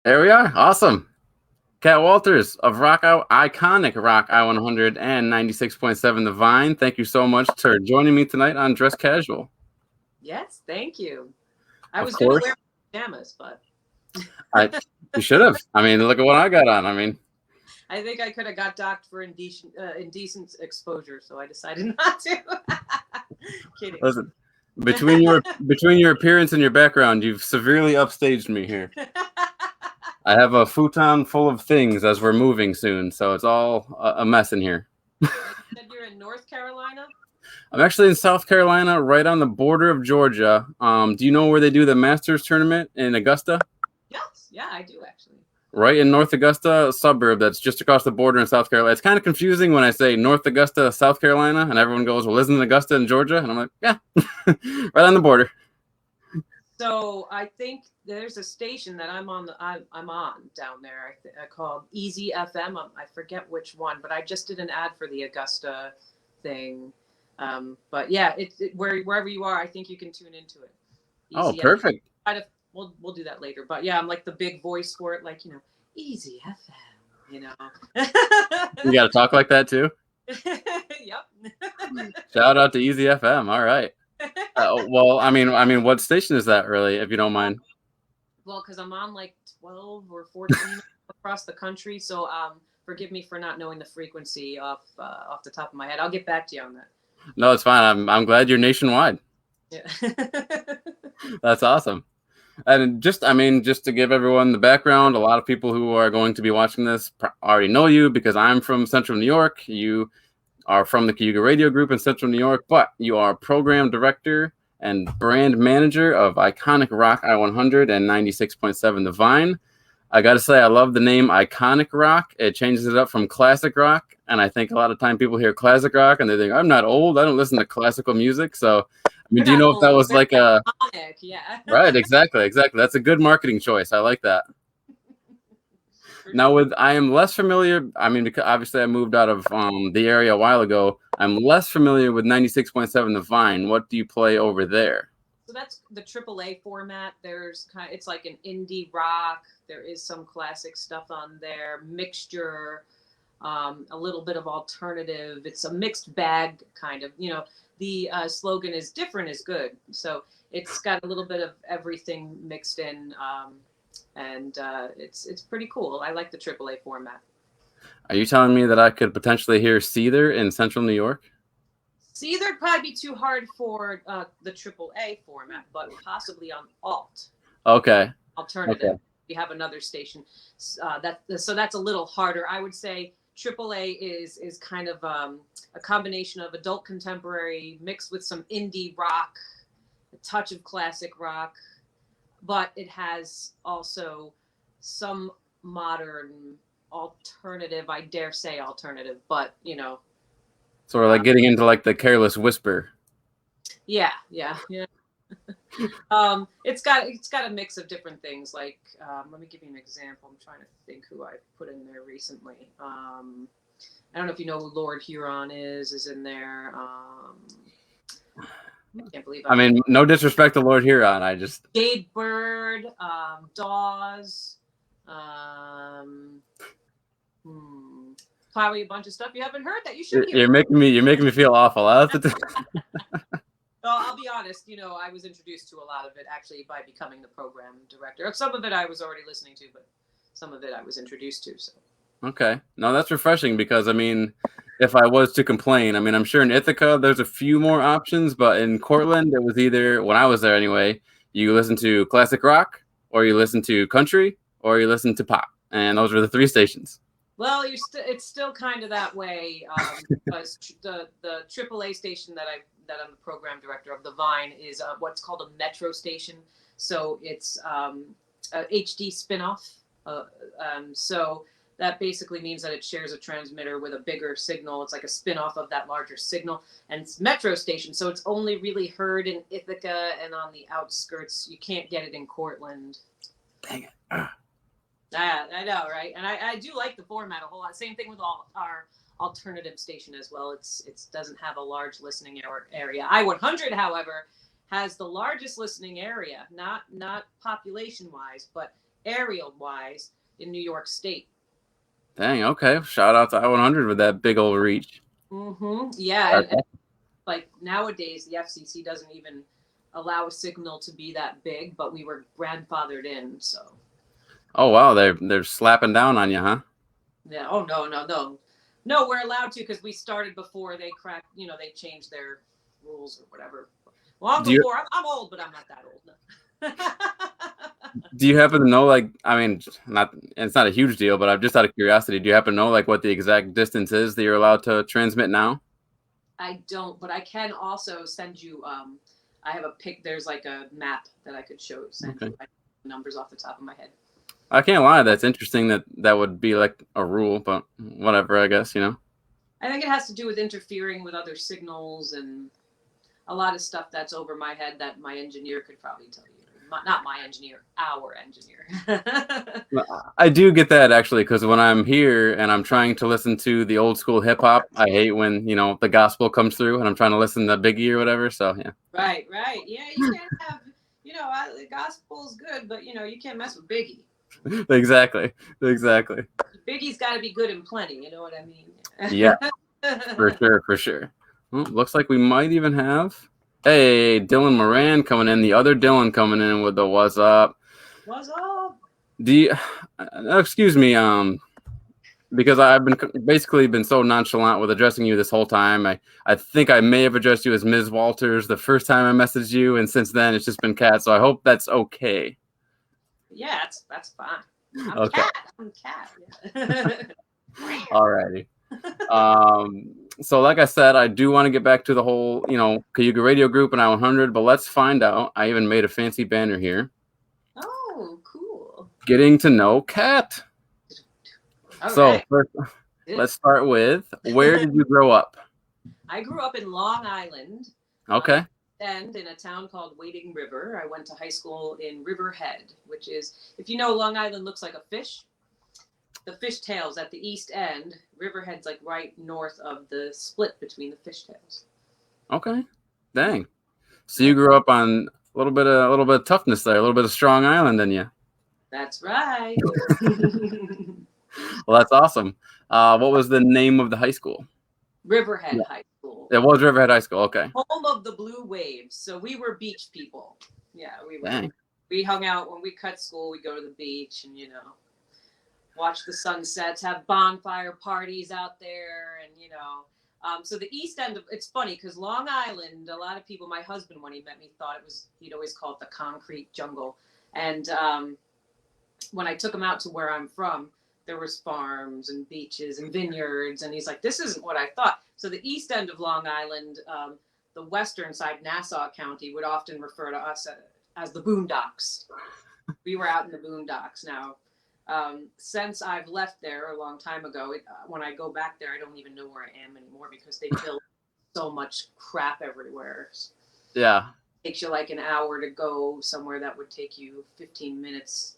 There we are. Awesome. Cat Walters of iconic Rock I-100 and 96.7 The Vine. Thank you so much for joining me tonight on Dress Casual. Yes, thank you. I Of was gonna course, wear pajamas, but I you should have. I mean, look at what I got on. I mean, I think I could have got docked for indecent exposure, so I decided not to. Kidding. listen, between your appearance and your background, you've severely upstaged me here. I have a futon full of things as we're moving soon, so it's all a mess in here. You said you're in North Carolina? I'm actually in South Carolina, right on the border of Georgia. Do you know where they do the Masters tournament in Augusta? Yes, yeah, I do actually. Right in North Augusta, a suburb that's just across the border in South Carolina. It's kind of confusing when I say North Augusta, South Carolina, and everyone goes, "Well, isn't Augusta in Georgia?" And I'm like, "Yeah, right on the border." So I think there's a station that I'm on down there. Called Easy FM. I forget which one, but I just did an ad for the Augusta thing. But yeah, wherever you are, I think you can tune into it. Oh, Easy FM. perfect. We'll do that later. But yeah, I'm like the big voice for it, like Easy FM. You got to talk like that too. Yep. Shout out to Easy FM. All right. Well, I mean, what station is that really, if you don't mind? Well, because I'm on like 12 or 14 across the country, so forgive me for not knowing the frequency off the top of my head. I'll get back to you on that. No, it's fine. I'm glad you're nationwide. Yeah. That's awesome. And just to give everyone the background, a lot of people who are going to be watching this already know you because I'm from Central New York. You are from the Cayuga Radio Group in Central New York, but you are program director and brand manager of iconic Rock I-100 and 96.7 The Vine. I got to say, I love the name Iconic Rock. It changes it up from classic rock. And I think a lot of time people hear classic rock and they think, I'm not old. I don't listen to classical music. So, I mean, We're do you not know if that old. was We're like a iconic, yeah. right? Exactly. That's a good marketing choice. I like that. Now, I am less familiar. I mean, because obviously I moved out of the area a while ago. I'm less familiar with 96.7 The Vine. What do you play over there? So that's the AAA format. It's like an indie rock. There is some classic stuff on there, mixture, a little bit of alternative. It's a mixed bag kind of. The slogan is "Different is good," so it's got a little bit of everything mixed in, and it's pretty cool. I like the AAA format. Are you telling me that I could potentially hear Seether in Central New York? See, there'd probably be too hard for the AAA format, but possibly on Okay. alternative. Okay. We have another station so that's a little harder. I would say AAA is kind of a combination of adult contemporary mixed with some indie rock, a touch of classic rock, but it has also some modern alternative. I dare say alternative, but So we're like getting into like the Careless Whisper. yeah. It's got a mix of different things. Like, let me give you an example. I'm trying to think who I put in there recently. I don't know if you know who Lord Huron is in there. I can't believe I mean, no disrespect to Lord Huron. I just Jade Bird, Dawes, um, probably a bunch of stuff you haven't heard that you should hear. you're making me feel awful. Well, I'll be honest, I was introduced to a lot of it actually by becoming the program director. Some of it I was already listening to, but some of it I was introduced to. So. Okay. No, that's refreshing because I mean, if I was to complain, I mean, I'm sure in Ithaca there's a few more options, but in Cortland it was either when I was there anyway, you listen to classic rock or you listen to country or you listen to pop. And those were the three stations. Well, it's still kind of that way because the AAA station that I'm the program director of, the Vine, is what's called a metro station. So it's a HD spinoff. So that basically means that it shares a transmitter with a bigger signal. It's like a spinoff of that larger signal, and it's metro station. So it's only really heard in Ithaca and on the outskirts. You can't get it in Cortland. Dang it. I know, right? And I do like the format a whole lot. Same thing with our alternative station as well. It doesn't have a large listening area. I-100, however, has the largest listening area, not population wise, but aerial wise in New York State. Dang. Okay. Shout out to I-100 with that big old reach. Yeah, That's and like nowadays the FCC doesn't even allow a signal to be that big, but we were grandfathered in, so. Oh wow, they're slapping down on you, huh? Yeah. Oh no, no, no, no. We're allowed to because we started before they cracked. They changed their rules or whatever. Long Do you before. I'm old, but I'm not that old. No. do you happen to know, like, I mean, not it's not a huge deal, but I'm just out of curiosity. Do you happen to know like what the exact distance is that you're allowed to transmit now? I don't, but I can also send you. I have a pic. There's like a map that I could send Okay. you. Numbers off the top of my head. I can't lie, that's interesting that that would be like a rule, but whatever, I guess, you know. I think it has to do with interfering with other signals and a lot of stuff that's over my head that my engineer could probably tell you. Not my engineer, our engineer. I do get that actually, because when I'm here and I'm trying to listen to the old school hip hop, I hate when the gospel comes through and I'm trying to listen to Biggie or whatever. So yeah, Right, right. Yeah, you can't have, the gospel's good, but, you can't mess with Biggie. exactly, exactly. Biggie's got to be good and plenty, you know what I mean? Yeah, for sure, for sure. Well, looks like we might even have. Hey, Dylan Moran coming in. The other Dylan coming in with the what's up. What's up? Do you, excuse me, because I've basically been so nonchalant with addressing you this whole time. I think I may have addressed you as Ms. Walters the first time I messaged you, and since then it's just been Kat. So I hope that's okay. Yeah, that's fine. I'm Okay. Cat. I'm Cat. Yeah. Alrighty. So like I said, I do want to get back to the whole, Cayuga Radio Group and I-100, but let's find out. I even made a fancy banner here. Oh, cool. Getting to know Kat. All So right. first, let's start with, where did you grow up? I grew up in Long Island. Okay. And in a town called Wading River. I went to high school in Riverhead, which is, if you know, Long Island looks like a fish. The fishtails at the east end. Riverhead's like right north of the split between the fishtails. Okay. Dang. So you grew up on a little bit of toughness there, a little bit of Strong Island in you. That's right. Well, that's awesome. What was the name of the high school? Riverhead High School. It was Riverhead High School. Okay. Home of the blue waves. So we were beach people. Yeah, we were. Dang. We hung out when we cut school. We go to the beach and watch the sunsets, have bonfire parties out there, and so the east end of it's funny because Long Island, a lot of people, my husband when he met me thought he'd always call it the concrete jungle, and when I took him out to where I'm from, there was farms and beaches and vineyards, and he's like, this isn't what I thought. So the east end of Long Island, the western side, Nassau County, would often refer to us as the boondocks. We were out in the boondocks. Now, since I've left there a long time ago, when I go back there, I don't even know where I am anymore because they built so much crap everywhere. Yeah. It takes you like an hour to go somewhere that would take you 15 minutes,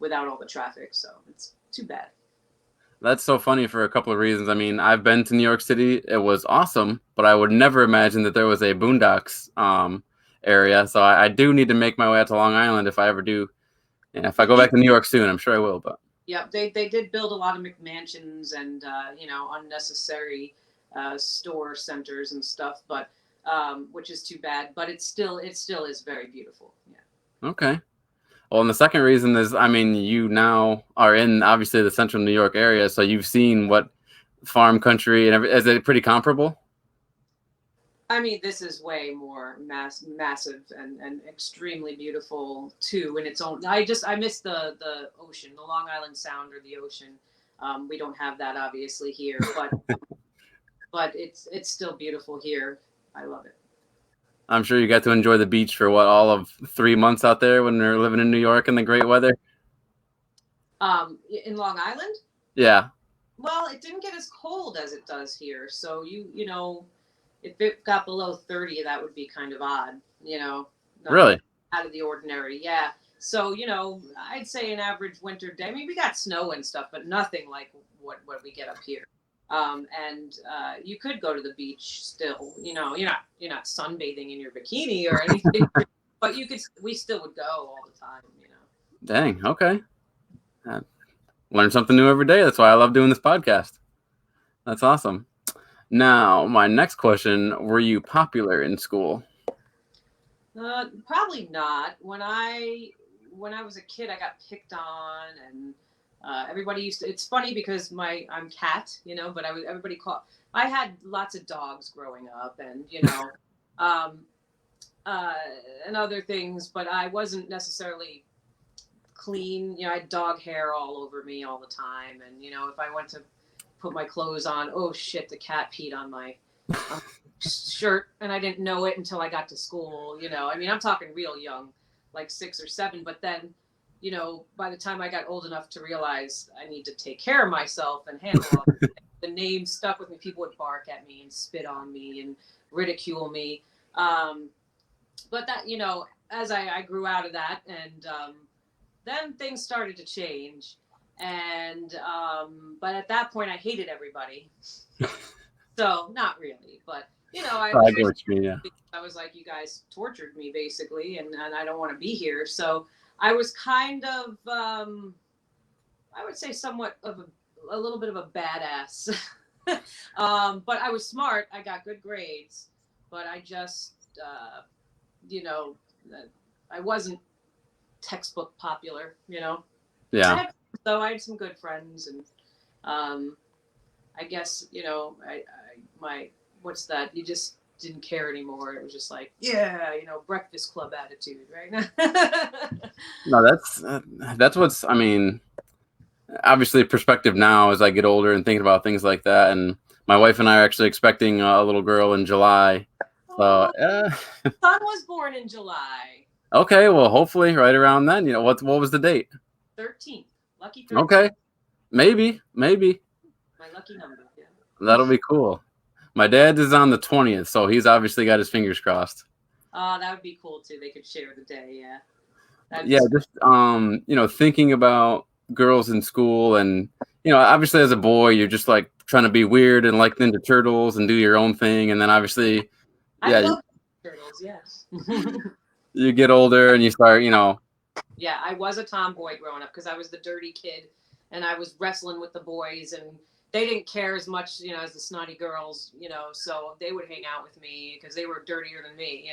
without all the traffic. So it's too bad. That's so funny for a couple of reasons. I mean, I've been to New York City. It was awesome, but I would never imagine that there was a boondocks area. So I do need to make my way out to Long Island if I ever do. Yeah, if I go back to New York soon, I'm sure I will. But yeah, they did build a lot of McMansions and unnecessary store centers and stuff, but which is too bad. But it still is very beautiful. Yeah. Okay. Well, and the second reason is, I mean, you now are in obviously the central New York area, so you've seen what farm country and is it pretty comparable? I mean, this is way more massive and extremely beautiful too in its own. I miss the ocean, the Long Island Sound or the ocean. We don't have that obviously here, but it's still beautiful here. I love it. I'm sure you got to enjoy the beach for all of 3 months out there when you're living in New York in the great weather. In Long Island? Yeah. Well, it didn't get as cold as it does here, so if it got below 30, that would be kind of odd, Really? Out of the ordinary. Yeah. So, I'd say an average winter day. I mean, we got snow and stuff, but nothing like what we get up here. And you could go to the beach still, you're not sunbathing in your bikini or anything, but we still would go all the time. Dang. Okay. Uh, Learn something new every day. That's why I love doing this podcast. That's awesome. Now, my next question: were you popular in school? Probably not. When I was a kid, I got picked on, and everybody used to. It's funny because I'm cat, but everybody called. I had lots of dogs growing up, and um, uh, and other things, but I wasn't necessarily clean. I had dog hair all over me all the time, and if I went to put my clothes on, oh shit, the cat peed on my shirt, and I didn't know it until I got to school. I mean, I'm talking real young, like 6 or 7, but then by the time I got old enough to realize I need to take care of myself and handle all the name stuck with me. People would bark at me and spit on me and ridicule me. But that, as I grew out of that, and then things started to change. And but at that point, I hated everybody. So not really, but I get what you mean. Yeah. I was like, you guys tortured me basically, and I don't want to be here. So I was kind of, I would say, somewhat of a little bit of a badass. But I was smart. I got good grades, but I just, you know, I wasn't textbook popular. Yeah. I had some good friends, and I guess my what's that? You just didn't care anymore. It was just like, yeah, Breakfast Club attitude, right now. No, that's what's. I mean, obviously, perspective now as I get older and thinking about things like that. And my wife and I are actually expecting a little girl in July. So, son was born in July. Okay, well, hopefully, right around then. What was the date? 13th. Lucky 13th. Okay, maybe. My lucky number. Yeah. That'll be cool. My dad is on the 20th, so he's obviously got his fingers crossed. That would be cool too. They could share the day. Yeah. Just thinking about girls in school, and obviously as a boy, you're just like trying to be weird and like Ninja Turtles and do your own thing, and then obviously, I love turtles. Yes. You get older and you start, Yeah, I was a tomboy growing up because I was the dirty kid, and I was wrestling with the boys, and they didn't care as much, as the snotty girls, so they would hang out with me because they were dirtier than me,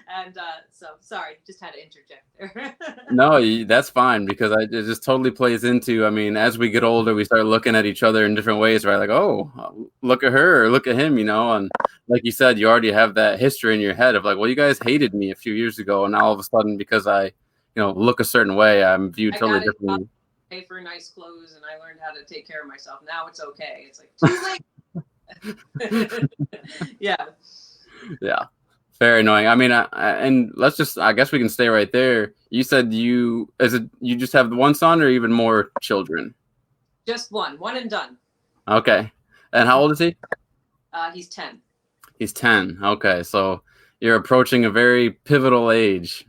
And so, sorry, just had to interject there. No, that's fine because it just totally plays into, I mean, as we get older, we start looking at each other in different ways, right? Like, oh, look at her or look at him, and like you said, you already have that history in your head of like, well, you guys hated me a few years ago, and now all of a sudden, because I, look a certain way, I'm viewed totally differently. Pay for nice clothes, and I learned how to take care of myself. Now it's okay. It's like too late. Yeah. Yeah. Very annoying. I mean, and I guess we can stay right there. You said you just have one son or even more children? Just one and done. Okay. And how old is he? He's 10. He's 10. Okay. So you're approaching a very pivotal age.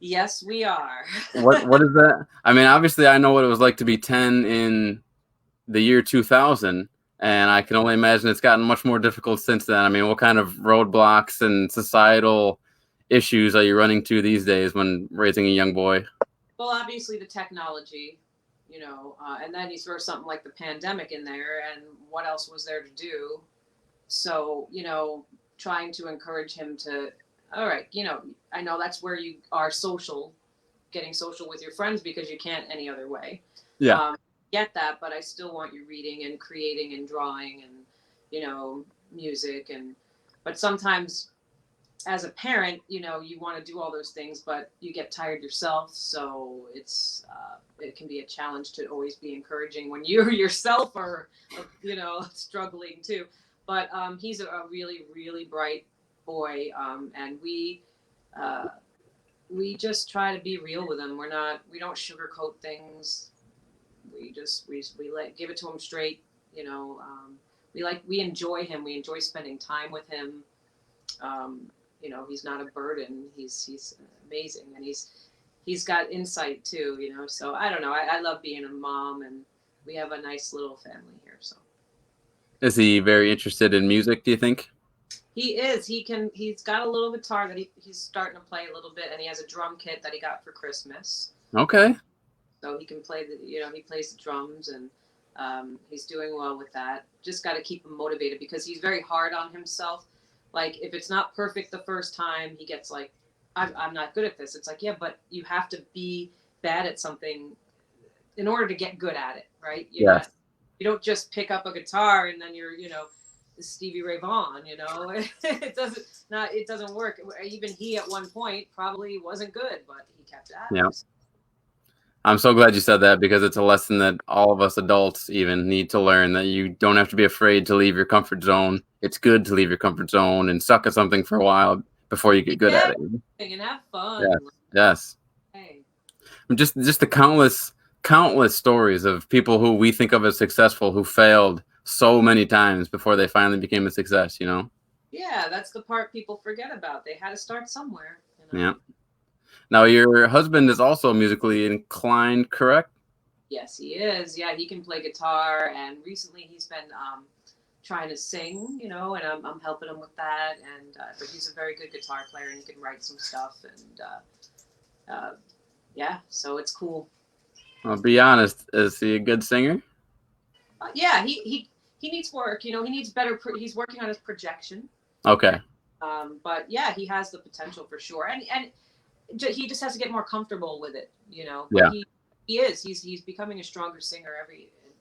Yes, we are. What is that? I mean, obviously I know what it was like to be 10 in the year 2000. And I can only imagine it's gotten much more difficult since then. I mean, what kind of roadblocks and societal issues are you running to these days when raising a young boy? Well, obviously the technology, and then you throw something like the pandemic in there, and what else was there to do? So, trying to encourage him to, all right, I know that's where you are getting social with your friends because you can't any other way. Yeah. Get that, but I still want you reading and creating and drawing and music, but sometimes as a parent you want to do all those things, but you get tired yourself, so it can be a challenge to always be encouraging when you yourself are struggling too. But he's a really, really bright boy, and we just try to be real with him. We don't sugarcoat things. We give it to him straight. We enjoy him. We enjoy spending time with him. He's not a burden. He's amazing, and he's got insight too. So I don't know. I love being a mom, and we have a nice little family here. So is he very interested in music, do you think? He is. He's got a little guitar that he's starting to play a little bit, and he has a drum kit that he got for Christmas. Okay. So he can play he plays the drums, and he's doing well with that. Just got to keep him motivated because he's very hard on himself. Like if it's not perfect the first time, he gets like, I'm not good at this. It's like, yeah, but you have to be bad at something in order to get good at it, right? Yes. You don't just pick up a guitar and then you're, Stevie Ray Vaughan, it doesn't work. Even he at one point probably wasn't good, but he kept at it. Yeah. I'm so glad you said that because it's a lesson that all of us adults even need to learn, that you don't have to be afraid to leave your comfort zone. It's good to leave your comfort zone and suck at something for a while before you get good at it. And have fun. Yes. Yes. Hey. Just the countless stories of people who we think of as successful who failed so many times before they finally became a success, Yeah, that's the part people forget about. They had to start somewhere. Yeah. Now, your husband is also musically inclined, correct? Yes, he is. Yeah, he can play guitar, and recently he's been trying to sing, and I'm helping him with that. And but he's a very good guitar player, and he can write some stuff. And yeah, so it's cool. I'll be honest. Is he a good singer? Yeah, he needs work. He needs better. He's working on his projection. Okay. But yeah, he has the potential for sure, and he just has to get more comfortable with it, But yeah. He is. He's becoming a stronger singer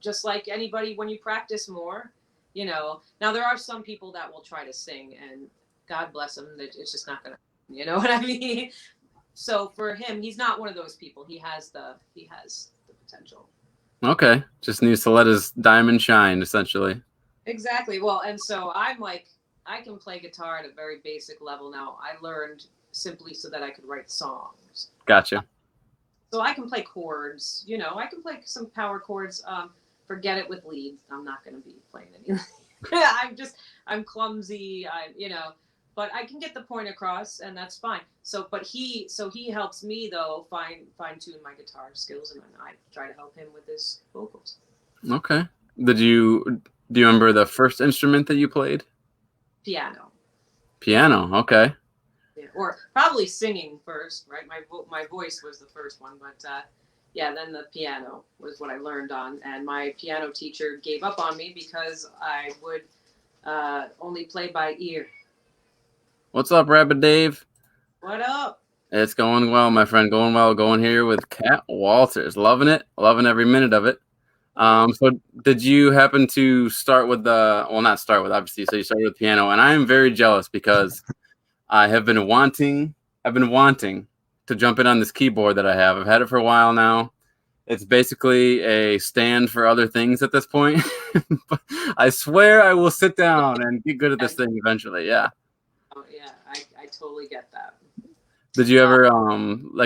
just like anybody when you practice more, Now there are some people that will try to sing, and God bless them, that it's just not gonna. You know what I mean? So for him, he's not one of those people. He has the potential. Okay. Just needs to let his diamond shine, essentially. Exactly. Well, and so I'm like, I can play guitar at a very basic level now. I learned simply so that I could write songs. Gotcha. So I can play chords, I can play some power chords. Forget it with leads. I'm not going to be playing any. I'm clumsy. But I can get the point across, and that's fine. So he helps me though fine tune my guitar skills, and then I try to help him with his vocals. Okay. Do you remember the first instrument that you played? Piano. Piano. Okay. Yeah, or probably singing first, right? My voice was the first one, but yeah, then the piano was what I learned on. And my piano teacher gave up on me because I would only play by ear. What's up, Rabbit Dave? What up? It's going well, my friend. Going well. Going here with Kat Walters. Loving it. Loving every minute of it. So did you happen to start with not start with, obviously, so you started with piano, and I am very jealous because I have been wanting to jump in on this keyboard that I have. I've had it for a while now. It's basically a stand for other things at this point. But I swear I will sit down and get good at this thing eventually. Yeah. Oh yeah, I totally get that. Did you ever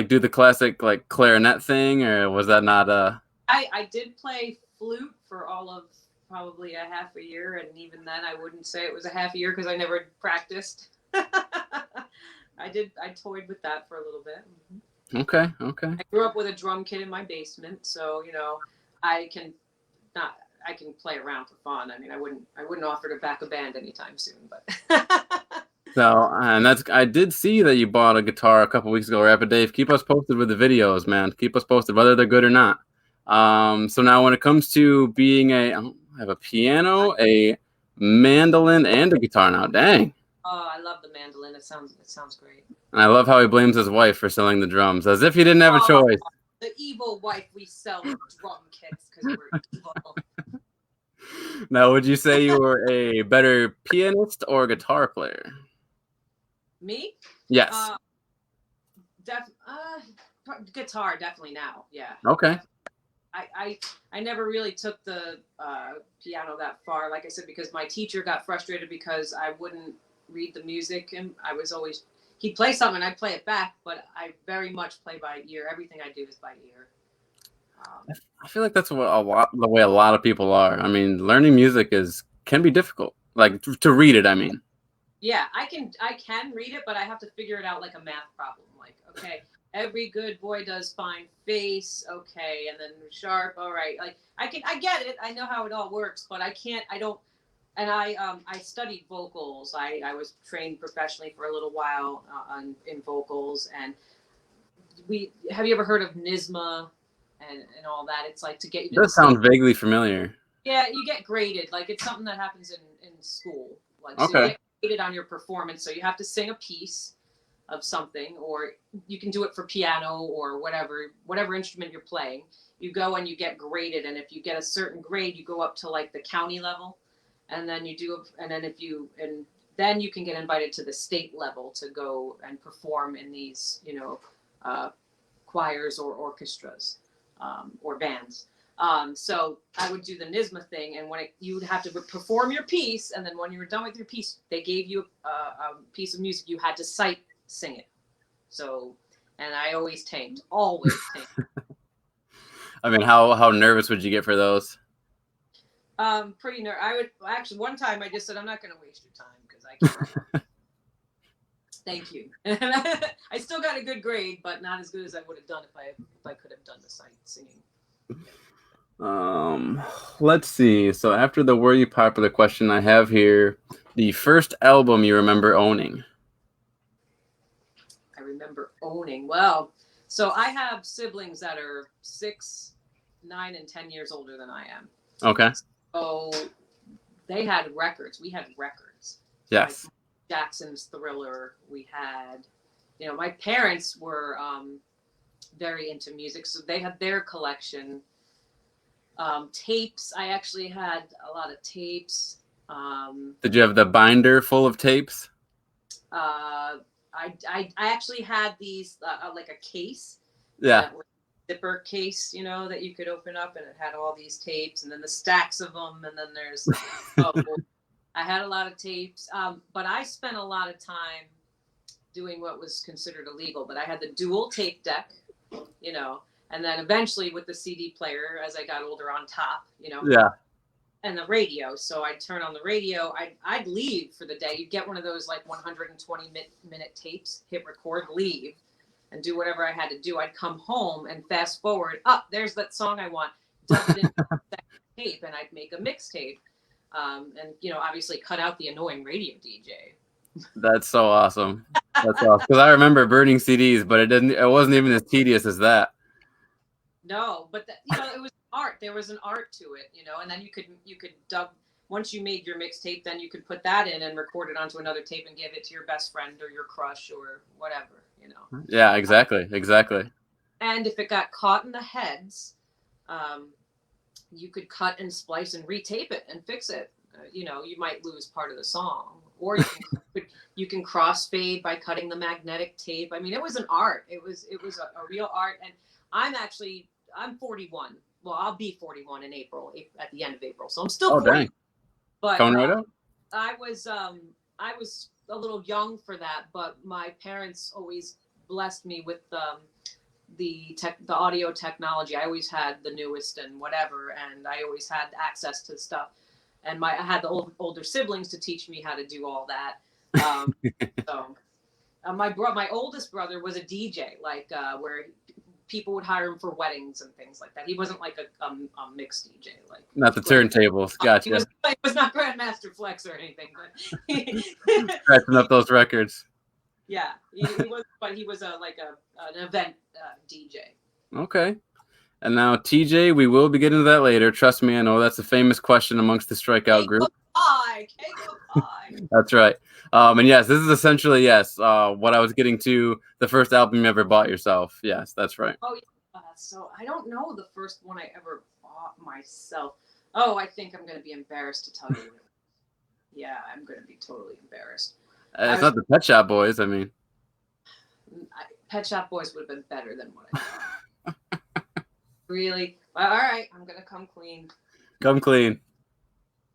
do the classic clarinet thing, or was that not I did play flute for all of probably a half a year, and even then I wouldn't say it was a half a year because I never practiced. I toyed with that for a little bit. Okay. I grew up with a drum kit in my basement, so I can play around for fun. I mean, I wouldn't offer to back a band anytime soon, but. So, and I did see that you bought a guitar a couple weeks ago, Rapid Dave. Keep us posted with the videos, man. Keep us posted whether they're good or not. So now when it comes to being I have a piano, a mandolin, and a guitar now. Dang. Oh, I love the mandolin. It sounds great. And I love how he blames his wife for selling the drums, as if he didn't have a choice. The evil wife, we sell drum kits because we're evil. Now, would you say you were a better pianist or guitar player? Me? Yes. Guitar, definitely now. Yeah. Okay. I never really took the piano that far, like I said, because my teacher got frustrated because I wouldn't read the music, and he'd play something and I'd play it back, but I very much play by ear. Everything I do is by ear. I feel like that's the way a lot of people are. I mean, learning music can be difficult, like to read it. I mean. Yeah, I can read it, but I have to figure it out like a math problem. Like, okay, every good boy does fine face, okay, and then sharp, all right. Like I get it. I know how it all works, but I And I studied vocals. I was trained professionally for a little while in vocals. And have you ever heard of NISMA and all that? It's like to get you It to the does state. sound vaguely familiar. Yeah, you get graded. Like it's something that happens in school. Like so you Okay. get graded on your performance. So you have to sing a piece of something, or you can do it for piano or whatever instrument you're playing. You go and you get graded, and if you get a certain grade, you go up to like the county level, and then then you can get invited to the state level to go and perform in these, uh, choirs or orchestras, or bands. So I would do the NISMA thing, and you would have to perform your piece, and then when you were done with your piece, they gave you a piece of music. You had to sight sing it. So, and I always tanked, always tanked. I mean, how nervous would you get for those? Pretty nervous. I would actually one time I just said I'm not going to waste your time because I can't. Thank you. I still got a good grade, but not as good as I would have done if I could have done the sight singing. Let's see. So after the were you popular question, I have here the first album you remember owning. I remember owning. Well, so I have siblings that are 6, 9, and 10 years older than I am. Okay. So they had records. We had records. Yes. Like Jackson's Thriller. We had, my parents were very into music, so they had their collection. Tapes. I actually had a lot of tapes. Did you have the binder full of tapes? I actually had these like a case. Yeah. Zipper case, that you could open up, and it had all these tapes, and then the stacks of them, and then there's I had a lot of tapes, but I spent a lot of time doing what was considered illegal. But I had the dual tape deck, and then eventually with the CD player as I got older on top, Yeah. and the radio. So I'd turn on the radio. I'd leave for the day. You'd get one of those like 120-minute tapes, hit record, leave, and do whatever I had to do. I'd come home and fast forward. There's that song I want. Dub it in that tape, and I'd make a mixtape. And obviously cut out the annoying radio DJ. That's so awesome. That's awesome. Because I remember burning CDs, but it wasn't even as tedious as that. No, but it was art. There was an art to it, and then you could dub. Once you made your mixtape, then you could put that in and record it onto another tape and give it to your best friend or your crush or whatever, Yeah, exactly. And if it got caught in the heads, you could cut and splice and retape it and fix it. You might lose part of the song, or you can crossfade by cutting the magnetic tape. I mean, it was an art. It was a real art. And I'm 41. Well, I'll be 41 in April, at the end of April. So I'm still 40. Dang. But coming right up. I was a little young for that, but my parents always blessed me with the audio technology. I always had the newest and whatever, and I always had access to stuff. And I had the older siblings to teach me how to do all that. So my oldest brother was a DJ, like where people would hire him for weddings and things like that. He wasn't like a mixed DJ, like not the turntables. Gotcha. He was not Grandmaster Flex or anything, but scratching up those records. Yeah, he was, but he was an event DJ. Okay. And now, TJ, we will be getting to that later. Trust me, I know that's a famous question amongst the Strikeout group. That's right. And yes, this is essentially, what I was getting to, the first album you ever bought yourself. Yes, that's right. Oh, yeah. So I don't know the first one I ever bought myself. Oh, I think I'm going to be embarrassed to tell you. Yeah, I'm going to be totally embarrassed. It's not the Pet Shop Boys, I mean. Pet Shop Boys would have been better than what I thought. Really? All right, I'm going to come clean. Come clean.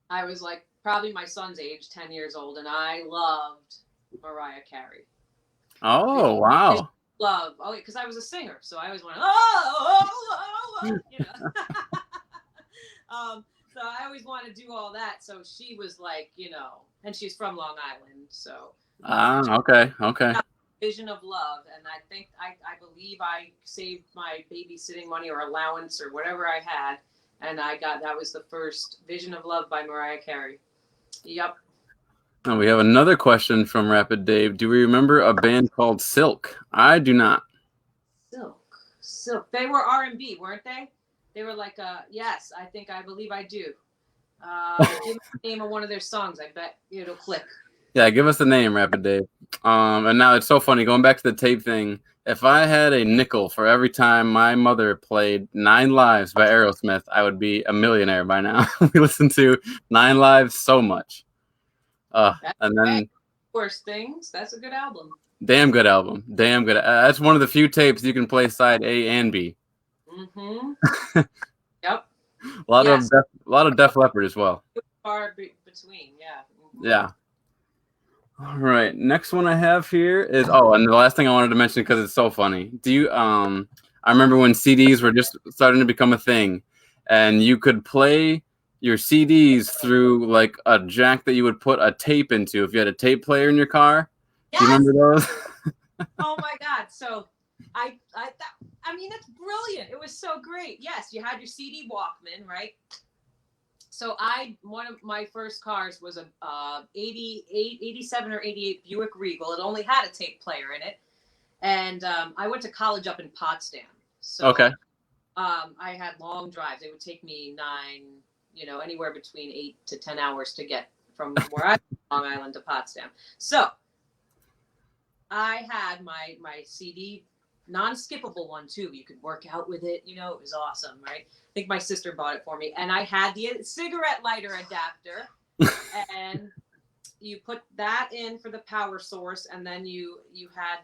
I was like probably my son's age, 10 years old, and I loved Mariah Carey. Oh, wow. Because I was a singer, so I always went, so I always wanted to do all that. So she was like, and she's from Long Island, so. Okay. Vision of Love, and I think I believe I saved my babysitting money or allowance or whatever I had, and that was the first Vision of Love by Mariah Carey. Yep. Now we have another question from Rapid Dave. Do we remember a band called Silk? I do not. Silk. They were R&B, weren't they? They were like, yes, I believe I do. Give me the name of one of their songs. I bet it'll click. Yeah, give us the name, Rapid Dave. And now it's so funny, going back to the tape thing. If I had a nickel for every time my mother played 9 Lives by Aerosmith, I would be a millionaire by now. We listen to 9 Lives so much. And then Worst Things. That's a good album. Damn good album. Damn good. That's one of the few tapes you can play side A and B. Mm-hmm. Yep. A lot of Def Leppard as well. Far between, yeah. Mm-hmm. Yeah. All right. Next one I have here is and the last thing I wanted to mention because it's so funny. Do you I remember when CDs were just starting to become a thing, and you could play your CDs through like a jack that you would put a tape into if you had a tape player in your car. Yes! Do you remember those? Oh my God! So I mean that's brilliant. It was so great. Yes, you had your CD Walkman, right? So one of my first cars was a 87 or 88 Buick Regal. It only had a tape player in it, and I went to college up in Potsdam. So okay. I had long drives. It would take me anywhere between 8 to 10 hours to get from where I was, Long Island to Potsdam. So I had my CD, non-skippable one too. You could work out with it. It was awesome, right? I think my sister bought it for me. And I had the cigarette lighter adapter. And you put that in for the power source. And then you had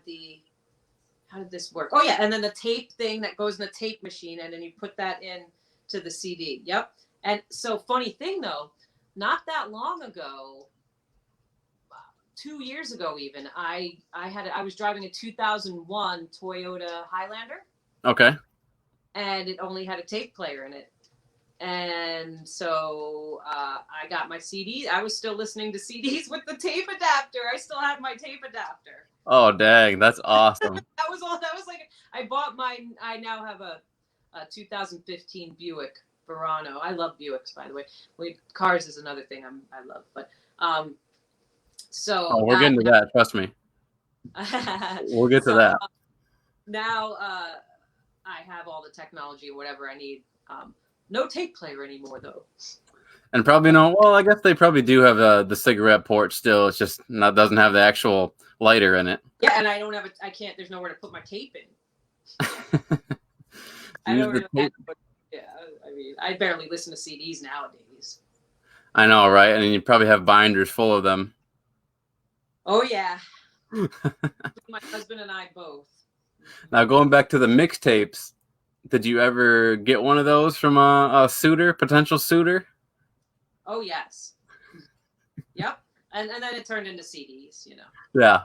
how did this work? Oh, yeah. And then the tape thing that goes in the tape machine. And then you put that in to the CD. Yep. And so funny thing, though, not that long ago, 2 years ago even, I was driving a 2001 Toyota Highlander. Okay. And it only had a tape player in it. And so I got my CD. I was still listening to CDs with the tape adapter. I still had my tape adapter. Oh, dang. That's awesome. That was like, I bought I now have a 2015 Buick Verano. I love Buicks, by the way. Cars is another thing I love. But so we're getting to that. Trust me. We'll get to that. Now I have all the technology or whatever I need. No tape player anymore, though. And probably no. Well, I guess they probably do have the cigarette port still. It's just doesn't have the actual lighter in it. Yeah, and I don't have I can't. There's nowhere to put my tape in. I don't really have, yeah, I mean, I barely listen to CDs nowadays. I know, right? And you probably have binders full of them. Oh yeah. My husband and I both. Now going back to the mixtapes, did you ever get one of those from a potential suitor? Oh yes. Yep. And then it turned into CDs, Yeah.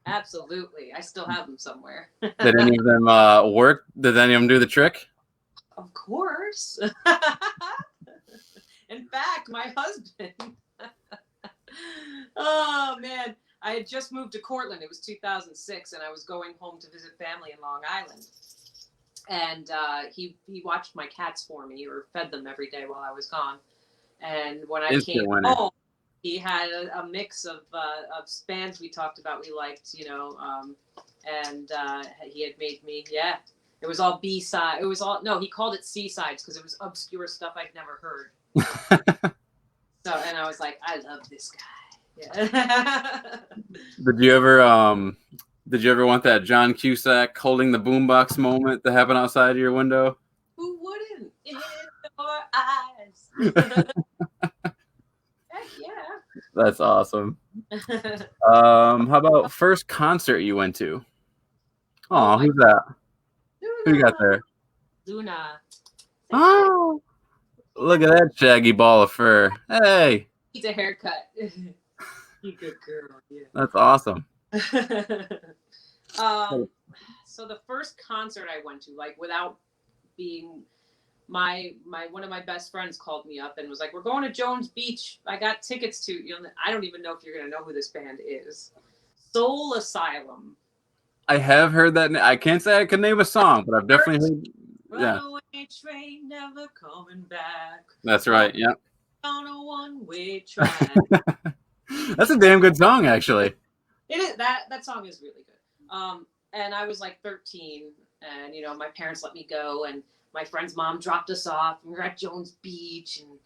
Absolutely. I still have them somewhere. Did any of them work? Did any of them do the trick? Of course. In fact, my husband. Oh man. I had just moved to Cortland. It was 2006, and I was going home to visit family in Long Island. And he watched my cats for me, or fed them every day while I was gone. And when I came home, he had a mix of bands we talked about we liked, and he had made me, it was all B-side. It was all, no, he called it C-sides because it was obscure stuff I'd never heard. So, and I was like, I love this guy. Yeah. Did you ever want that John Cusack holding the boombox moment to happen outside of your window? Who wouldn't? In your eyes. Heck yeah. That's awesome. How about first concert you went to? Oh, who's that? Luna. Who you got there? Luna. Oh, look at that shaggy ball of fur. Hey. Needs a haircut. You good girl. Yeah. That's awesome. So the first concert I went to, like without being my one of my best friends called me up and was like, "We're going to Jones Beach. I got tickets to." I don't even know if you're gonna know who this band is. Soul Asylum. I have heard that. I can't say I can name a song, but I've definitely heard. Runaway train never coming back. That's right. Yeah. on a one-way track. That's a damn good song, actually. It is that song is really good. And I was like 13, and my parents let me go, and my friend's mom dropped us off, and we were at Jones Beach, and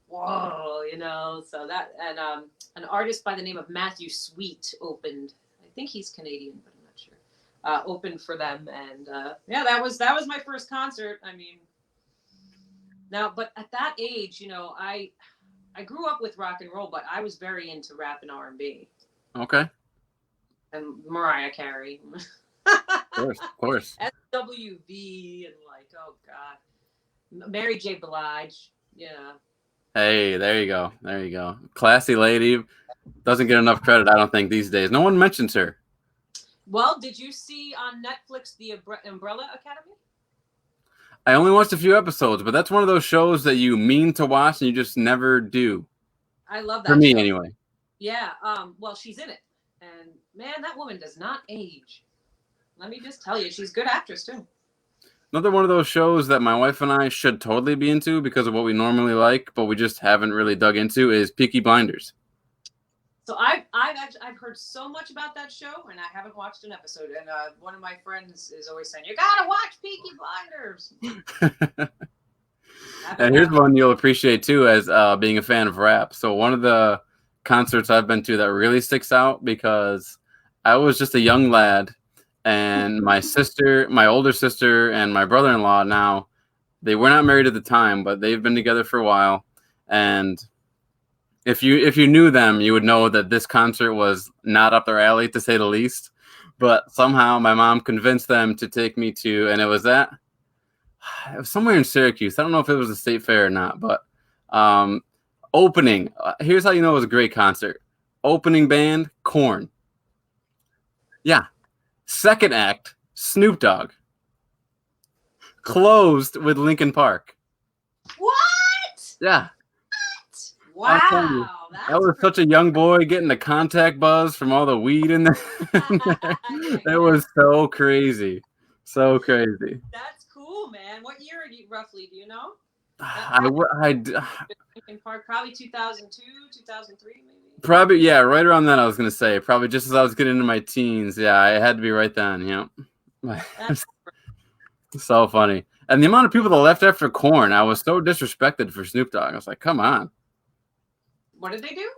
whoa, so that and an artist by the name of Matthew Sweet opened. I think he's Canadian, but I'm not sure. Opened for them, and yeah, that was my first concert. I mean, but at that age, I grew up with rock and roll, but I was very into rap and R&B. Okay. And Mariah Carey. Of course. SWV and oh God, Mary J. Blige. Yeah. Hey, there you go. Classy lady. Doesn't get enough credit, I don't think, these days. No one mentions her. Well, did you see on Netflix the Umbrella Academy? I only watched a few episodes, but that's one of those shows that you mean to watch and you just never do. I love that. For me, show. anyway. Yeah. Well, she's in it, and man, that woman does not age. Let me just tell you, she's a good actress too. Another one of those shows that my wife and I should totally be into because of what we normally like, but we just haven't really dug into is Peaky Blinders. So I've heard so much about that show, and I haven't watched an episode. And one of my friends is always saying, "You gotta watch Peaky Blinders." And here's one you'll appreciate too, as being a fan of rap. So one of the concerts I've been to that really sticks out because I was just a young lad, and my older sister, and my brother-in-law now, they were not married at the time, but they've been together for a while, and if you knew them, you would know that this concert was not up their alley, to say the least. But somehow my mom convinced them to take me to, and it was somewhere in Syracuse. I don't know if it was a state fair or not, but opening. Here's how you know it was a great concert. Opening band, Korn. Yeah. Second act, Snoop Dogg. Closed with Linkin Park. What? Yeah. Wow, that was such a young boy getting the contact buzz from all the weed in there. It was so crazy. So crazy. That's cool, man. What year roughly, do you know? Linkin Park, probably 2002, 2003, maybe. Probably, yeah, right around then I was going to say. Probably just as I was getting into my teens. Yeah, I had to be right then, yeah. So funny. And the amount of people that left after Korn, I was so disrespected for Snoop Dogg. I was like, come on. What did they do?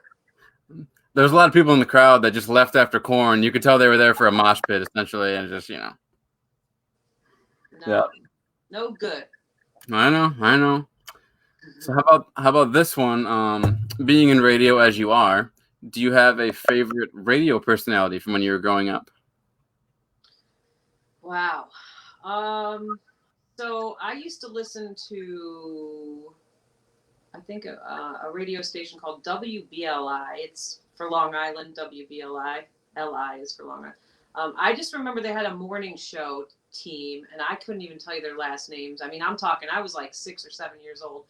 There's a lot of people in the crowd that just left after Korn. You could tell they were there for a mosh pit, essentially, and just, No, yeah. No good. I know. So how about this one? Being in radio as you are, do you have a favorite radio personality from when you were growing up? Wow. So I used to listen to, I think, a radio station called WBLI. It's for Long Island, WBLI. LI is for Long Island. I just remember they had a morning show team, and I couldn't even tell you their last names. I mean, I was like 6 or 7 years old.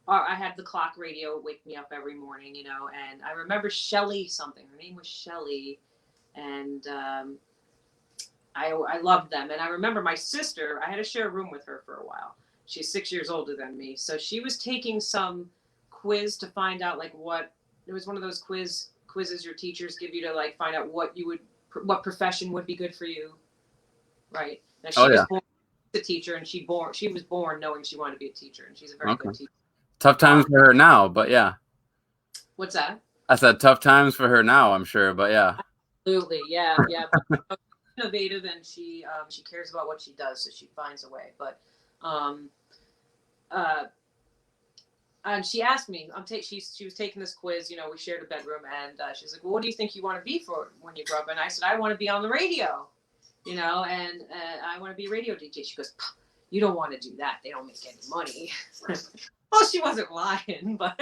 I had the clock radio wake me up every morning, and I remember Shelly something. Her name was Shelly, and I loved them. And I remember my sister, I had to share a room with her for a while. She's 6 years older than me. So she was taking some quiz to find out it was one of those quizzes your teachers give you to find out what profession would be good for you. Right. Now she was born a teacher, and she was born knowing she wanted to be a teacher, and she's a very good teacher. Tough times for her now, but yeah. What's that? I said tough times for her now, I'm sure, but yeah. Absolutely, yeah. But innovative, and she cares about what she does, so she finds a way. But and she asked me, she was taking this quiz, we shared a bedroom, and she's like, well, what do you think you want to be for when you grow up? And I said, I want to be on the radio, and I want to be a radio DJ. She goes, you don't want to do that. They don't make any money. Well, she wasn't lying, but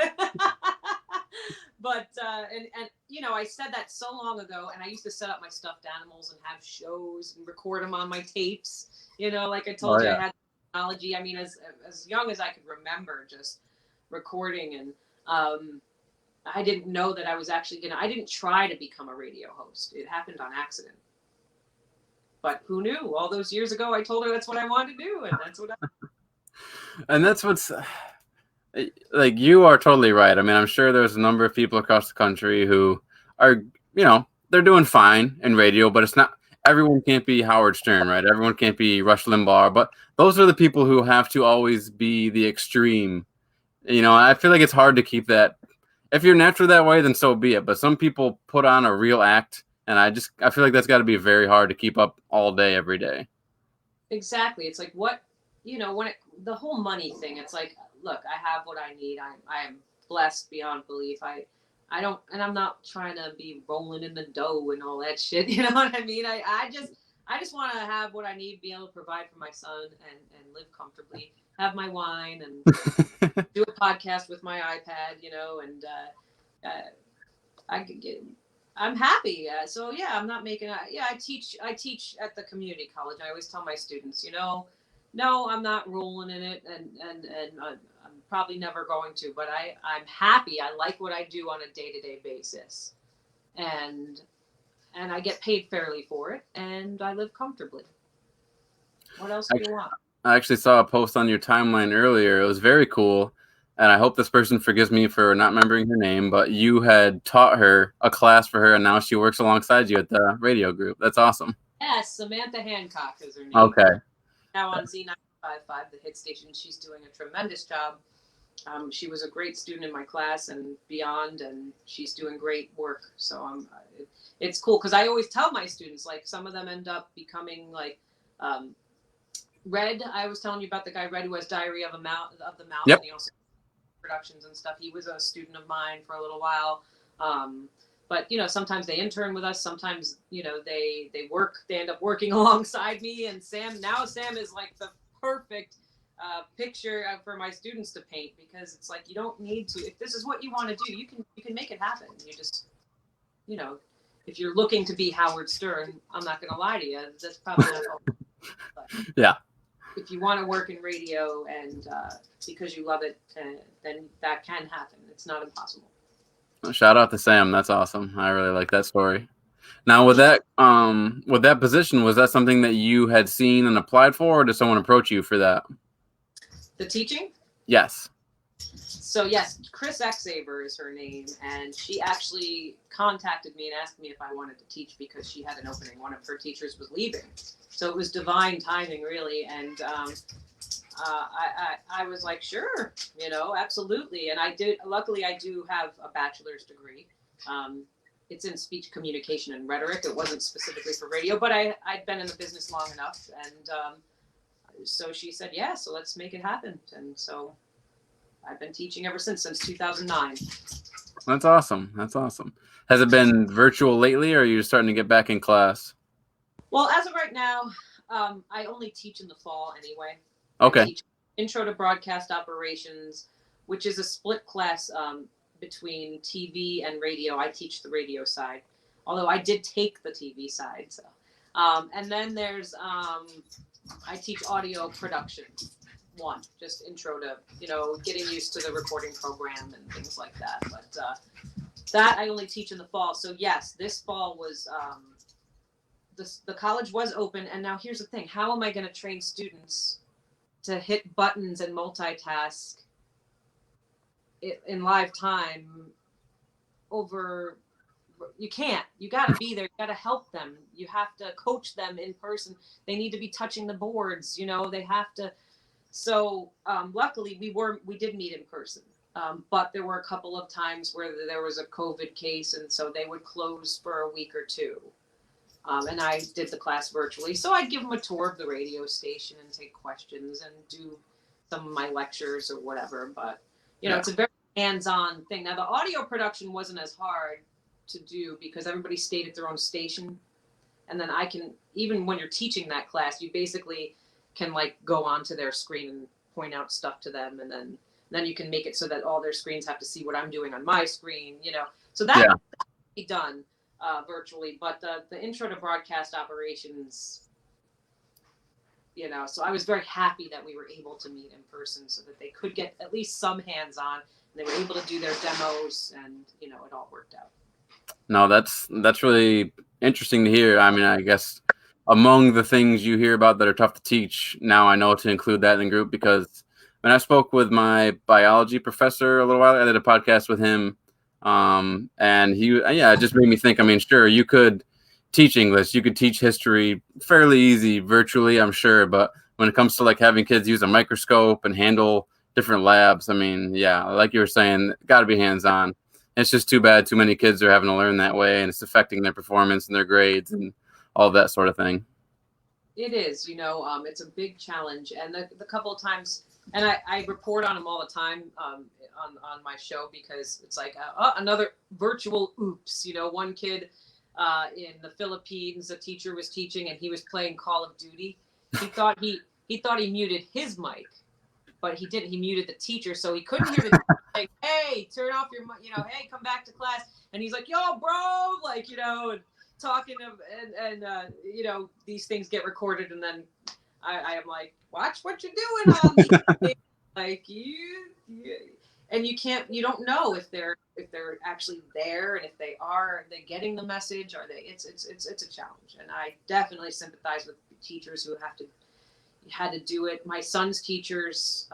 I said that so long ago, and I used to set up my stuffed animals and have shows and record them on my tapes. Like I told you, I had technology. I mean, as young as I could remember, just recording, and I didn't know that I was actually I didn't try to become a radio host. It happened on accident. But who knew? All those years ago, I told her that's what I wanted to do, and that's what I. And that's what's. Like, you are totally right. I mean, I'm sure there's a number of people across the country who are, they're doing fine in radio, but it's not, everyone can't be Howard Stern, right? Everyone can't be Rush Limbaugh, but those are the people who have to always be the extreme. I feel like it's hard to keep that. If you're naturally that way, then so be it. But some people put on a real act, and I feel like that's got to be very hard to keep up all day, every day. Exactly. It's like what, when the whole money thing, it's like, look, I have what I need. I am blessed beyond belief. I don't, and I'm not trying to be rolling in the dough and all that shit. You know what I mean? I just want to have what I need, be able to provide for my son and live comfortably, have my wine and do a podcast with my iPad, and I could get, I'm happy. So yeah, I'm not making. I teach at the community college. I always tell my students, no, I'm not rolling in it, and I'm probably never going to. But I'm happy. I like what I do on a day-to-day basis, and I get paid fairly for it, and I live comfortably. What else do you want? I actually saw a post on your timeline earlier. It was very cool. And I hope this person forgives me for not remembering her name, but you had taught her a class for her, and now she works alongside you at the radio group. That's awesome. Yes, Samantha Hancock is her name. Okay. Now on Z955, the hit station, she's doing a tremendous job. She was a great student in my class and beyond, and she's doing great work. So it's cool because I always tell my students, like, some of them end up becoming like Red. I was telling you about the guy Red who has diarrhea of the mouth. Yep. And he also productions and stuff. He was a student of mine for a little while. But sometimes they intern with us. Sometimes they end up working alongside me. And Sam is like the perfect picture for my students to paint, because it's like, you don't need to. If this is what you want to do, you can make it happen. You just if you're looking to be Howard Stern, I'm not going to lie to you. That's probably not. Yeah. If you want to work in radio and because you love it, then that can happen. It's not impossible. Shout out to Sam. That's awesome. I really like that story. Now, with that position, was that something that you had seen and applied for, or did someone approach you for that? The teaching? Yes. So yes, Chris Xaver is her name, and she actually contacted me and asked me if I wanted to teach because she had an opening. One of her teachers was leaving, so it was divine timing, really. And I was like, sure, absolutely. And I did. Luckily, I do have a bachelor's degree. It's in speech communication and rhetoric. It wasn't specifically for radio, but I'd been in the business long enough, and so she said, yeah, so let's make it happen. And so I've been teaching ever since 2009. That's awesome. Has it been virtual lately, or are you starting to get back in class? Well, as of right now, I only teach in the fall anyway. Okay. I teach Intro to Broadcast Operations, which is a split class between TV and radio. I teach the radio side, although I did take the TV side. So, and then there's I teach audio production. One, just intro to, getting used to the recording program and things like that. But that I only teach in the fall. So yes, this fall was, the college was open. And now here's the thing. How am I going to train students to hit buttons and multitask in live time over? You can't. You got to be there. You got to help them. You have to coach them in person. They need to be touching the boards. They have to. So luckily we did meet in person, but there were a couple of times where there was a COVID case, and so they would close for a week or two. And I did the class virtually. So I'd give them a tour of the radio station and take questions and do some of my lectures or whatever. But, It's a very hands-on thing. Now, the audio production wasn't as hard to do because everybody stayed at their own station. And then even when you're teaching that class, you basically can go onto their screen and point out stuff to them, and then you can make it so that all their screens have to see what I'm doing on my screen, so that can be done virtually. But the Intro to Broadcast Operations, so I was very happy that we were able to meet in person so that they could get at least some hands-on, and they were able to do their demos, and it all worked out. No, that's really interesting to hear. I mean, I guess among the things you hear about that are tough to teach, now I know to include that in the group, because And I spoke with my biology professor a little while ago. I did a podcast with him. And it just made me think, I mean, sure, you could teach English, you could teach history fairly easy virtually, I'm sure. But when it comes to like having kids use a microscope and handle different labs, I mean, yeah, like you were saying, got to be hands-on. It's just too bad too many kids are having to learn that way, and it's affecting their performance and their grades and all that sort of thing. It is, it's a big challenge. And the couple of times, and I report on them all the time on my show, because it's like another virtual oops. One kid in the Philippines, a teacher was teaching, and he was playing Call of Duty. He thought he muted his mic, but he didn't. He muted the teacher, so he couldn't hear the like, hey, turn off your, hey, come back to class. And he's like, yo, bro, like, and talking of, and these things get recorded, and then I am like, watch what you're doing on these. Like you and you don't know if they're actually there, and if they are they getting the message, are they, it's a challenge. And I definitely sympathize with teachers who had to do it. My son's teachers,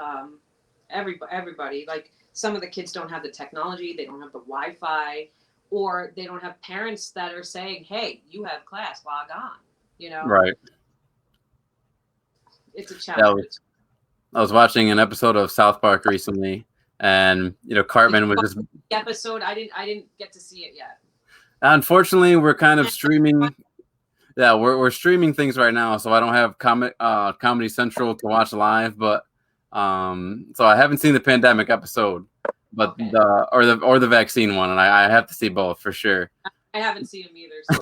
everybody, like some of the kids don't have the technology, they don't have the Wi-Fi, or they don't have parents that are saying, hey, you have class, log on, Right. It's a challenge. I was watching an episode of South Park recently, and Cartman was just the episode. I didn't get to see it yet. Unfortunately, we're kind of streaming. Yeah, we're streaming things right now, so I don't have Comedy Central to watch live. But so I haven't seen the pandemic episode, but Okay. the vaccine one, and I have to see both for sure. I haven't seen him either. So.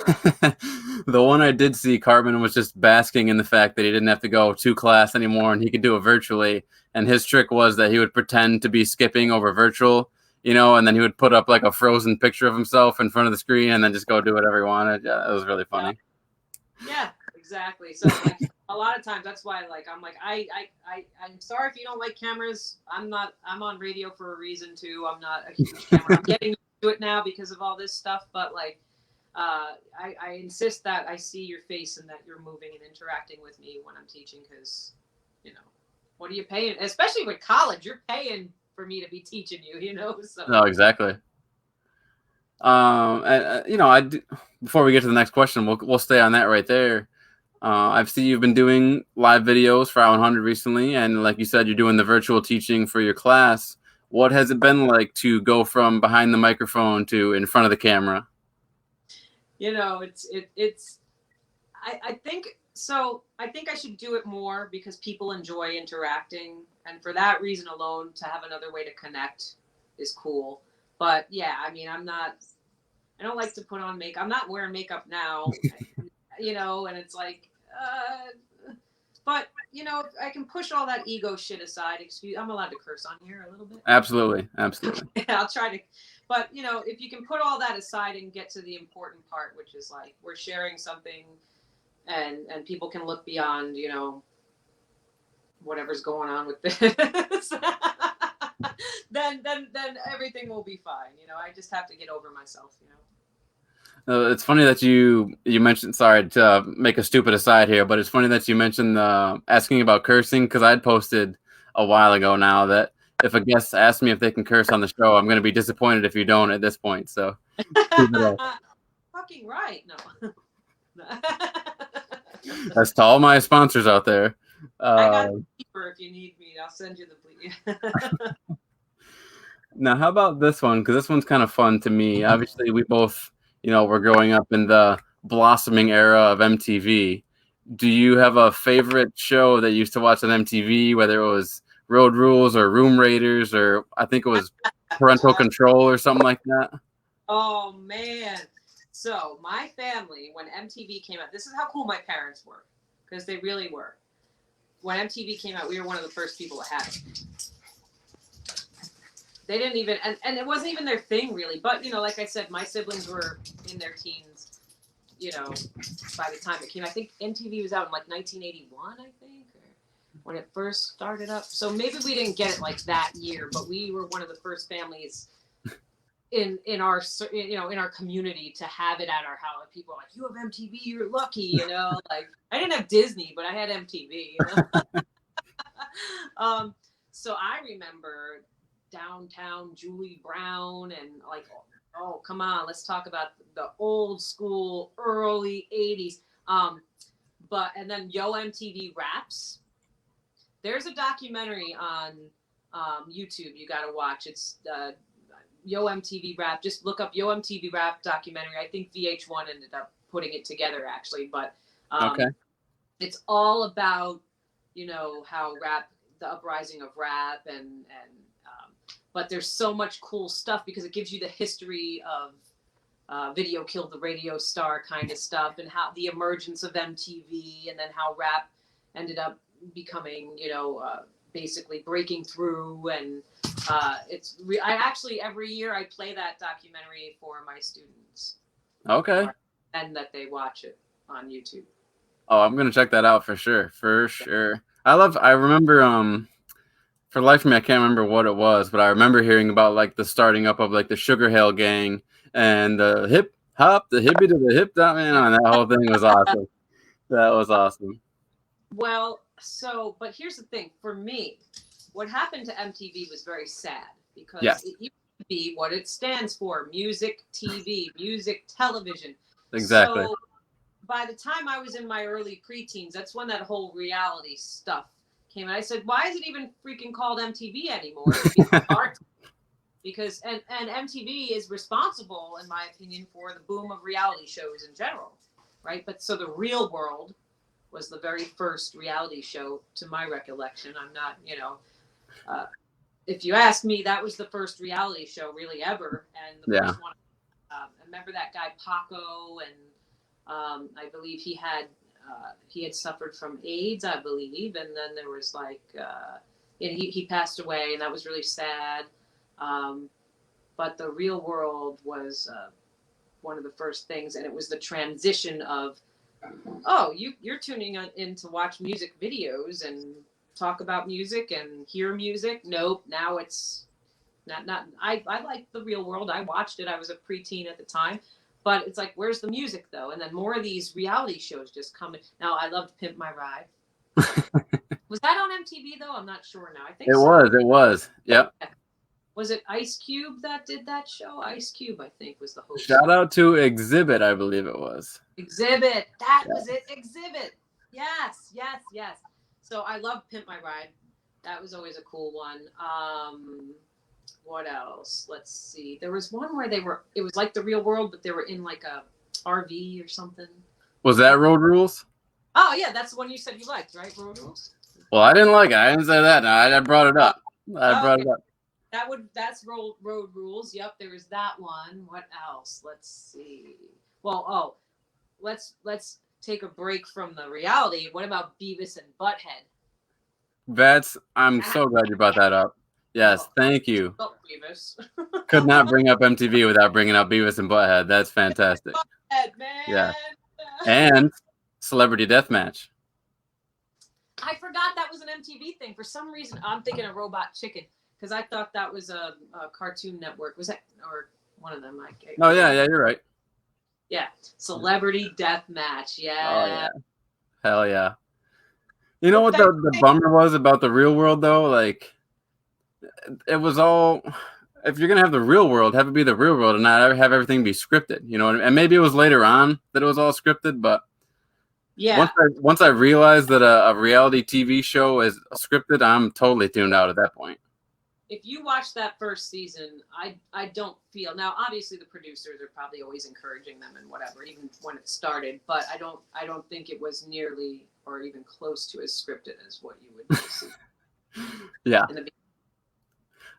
The one I did see, Cartman was just basking in the fact that he didn't have to go to class anymore, and he could do it virtually. And his trick was that he would pretend to be skipping over virtual, and then he would put up like a frozen picture of himself in front of the screen, and then just go do whatever he wanted. Yeah, it was really funny. Yeah, exactly. So like, a lot of times that's why, like, I'm like, I'm sorry if you don't like cameras. I'm on radio for a reason too. I'm not a huge camera. I'm getting to it now because of all this stuff, but like I insist that I see your face and that you're moving and interacting with me when I'm teaching, because what are you paying, especially with college, you're paying for me to be teaching you, so. No, exactly. And before we get to the next question, we'll stay on that right there. I've seen you've been doing live videos for I-100 recently, and like you said, you're doing the virtual teaching for your class. What has it been like to go from behind the microphone to in front of the camera? I think so. I think I should do it more because people enjoy interacting, and for that reason alone, to have another way to connect is cool. But yeah, I mean, I don't like to put on makeup. I'm not wearing makeup now, and it's like, but I can push all that ego shit aside. I'm allowed to curse on here a little bit. Absolutely. I'll try to, but if you can put all that aside and get to the important part, which is like we're sharing something, and people can look beyond, whatever's going on with this, then everything will be fine. I just have to get over myself. It's funny that you mentioned, sorry to make a stupid aside here, but it's funny that you mentioned asking about cursing, because I'd posted a while ago now that if a guest asks me if they can curse on the show, I'm going to be disappointed if you don't at this point. So fucking right. No. That's to all my sponsors out there. I got the beeper if you need me. I'll send you the bleep. Now, how about this one? Because this one's kind of fun to me. Obviously, we both, we're growing up in the blossoming era of MTV. Do you have a favorite show that you used to watch on MTV, whether it was Road Rules or Room Raiders, or I think it was Parental Control or something like that? Oh, man. So my family, when MTV came out, this is how cool my parents were, because they really were. When MTV came out, we were one of the first people to have it. They didn't even, and it wasn't even their thing really, but like I said, my siblings were in their teens, by the time it came. I think MTV was out in like 1981, I think, or when it first started up. So maybe we didn't get it like that year, but we were one of the first families in our in our community to have it at our house. People are like, you have MTV, you're lucky, like I didn't have Disney, but I had MTV. So I remember Downtown Julie Brown and like, oh, come on, let's talk about the old school early 80s. And then Yo MTV Raps. There's a documentary on YouTube you got to watch. It's Yo MTV Rap. Just look up Yo MTV Rap documentary. I think VH1 ended up putting it together actually, but Okay. it's all about, how rap, the uprising of rap, but there's so much cool stuff because it gives you the history of video killed the radio star kind of stuff, and how the emergence of MTV, and then how rap ended up becoming, basically breaking through. And I actually every year I play that documentary for my students. Okay. And that they watch it on YouTube. Oh, I'm gonna check that out for sure. For sure. I remember for the life of me I can't remember what it was, but I remember hearing about like the starting up of like the Sugar Hill Gang and the hip hop, the hippie to the hip hop, man. And that whole thing was awesome. That was awesome. Well, but here's the thing. For me, what happened to MTV was very sad because it used to be what it stands for: music TV, music television. Exactly. So by the time I was in my early preteens, that's when that whole reality stuff came. And I said, why is it even freaking called MTV anymore? Because MTV is responsible, in my opinion, for the boom of reality shows in general, right? But so The Real World was the very first reality show, to my recollection. I'm not, if you ask me, that was the first reality show really ever, and the first one. I remember that guy Paco, and I believe he had suffered from AIDS, I believe, and then there was like he passed away, and that was really sad. But The Real World was one of the first things, and it was the transition of, oh, you're tuning in to watch music videos and talk about music and hear music. Nope, now it's not. I like The Real World. I watched it. I was a preteen at the time. But it's like, where's the music though? And then more of these reality shows just come in. Now, I loved Pimp My Ride. Was that on MTV though? I'm not sure now. I think it was. It was. Yep. Was it Ice Cube that did that show? Ice Cube, I think, was the host. Shout out to Exhibit, I believe it was. Exhibit. That was it. Exhibit. Yes. So I loved Pimp My Ride. That was always a cool one. What else? Let's see. There was one where it was like The Real World, but they were in like a RV or something. Was that Road Rules? Oh yeah, that's the one you said you liked, right? Road Rules. Well, I didn't like it. I didn't say that. No, I brought it up. It up. That's Road Rules. Yep, there was that one. What else? Let's see. Well, let's take a break from the reality. What about Beavis and Butthead? I'm so glad you brought that up. Yes, thank you. Oh, Beavis. Could not bring up MTV without bringing up Beavis and Butthead. That's fantastic. Butthead, man. Yeah. And Celebrity Deathmatch. I forgot that was an MTV thing. For some reason, I'm thinking of Robot Chicken because I thought that was a Cartoon Network. Was that, or one of them? Oh yeah, you're right. Yeah, Celebrity Deathmatch. Yeah. Oh yeah. Hell yeah. You know what the bummer was about The Real World though? Like, it was all, if you're gonna have The Real World, have it be The Real World and not have everything be scripted, and maybe it was later on that it was all scripted, but yeah, once I realized that a reality TV show is scripted, I'm totally tuned out at that point. If you watch that first season, I don't feel, now obviously the producers are probably always encouraging them and whatever, even when it started, but I don't think it was nearly or even close to as scripted as what you would see. Yeah.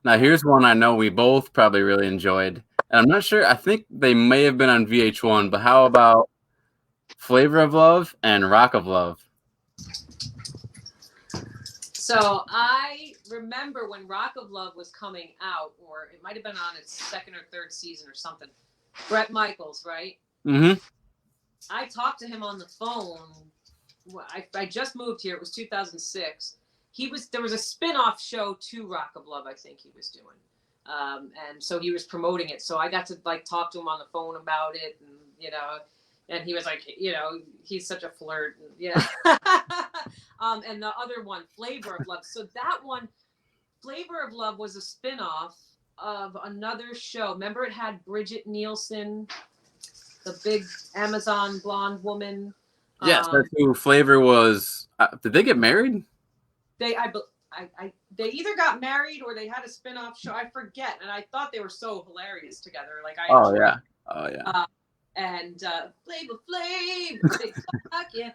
Now, here's one I know we both probably really enjoyed. And I'm not sure. I think they may have been on VH1, but how about Flavor of Love and Rock of Love? So I remember when Rock of Love was coming out, or it might have been on its second or third season or something. Bret Michaels, right? Mm-hmm. I talked to him on the phone. I just moved here. It was 2006. There was a spin-off show to Rock of Love, I think he was doing. And so he was promoting it. So I got to talk to him on the phone about it, and he was like, he's such a flirt. And, and the other one, Flavor of Love. So that one, Flavor of Love was a spin-off of another show. Remember, it had Bridget Nielsen, the big Amazon blonde woman. Yes, that's who Flavor was. Did they get married? They they either got married or they had a spin-off show. I forget, and I thought they were so hilarious together. Like I Oh yeah, oh yeah. And Flavor Flav, big fuck yeah.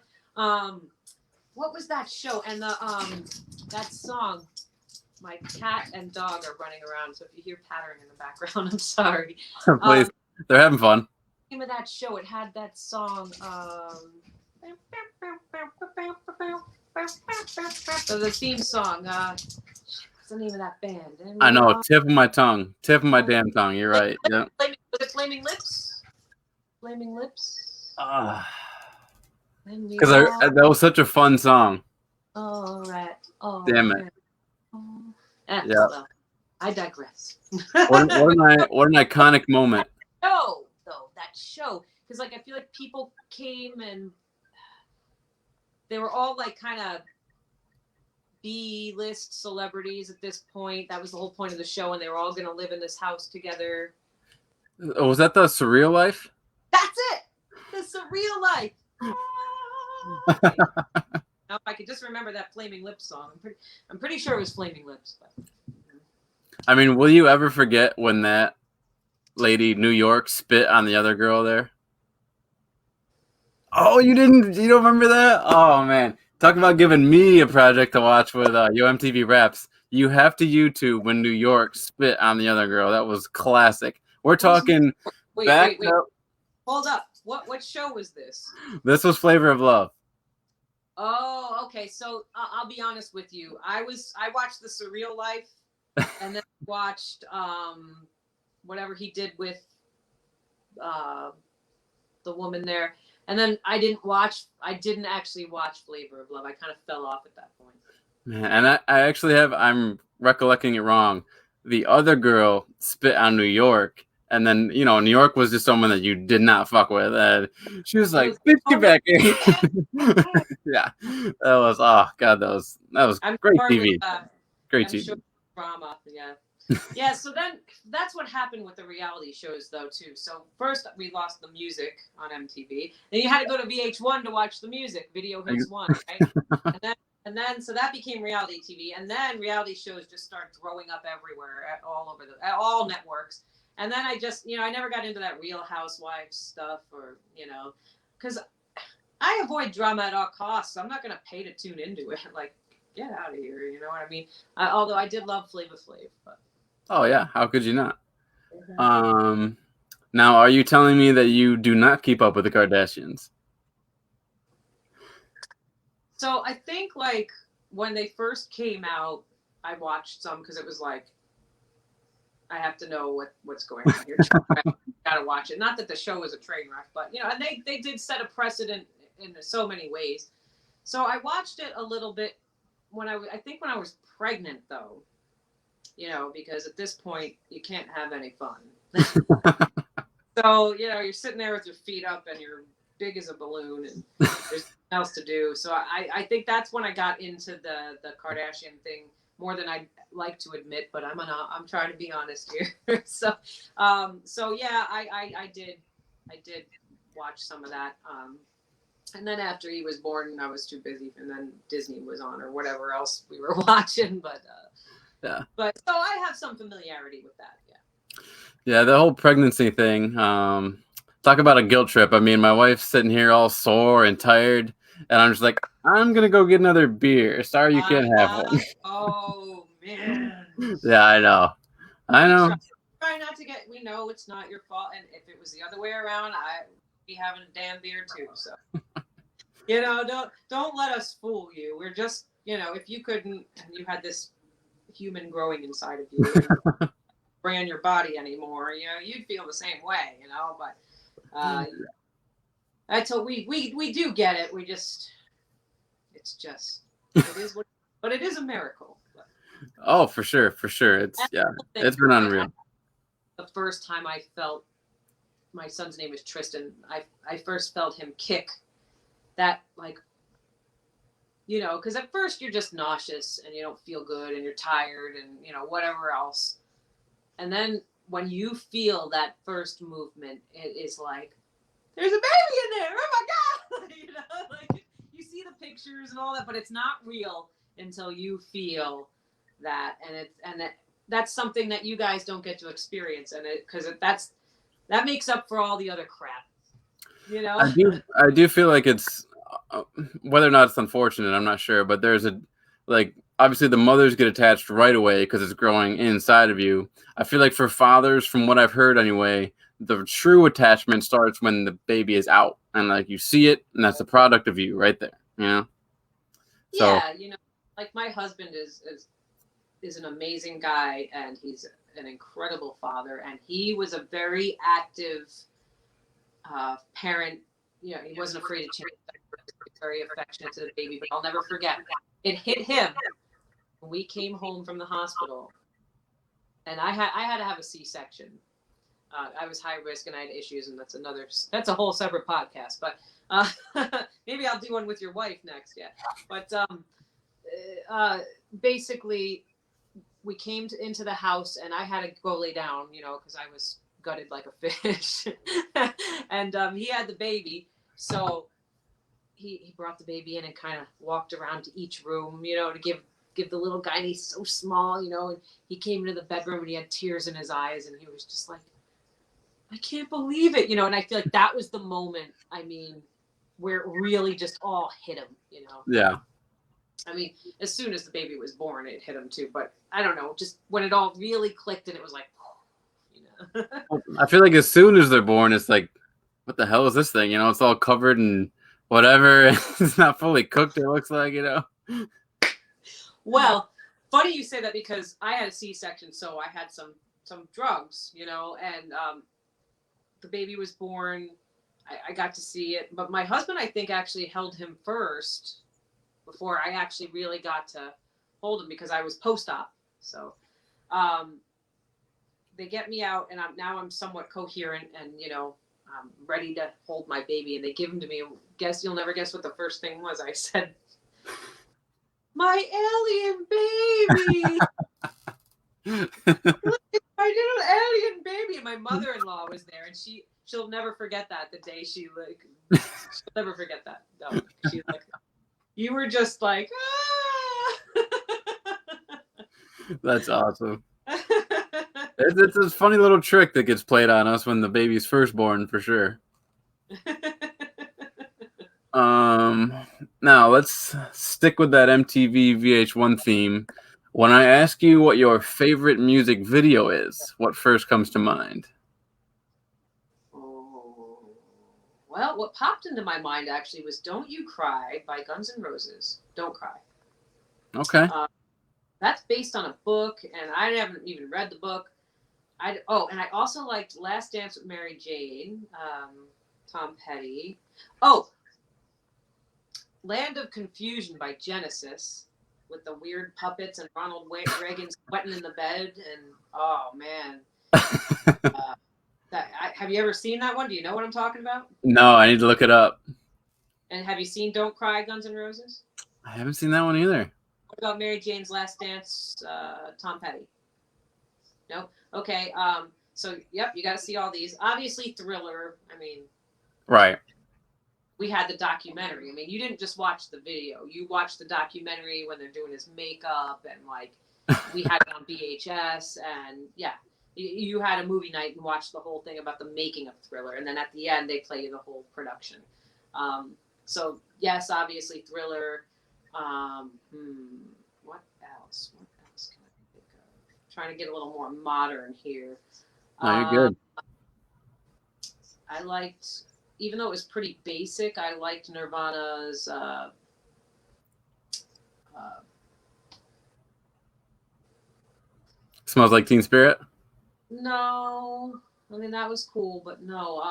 What was that show? And the that song. My cat and dog are running around, so if you hear pattering in the background, I'm sorry. Please, they're having fun. Name of that show, it had that song. So the theme song. What's the name of that band? I know, tip of my tongue, tip of my damn tongue. You're right. Yeah. Was it Flaming Lips? Flaming Lips. Because that was such a fun song. All right. Damn it. Yeah. Well, I digress. what an iconic moment. No, though that show, because like I feel like people came and they were all like kind of B-list celebrities at this point. That was the whole point of the show, and they were all going to live in this house together. Oh, was that the Surreal Life? That's it. The Surreal Life. Now, if I could just remember that Flaming Lips song, I'm pretty sure it was Flaming Lips. But... I mean, will you ever forget when that lady New York spit on the other girl there? Oh, you don't remember that? Oh man, talk about giving me a project to watch with Yo MTV Raps. You have to YouTube when New York spit on the other girl. That was classic. We're talking. Wait. Hold up. What show was this? This was Flavor of Love. Oh, okay. So I'll be honest with you. I watched The Surreal Life, and then watched whatever he did with the woman there, and then I didn't actually watch Flavor of Love. I kind of fell off at that point. And I actually I'm recollecting it wrong. The other girl spit on New York. And then, New York was just someone that you did not fuck with. And she was like, bitch, get back here. Yeah. That was, oh, God, that was great TV. Great TV. Sure drama, yeah. Yeah, so then that's what happened with the reality shows, though, too. So first we lost the music on MTV. Then you had to go to VH1 to watch the music, Video Hits 1, right? And then, so that became reality TV. And then reality shows just started growing up everywhere, all over all networks. And then I just, I never got into that Real Housewives stuff or, because I avoid drama at all costs. I'm not going to pay to tune into it. Like, get out of here. You know what I mean? Although I did love Flavor Flav. But... Oh, yeah. How could you not? Now, are you telling me that you do not keep up with the Kardashians? So I think, like, when they first came out, I watched some because it was like, I have to know what's going on here. Gotta watch it. Not that the show was a train wreck, but and they did set a precedent in so many ways. So I watched it a little bit when I think when I was pregnant, though. Because at this point you can't have any fun. So you're sitting there with your feet up and you're big as a balloon, and there's nothing else to do. So I think that's when I got into the Kardashian thing more than I'd like to admit, but I'm trying to be honest here. So yeah, I did watch some of that. And then after he was born, I was too busy, and then Disney was on or whatever else we were watching. But yeah. But so I have some familiarity with that. Yeah. Yeah, the whole pregnancy thing. Talk about a guilt trip. I mean, my wife's sitting here all sore and tired, and I'm just like, I'm gonna go get another beer. Sorry, you can't have one. Oh man. Yeah, I know. Try not to get. We know it's not your fault, and if it was the other way around, I'd be having a damn beer too. So, don't let us fool you. We're just, if you couldn't, and you had this human growing inside of you, and brand your body anymore, you'd feel the same way, But that's what we do get it. It is what, but it is a miracle. Oh, for sure. It's been unreal. The first time I felt, my son's name is Tristan, I first felt him kick that, like, you know, because at first you're just nauseous and you don't feel good and you're tired and, you know, whatever else. And then when you feel that first movement, it is like, there's a baby in there. Oh my God. You know, like you see the pictures and all that, but it's not real until you feel that. And that's something that you guys don't get to experience. And because that makes up for all the other crap, you know? I do feel like it's whether or not it's unfortunate, I'm not sure, but there's a like obviously the mothers get attached right away because it's growing inside of you. I feel like for fathers, from what I've heard anyway, the true attachment starts when the baby is out and like you see it and that's the product of you right there, you know? So Yeah, you know, like my husband is an amazing guy and he's an incredible father and he was a very active parent. You know, he wasn't afraid to change. Very affectionate to the baby, but I'll never forget. It hit him when we came home from the hospital, and I had to have a C-section. I was high risk and I had issues, and that's a whole separate podcast. But maybe I'll do one with your wife next. Yeah, but basically, we came into the house, and I had to go lay down, you know, because I was gutted like a fish, and he had the baby, so. He brought the baby in and kind of walked around to each room, you know, to give the little guy, and he's so small, you know, and he came into the bedroom and he had tears in his eyes and he was just like, I can't believe it, you know, and I feel like that was the moment, I mean, where it really just all hit him, you know. yeah. I mean, as soon as the baby was born, it hit him too, but I don't know, just when it all really clicked and it was like, you know. I feel like as soon as they're born, it's like, what the hell is this thing? You know, it's all covered in whatever. It's not fully cooked, it looks like, you know. Well, funny you say that because I had a C-section, so I had some drugs, you know, and the baby was born. I got to see it, but my husband, I think, actually held him first before I actually really got to hold him because I was post-op. So they get me out, and I'm somewhat coherent, and you know, I'm ready to hold my baby, and they give him to me. Guess you'll never guess what the first thing was. I said, my alien baby. My little alien baby. And my mother-in-law was there, and she'll never forget that. The day she'll never forget that. No, she's like, you were just like, ah. That's awesome. It's a funny little trick that gets played on us when the baby's first born, for sure. Now let's stick with that MTV VH1 theme. When I ask you what your favorite music video is, what first comes to mind? Oh. Well, what popped into my mind actually was "Don't You Cry" by Guns N' Roses. Don't cry. Okay. That's based on a book, and I haven't even read the book. And I also liked "Last Dance with Mary Jane," Tom Petty. Oh, "Land of Confusion" by Genesis, with the weird puppets and Ronald Reagan sweating in the bed, and oh man, have you ever seen that one? Do you know what I'm talking about? No, I need to look it up. And have you seen "Don't Cry" Guns N' Roses? I haven't seen that one either. What about Mary Jane's "Last Dance," Tom Petty? No? Okay. So, yep, you got to see all these. Obviously, Thriller. I mean, right. We had the documentary. I mean, you didn't just watch the video. You watched the documentary when they're doing his makeup, and like we had it on VHS, and yeah, you had a movie night and watched the whole thing about the making of Thriller, and then at the end they play you the whole production. So yes, obviously Thriller. What else? What else can I think of? Trying to get a little more modern here. No, you're good. I liked, even though it was pretty basic, I liked Nirvana's Smells Like Teen Spirit? no, I mean that was cool, but no,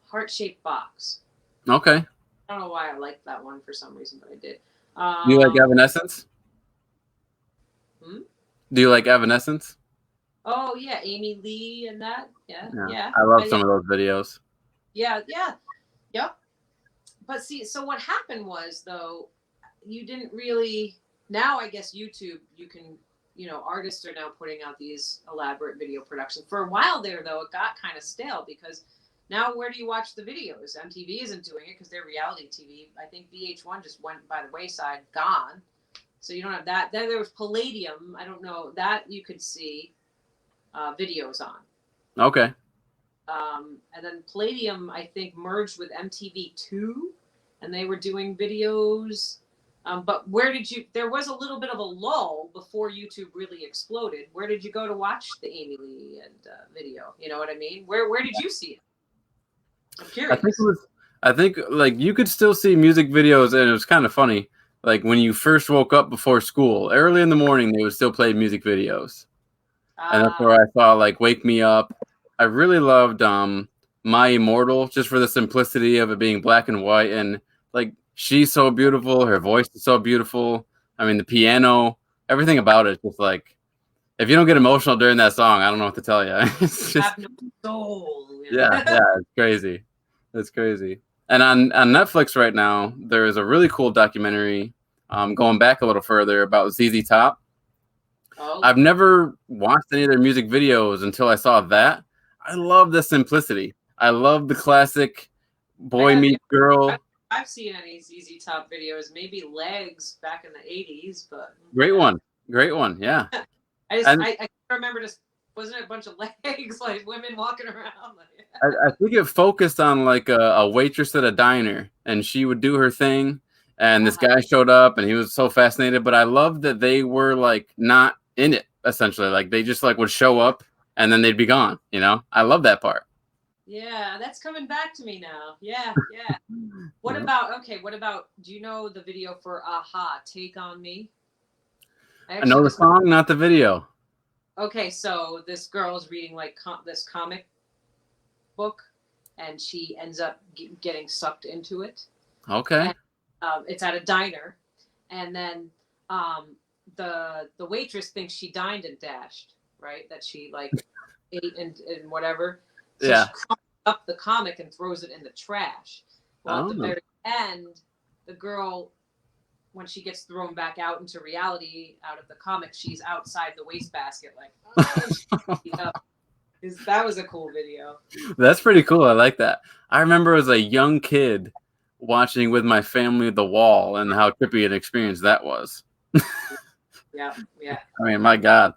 Heart-Shaped Box. Okay. I don't know why I liked that one for some reason, but I did. Do you like Evanescence? Do you like Evanescence? Oh yeah, Amy Lee and that. Yeah. I love some of those videos. Yeah. Yep. But see, so what happened was though, you didn't really. Now I guess YouTube, you can, artists are now putting out these elaborate video productions. For a while there, though, it got kind of stale because now where do you watch the videos? MTV isn't doing it because they're reality TV. I think VH1 just went by the wayside, gone. So you don't have that. Then there was Palladium. I don't know that you could see videos on. Okay. And then Palladium, I think, merged with MTV2, and they were doing videos. But there was a little bit of a lull before YouTube really exploded. Where did you go to watch the Amy Lee and video? You know what I mean? Where did you see it? I'm curious. I think like you could still see music videos, and it was kind of funny. Like when you first woke up before school, early in the morning, they would still play music videos. And that's where I saw like Wake Me Up. I really loved My Immortal, just for the simplicity of it being black and white, and like she's so beautiful, her voice is so beautiful. I mean, the piano, everything about it, just like if you don't get emotional during that song, I don't know what to tell you. It's just have no soul. yeah, it's crazy. It's crazy. And on Netflix right now, there is a really cool documentary going back a little further about ZZ Top. Oh. I've never watched any of their music videos until I saw that. I love the simplicity. I love the classic boy meets girl. I've seen any ZZ Top videos, maybe Legs back in the 80s, but Great one, yeah. I can't remember, just wasn't it a bunch of legs, like women walking around? I think it focused on like a waitress at a diner, and she would do her thing, and this guy showed up, and he was so fascinated. But I love that they were like not in it, essentially. Like they just like would show up, and then they'd be gone. I love that part. Yeah, that's coming back to me now. Yeah. What about, do you know the video for Aha, Take On Me? I know the song, not the video. Okay, so this girl's reading like this comic book, and she ends up getting sucked into it. Okay. And, it's at a diner, and then the waitress thinks she dined and dashed, right? That she like ate and whatever. So yeah. She crumbles up the comic and throws it in the trash. Well, at the very end, the girl, when she gets thrown back out into reality, out of the comic, she's outside the wastebasket, like, that was a cool video. That's pretty cool. I like that. I remember as a young kid watching with my family The Wall, and how trippy an experience that was. Yeah. I mean, my God.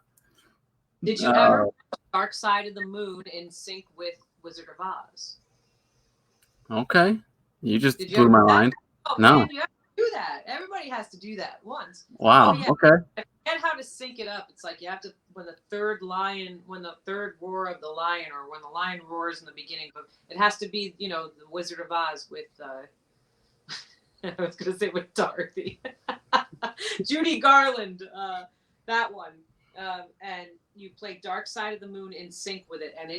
Did you ever watch Dark Side of the Moon in sync with Wizard of Oz? Okay. You just blew my mind. Oh, no. Man, you have to do that. Everybody has to do that once. Wow. Oh, yeah. Okay. I forget how to sync it up. It's like you have to, when the third roar of the lion, or when the lion roars in the beginning, but it has to be, the Wizard of Oz with, I was going to say with Dorothy. Judy Garland, that one. And you play Dark Side of the Moon in sync with it, and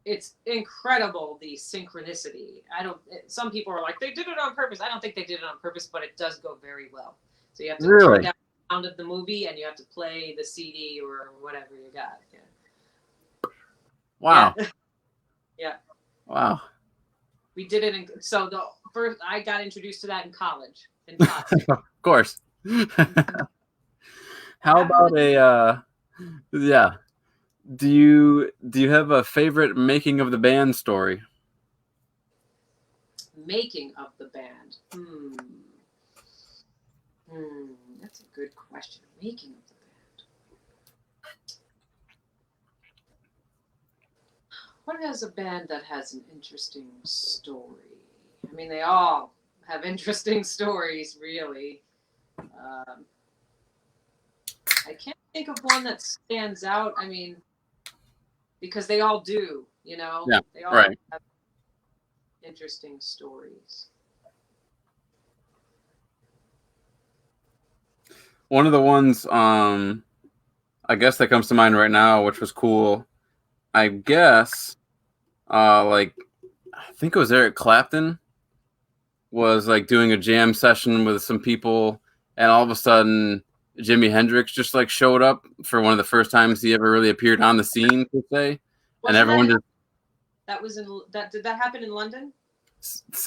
it's incredible, the synchronicity. Some people are like, they did it on purpose. I don't think they did it on purpose, but it does go very well. So you have to turn down the sound of the movie, and you have to play the CD or whatever you got. Yeah. Wow. Yeah. Wow. We did it I got introduced to that in college. Of course. How about do you have a favorite making of the band story? Making of the band. That's a good question. Making of the band. What is a band that has an interesting story? I mean, they all have interesting stories, really. I can't think of one that stands out. I mean, because they all do, Yeah, they all have interesting stories. One of the ones, I guess that comes to mind right now, which was cool. I guess, I think it was Eric Clapton was like doing a jam session with some people, and all of a sudden Jimi Hendrix just like showed up for one of the first times he ever really appeared on the scene, per se. And everyone did that happen in London?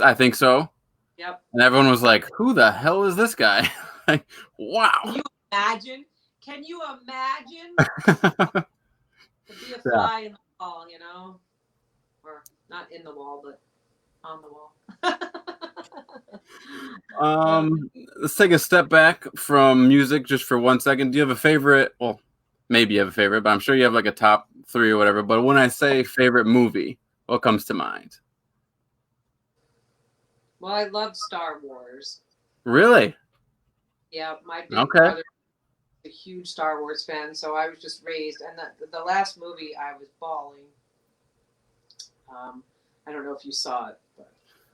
I think so. Yep. And everyone was like, "Who the hell is this guy?" Like, Can wow. you imagine? Can you imagine to be a Yeah. fly in the wall, or not in the wall, but on the wall? Uh, Let's take a step back from music just for 1 second. Do you have a favorite? Well, maybe you have a favorite, but I'm sure you have like a top three or whatever. But when I say favorite movie, what comes to mind? well, I love Star Wars. Really? Yeah, my big Okay. brother is a huge Star Wars fan, so I was just raised. And the last movie, I was bawling. Um, I don't know if you saw it, but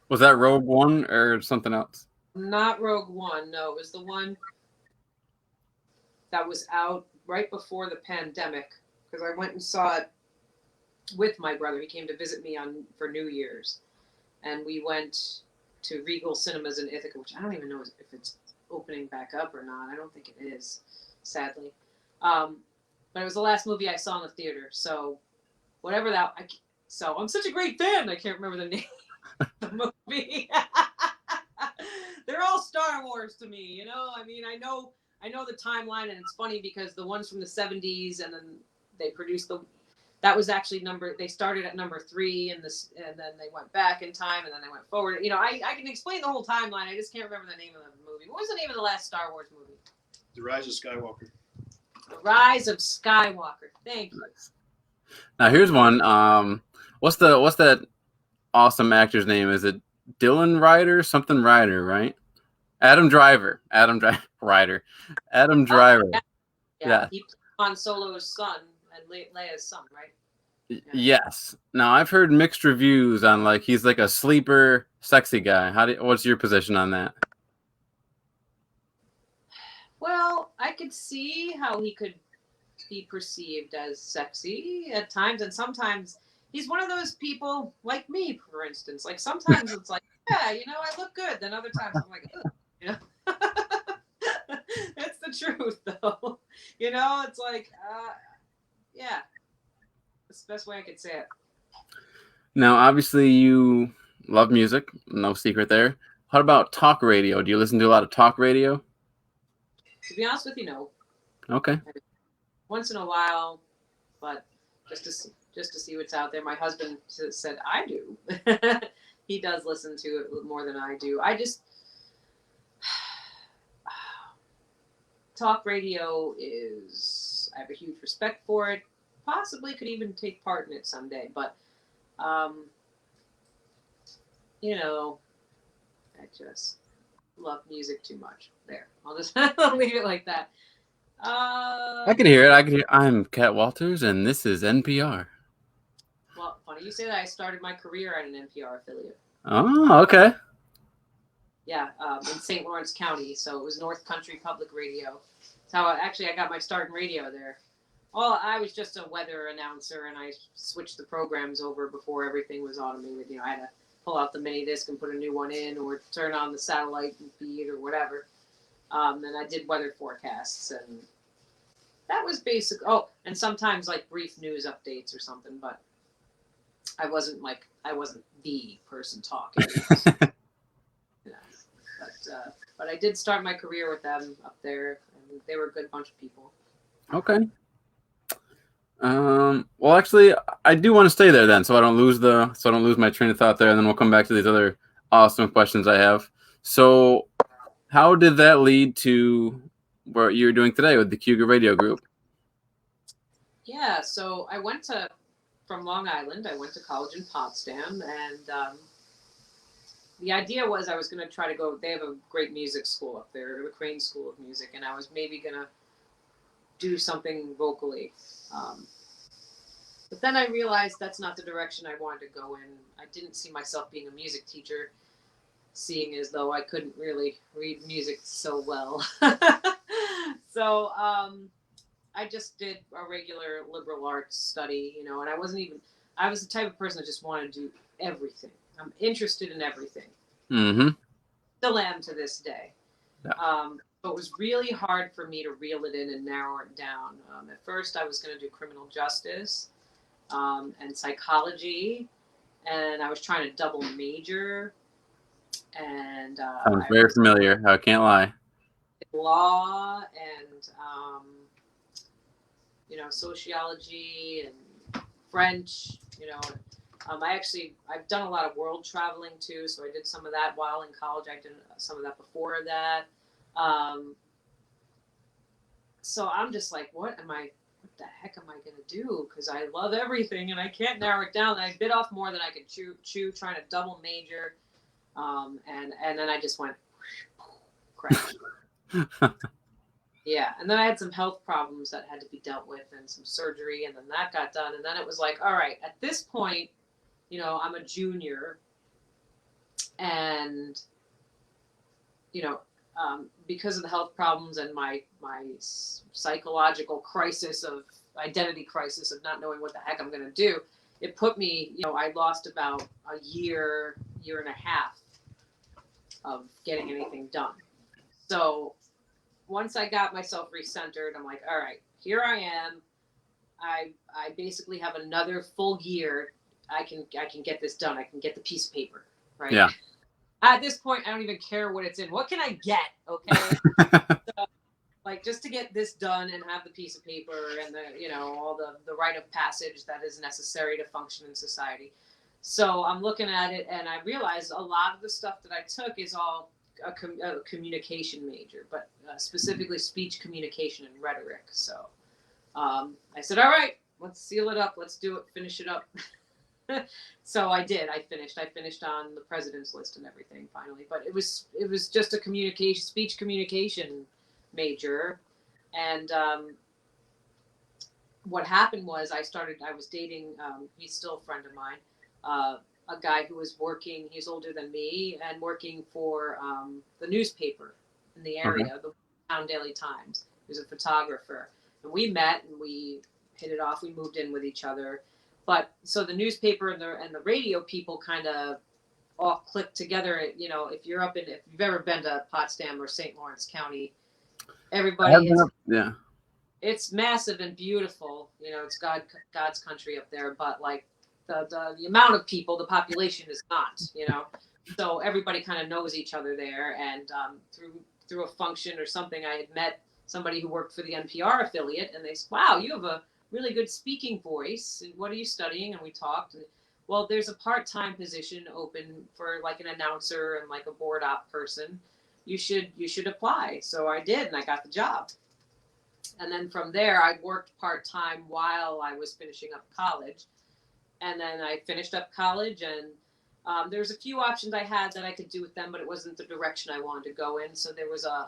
Was that uh, Rogue One or something else? not Rogue One. No, it was the one that was out right before the pandemic because I went and saw it with my brother. He came to visit me for New Year's, and we went to Regal Cinemas in Ithaca, which I don't even know if it's opening back up or not. I don't think it is, sadly. Um, but it was the last movie I saw in the theater. So whatever that, so I'm such a great fan. I can't remember the name of the movie. They're all Star Wars to me. I mean, I know the timeline, and it's funny because the ones from the '70s, and then they produced that was actually they started at number 3 and then they went back in time and then they went forward. I can explain the whole timeline. I just can't remember the name of the movie. What was the name of the last Star Wars movie? The Rise of Skywalker. The Rise of Skywalker. Thank you. Now here's one. What's that awesome actor's name? Is it Dillon Ryder? Something Ryder, right? Adam Driver. Ryder. Adam Oh, Driver. yeah. Yeah. Yeah. He played Han Solo's son and Leia's son, right? Yeah. Yes. Now I've heard mixed reviews on like he's like a sleeper, sexy guy. What's your position on that? Well, I could see how he could be perceived as sexy at times, and sometimes he's one of those people like me, for instance. Like sometimes it's like, yeah, I look good. Then other times I'm like, ugh, you know. That's the truth, though. It's like, yeah, that's the best way I could say it. Now, obviously, you love music. No secret there. What about talk radio? Do you listen to a lot of talk radio? To be honest with you, no. Okay. Once in a while, but just to see what's out there. My husband said I do. He does listen to it more than I do. I just talk radio I have a huge respect for it. Possibly could even take part in it someday, but I just love music too much. There, I'll just leave it like that. I can hear it. I can hear. I'm Kat Walters, and this is NPR. Well, funny you say that. I started my career at an NPR affiliate. Oh, okay. Yeah, in St. Lawrence County, so it was North Country Public Radio. That's how I got my start in radio there. Well, I was just a weather announcer, and I switched the programs over before everything was automated. I had to pull out the mini disc and put a new one in, or turn on the satellite feed or whatever. And I did weather forecasts, and that was basic. Oh, and sometimes like brief news updates or something, but I wasn't the person talking. But I did start my career with them up there, and they were a good bunch of people. Okay. Well, actually, I do want to stay there then, so I don't lose my train of thought there, and then we'll come back to these other awesome questions I have. So, how did that lead to what you're doing today with the Cougar Radio Group? Yeah, so from Long Island. I went to college in Potsdam, and the idea was I was going to try to go. They have a great music school up there, the Crane School of Music, and I was maybe going to do something vocally. But then I realized that's not the direction I wanted to go in. I didn't see myself being a music teacher, seeing as though I couldn't really read music so well. So I just did a regular liberal arts study, and I was the type of person that just wanted to do everything. I'm interested in everything. Mm-hmm. Still am to this day. Yeah. But it was really hard for me to reel it in and narrow it down. At first, I was going to do criminal justice and psychology, and I was trying to double major. and Sounds I very was familiar. I can't lie. in law and sociology and French. I've done a lot of world traveling too, so I did some of that while in college. I did some of that before that. So I'm just like, what the heck am I going to do? Because I love everything and I can't narrow it down. I bit off more than I could chew trying to double major. And then I just went crash. Yeah. And then I had some health problems that had to be dealt with and some surgery. And then that got done. And then it was like, all right, at this point, I'm a junior and, because of the health problems and my psychological crisis of identity crisis of not knowing what the heck I'm going to do, it put me, I lost about a year and a half of getting anything done. So once I got myself recentered, I'm like, all right, here I am. I basically have another full year. I can get this done. I can get the piece of paper, right? Yeah. At this point, I don't even care what it's in. What can I get? Okay. So, like, just to get this done and have the piece of paper and all the rite of passage that is necessary to function in society. So I'm looking at it and I realized a lot of the stuff that I took is all a communication major, but specifically speech communication and rhetoric. So I said, all right, let's seal it up. Let's do it. Finish it up. So I did. I finished on the president's list and everything finally. But it was just a speech communication major. And what happened was I was dating, he's still a friend of mine, a guy who was working, he's older than me, and working for the newspaper in the area, the Town Daily Times. He was a photographer. And we met and we hit it off. We moved in with each other. But so the newspaper and the radio people kind of all clicked together. If you've ever been to Potsdam or St. Lawrence County, it's massive and beautiful. It's God's country up there. But like the amount of people, the population is not. So everybody kind of knows each other there. And through a function or something, I had met somebody who worked for the NPR affiliate, and they said, "Wow, you have a really good speaking voice. And what are you studying?" And we talked. And, well, there's a part-time position open for like an announcer and like a board op person. You should apply. So I did, and I got the job. And then from there, I worked part-time while I was finishing up college. And then I finished up college, and there's a few options I had that I could do with them, but it wasn't the direction I wanted to go in. So there was a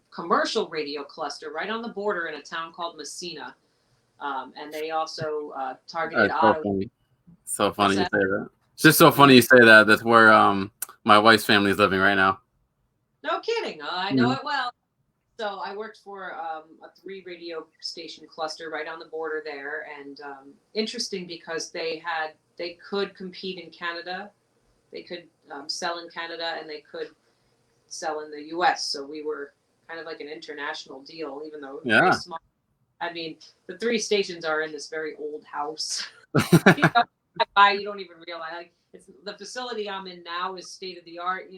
commercial radio cluster right on the border in a town called Messina. And they also targeted auto. Funny. So funny you say that. It's just so funny you say that. That's where my wife's family is living right now. No kidding. I know it well. So I worked for a 3 radio station cluster right on the border there. And interesting because they could compete in Canada. They could sell in Canada and they could sell in the US. So we were kind of like an international deal, even though it was very small. I mean, the 3 stations are in this very old house. You don't even realize. Like, the facility I'm in now is state of the art.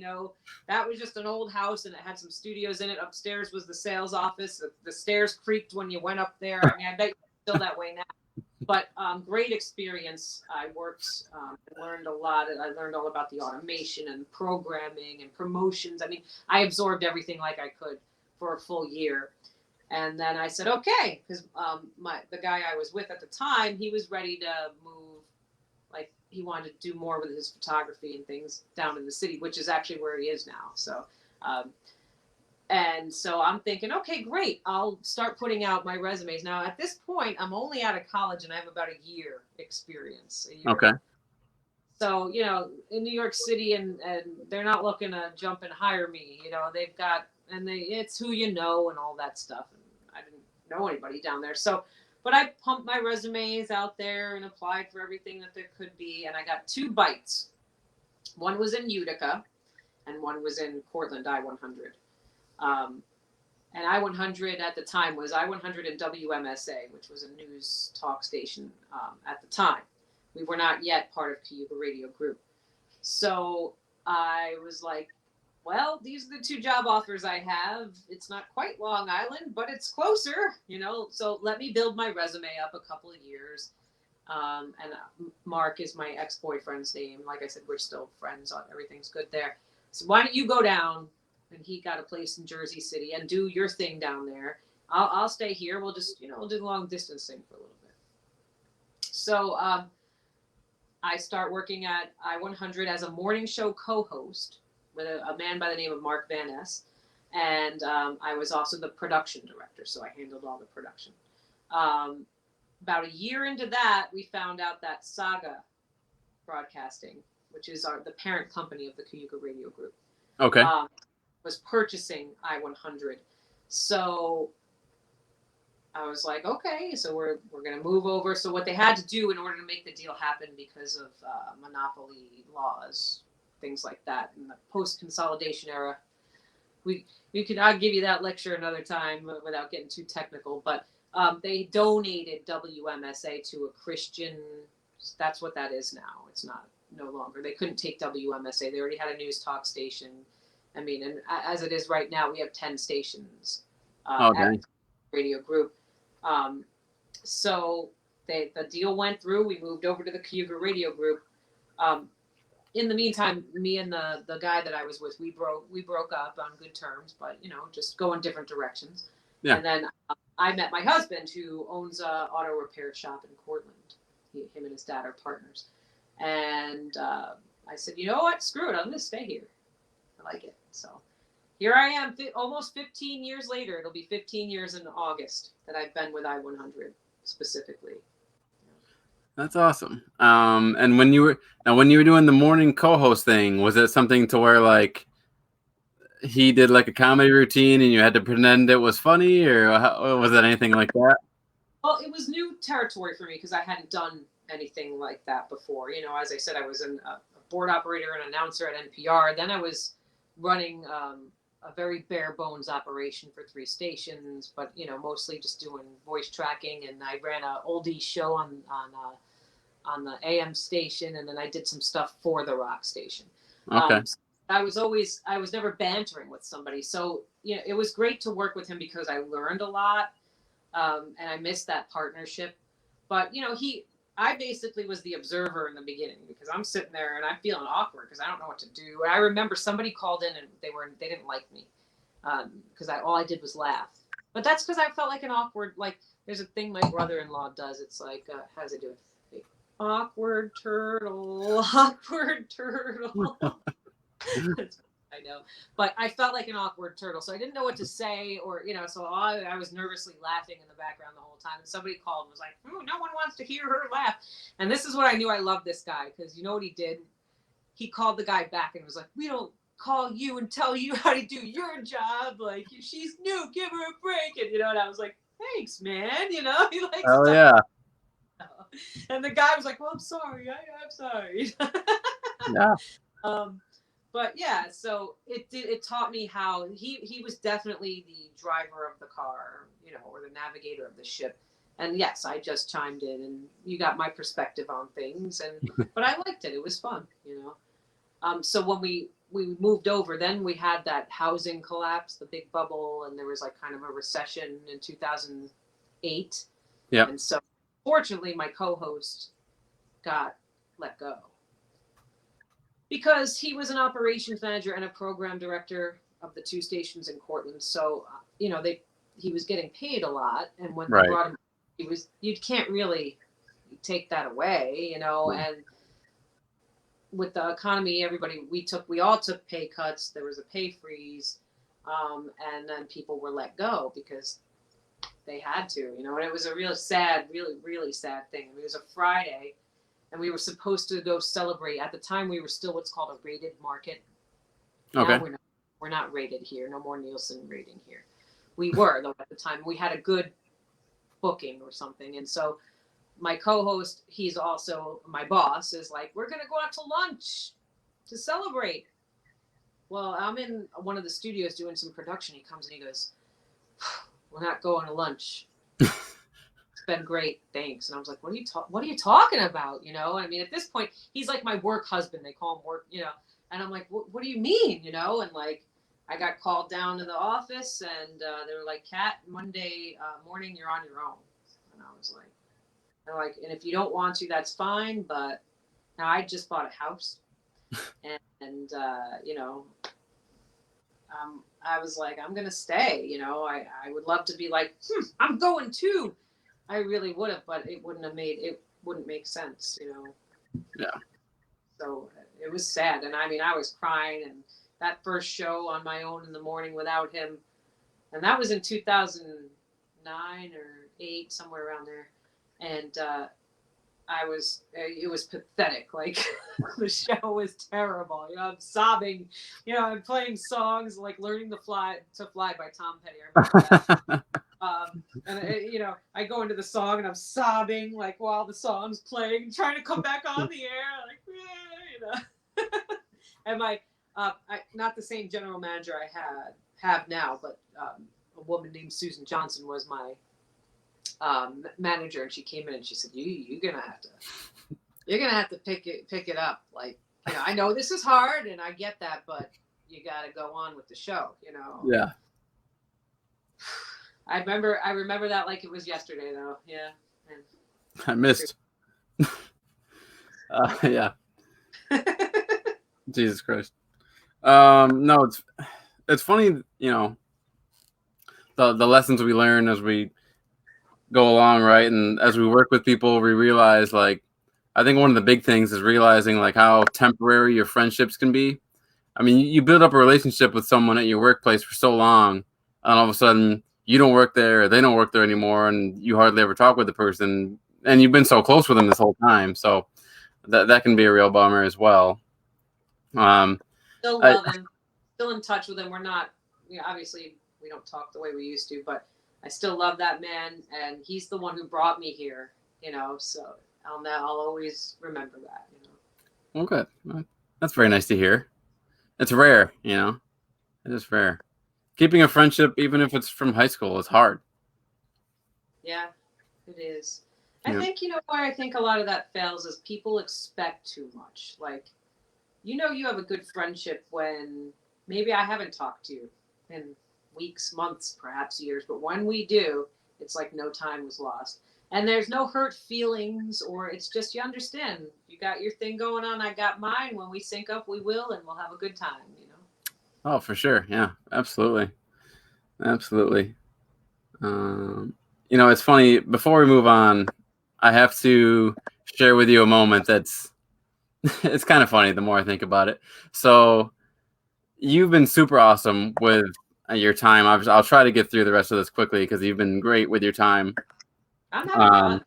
That was just an old house, and it had some studios in it. Upstairs was the sales office. The stairs creaked when you went up there. I mean, I bet it's still that way now. But great experience. I worked and learned a lot. I learned all about the automation and programming and promotions. I mean, I absorbed everything like I could for a full year. And then I said, okay, because the guy I was with at the time, he was ready to move. Like, he wanted to do more with his photography and things down in the city, which is actually where he is now. So, and so I'm thinking, okay, great. I'll start putting out my resumes. Now, at this point, I'm only out of college and I have about a year experience. Okay. So, in New York City, and they're not looking to jump and hire me. They've got, it's who you know and all that stuff. And I didn't know anybody down there. So, but I pumped my resumes out there and applied for everything that there could be. And I got 2 bites. One was in Utica and one was in Portland, I-100. And I-100 at the time was I-100 and WMSA, which was a news talk station at the time. We were not yet part of Cayuga Radio Group. So I was like, well, these are the two job offers I have. It's not quite Long Island, but it's closer, so let me build my resume up a couple of years. And Mark is my ex-boyfriend's name. Like I said, we're still friends. Everything's good there. So why don't you go down? And he got a place in Jersey City and do your thing down there. I'll stay here. We'll just, we'll do the long distance thing for a little bit. So I start working at I-100 as a morning show co-host with a man by the name of Mark Van Ness. And I was also the production director, so I handled all the production. About a year into that, we found out that Saga Broadcasting, which is the parent company of the Cayuga Radio Group, Okay. was purchasing I-100. So I was like, okay, so we're going to move over. So what they had to do in order to make the deal happen because of monopoly laws, things like that, in the post-consolidation era, I'll give you that lecture another time without getting too technical, but they donated WMSA to a Christian. That's what that is now. It's no longer. They couldn't take WMSA. They already had a news talk station. I mean, and as it is right now, we have 10 stations at the radio group. So the deal went through. We moved over to the Cayuga Radio Group. In the meantime, me and the guy that I was with, we broke up on good terms, but just go in different directions. Yeah. And then I met my husband, who owns a auto repair shop in Cortland. Him and his dad are partners. And I said, you know what? Screw it. I'm going to stay here. I like it. So here I am, almost 15 years later. It'll be 15 years in August that I've been with I-100 specifically. That's awesome. And when you were doing the morning co-host thing, was it something to where like he did like a comedy routine and you had to pretend it was funny, or was it anything like that? Well, it was new territory for me because I hadn't done anything like that before. As I said, I was a board operator and announcer at NPR. Then I was running a very bare bones operation for 3 stations, but mostly just doing voice tracking. And I ran an oldie show on the AM station, and then I did some stuff for the rock station. Okay. I was never bantering with somebody, so it was great to work with him because I learned a lot, and I missed that partnership. But I basically was the observer in the beginning because I'm sitting there and I'm feeling awkward because I don't know what to do. And I remember somebody called in and they didn't like me because all I did was laugh. But that's because I felt like an awkward, like there's a thing my brother-in-law does. It's like, how does it do it? Awkward turtle, awkward turtle. I know, but I felt like an awkward turtle, so I didn't know what to say, or so I was nervously laughing in the background the whole time. And somebody called and was like, "Oh, no one wants to hear her laugh." And this is what I knew I loved this guy, because you know what he did? He called the guy back and was like, "We don't call you and tell you how to do your job. Like, she's new, give her a break." And and I was like, "Thanks, man." He likes. Oh yeah. And the guy was like, "Well, I'm sorry. I'm sorry." Yeah. But yeah, so it taught me how he was definitely the driver of the car, or the navigator of the ship. And yes, I just chimed in and you got my perspective on things, but I liked it. It was fun, So when we moved over, then we had that housing collapse, the big bubble, and there was like kind of a recession in 2008. Yeah. And so fortunately my co-host got let go, because he was an operations manager and a program director of the 2 stations in Cortland. So, he was getting paid a lot. And when they brought him, you can't really take that away, and with the economy, we all took pay cuts. There was a pay freeze. And then people were let go because they had to, and it was a real sad, really, really sad thing. It was a Friday. And we were supposed to go celebrate. At the time, we were still what's called a rated market. Okay. Now we're not rated here. No more Nielsen rating here. We were, though, at the time. We had a good booking or something. And so my co-host, he's also my boss, is like, "We're going to go out to lunch to celebrate." Well, I'm in one of the studios doing some production. He comes and he goes, "We're not going to lunch. Been great, thanks." And I was like, what are you talking about? I mean, at this point, he's like my work husband. They call him work, And I'm like, what do you mean? You know, and like, I got called down to the office, and they were like, Kat, Monday morning, you're on your own. And I was like, they're like, and if you don't want to, that's fine. But now I just bought a house, and you know, I was like, I'm gonna stay. You know, I would love to be like, I'm going too. I really would have, but it wouldn't make sense. You know. Yeah. So it was sad, and I mean, I was crying, and that first show on my own in the morning without him, and that was in 2009 or 8, somewhere around there, and it was pathetic. Like the show was terrible. You know, I'm sobbing. You know, I'm playing songs like "Learning to Fly" by Tom Petty. I remember that. And you know, I go into the song and I'm sobbing like while the song's playing, trying to come back on the air, like you know. And my not the same general manager I have now, but a woman named Susan Johnson was my manager, and she came in and she said, you're gonna have to pick it up. Like, you know, I know this is hard and I get that, but you got to go on with the show, you know. Yeah. I remember that like it was yesterday, though. Yeah. And I missed. Yeah. Jesus Christ. No, it's funny, you know, the lessons we learn as we go along, right? And as we work with people, we realize, like, I think one of the big things is realizing like how temporary your friendships can be. I mean, you build up a relationship with someone at your workplace for so long, and all of a sudden you don't work there, or they don't work there anymore, and you hardly ever talk with the person, and you've been so close with them this whole time. So that can be a real bummer as well. Still love him, still in touch with him. We're not, you know, obviously we don't talk the way we used to, but I still love that man, and he's the one who brought me here, you know. So I'll always remember that, you know. Okay, that's very nice to hear. It's rare, you know. It is rare. Keeping a friendship, even if it's from high school, is hard. Yeah, it is. Yeah. I think, you know, where I think a lot of that fails is people expect too much. Like, you know, you have a good friendship when maybe I haven't talked to you in weeks, months, perhaps years, but when we do, it's like no time was lost. And there's no hurt feelings, or it's just, you understand, you got your thing going on, I got mine. When we sync up, we will, and we'll have a good time, you know. Oh, for sure. Yeah, absolutely. Absolutely. You know, it's funny. Before we move on, I have to share with you a moment that's it's kind of funny the more I think about it. So you've been super awesome with your time. I'll try to get through the rest of this quickly because you've been great with your time. I'm having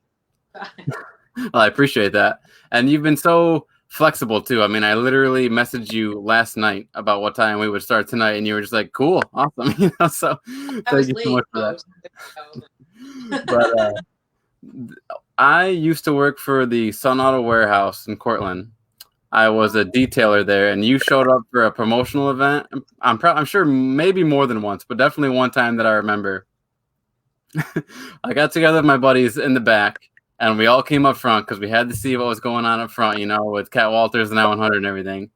fun. Well, I appreciate that. And you've been so flexible too. I mean, I literally messaged you last night about what time we would start tonight, and you were just like, "Cool, awesome." You know, so thank you so much for that. But I used to work for the Sun Auto Warehouse in Cortland. I was a detailer there, and you showed up for a promotional event. I'm sure maybe more than once, but definitely one time that I remember. I got together with my buddies in the back, and we all came up front because we had to see what was going on up front, you know, with Cat Walters and I-100 and everything.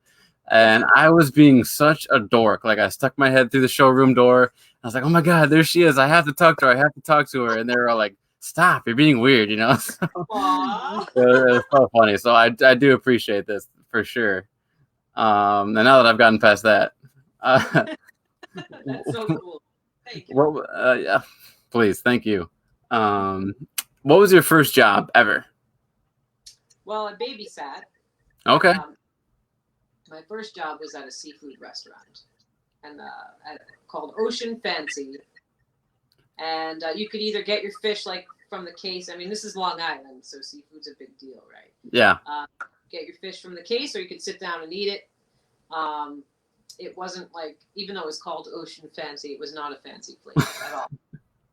And I was being such a dork. Like, I stuck my head through the showroom door. I was like, "Oh my God, there she is! I have to talk to her. I have to talk to her." And they were all like, "Stop! You're being weird," you know. So, it was so funny. So I do appreciate this for sure. And now that I've gotten past that, That's so cool. Thank you. well, yeah, please, thank you. What was your first job ever? Well, I babysat. Okay. My first job was at a seafood restaurant, and called Ocean Fancy. And you could either get your fish like from the case. I mean, this is Long Island, so seafood's a big deal, right? Yeah. Get your fish from the case, or you could sit down and eat it. It wasn't like, even though it was called Ocean Fancy, it was not a fancy place at all.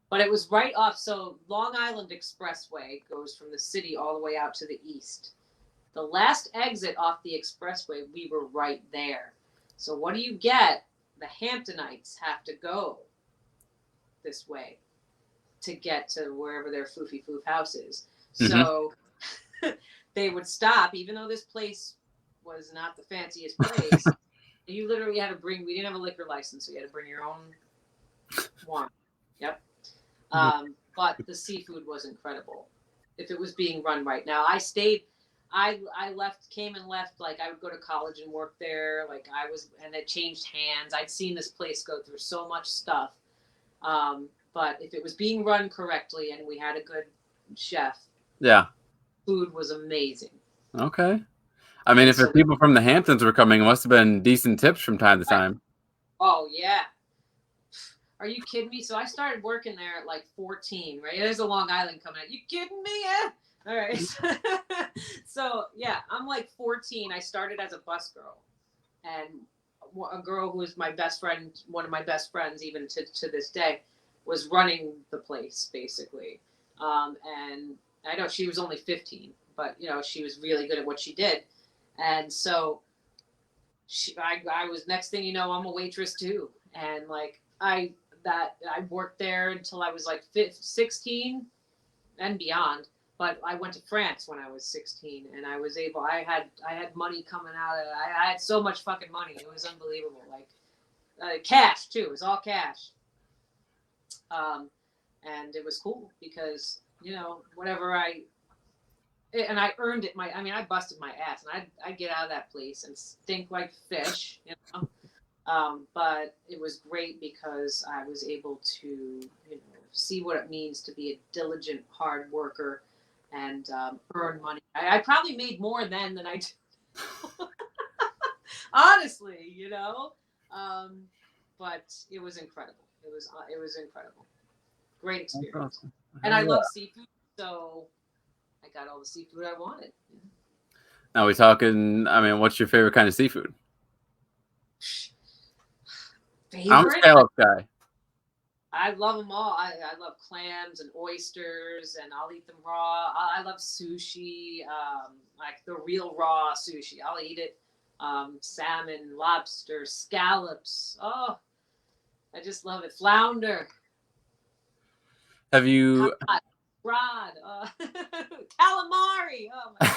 But it was right off. So Long Island Expressway goes from the city all the way out to the east. The last exit off the expressway, we were right there. So what do you get? The Hamptonites have to go this way to get to wherever their foofy foof house is. So they would stop, even though this place was not the fanciest place. You literally had to bring. We didn't have a liquor license, so you had to bring your own wine. Yep. But the seafood was incredible. If it was being run right. Now I stayed. I came and left. Like I would go to college and work there. Like I was, and it changed hands. I'd seen this place go through so much stuff. But if it was being run correctly and we had a good chef, Yeah. food was amazing. Okay. I mean, if the people from the Hamptons were coming, it must have been decent tips from time to time. Oh, yeah. Are you kidding me? So I started working there at like 14, right? There's a Long Island coming out. You kidding me? Yeah. All right. So, yeah, I'm like 14. I started as a bus girl. And a girl who was my best friend, one of my best friends, even to this day, was running the place, basically. And I know she was only 15, but, you know, she was really good at what she did. And so I was, next thing you know, I'm a waitress too. And like, I worked there until I was like 16 and beyond. But I went to France when I was 16 and I was able, I had money coming out of it. I had so much fucking money. It was unbelievable. Like cash too. It was all cash. And it was cool because, you know, and I earned it. I busted my ass, and I'd get out of that place and stink like fish, you know. But it was great because I was able to, you know, see what it means to be a diligent, hard worker and earn money. I probably made more then than I do. Honestly, you know. But it was incredible. It was incredible. Great experience. And I love seafood, so I got all the seafood I wanted. Now we talking, I mean, what's your favorite kind of seafood? Favorite? I'm a scallop guy. I love them all. I love clams and oysters, and I'll eat them raw. I love sushi, like the real raw sushi. I'll eat it. Salmon, lobster, scallops. Oh, I just love it. Flounder. Have you... Rod, calamari. Oh my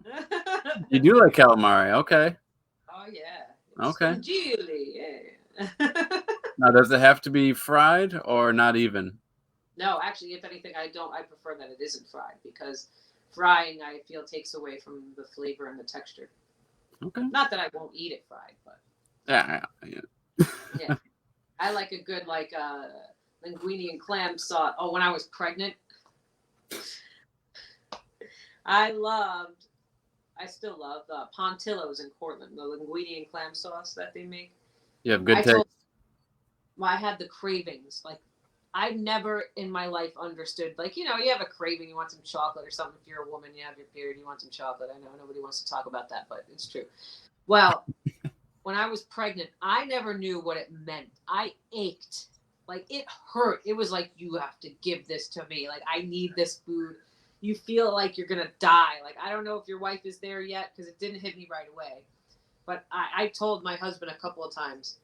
God. You do like calamari, okay? Oh yeah. Okay. Yeah. Now, does it have to be fried or not even? No, actually, if anything, I prefer that it isn't fried because frying, I feel, takes away from the flavor and the texture. Okay. Not that I won't eat it fried, but yeah. Yeah. I like a good linguine and clam sauce. Oh, when I was pregnant, I still love the Pontillo's in Portland, the linguine and clam sauce that they make. You have good taste. I had the cravings. Like, I've never in my life understood, like, you know, you have a craving, you want some chocolate or something. If you're a woman, you have your period, you want some chocolate. I know nobody wants to talk about that, but it's true. Well, when I was pregnant, I never knew what it meant. I ached. Like, it hurt. It was like, you have to give this to me. Like, I need this food. You feel like you're going to die. Like, I don't know if your wife is there yet because it didn't hit me right away. But I told my husband a couple of times,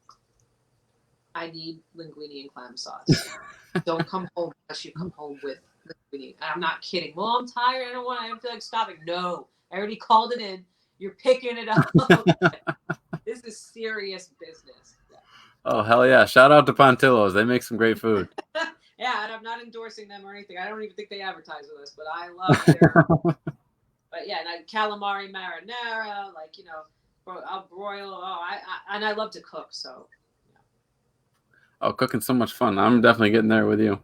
I need linguine and clam sauce. Don't come home unless you come home with linguine. And I'm not kidding. Well, I'm tired. I don't feel like stopping. No, I already called it in. You're picking it up. This is serious business. Yeah. Oh, hell yeah. Shout out to Pontillo's. They make some great food. Yeah, and I'm not endorsing them or anything. I don't even think they advertise with us, but I love their... But yeah, and calamari marinara, like, you know, I'll broil. And I love to cook, so... Oh, cooking's so much fun. I'm definitely getting there with you.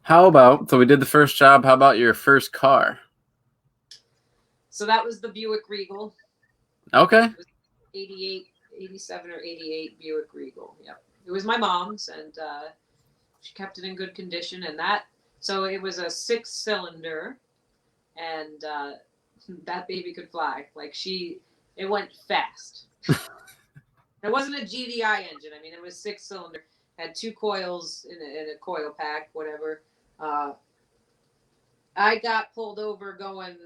How about, so we did the first job. How about your first car? So that was the Buick Regal. Okay. It was 87 or 88 Buick Regal. Yep. It was my mom's, and she kept it in good condition. And so it was a 6-cylinder, and that baby could fly. Like, it went fast. It wasn't a GDI engine. I mean, it was 6-cylinder. Had 2 coils in a coil pack, whatever. I got pulled over going.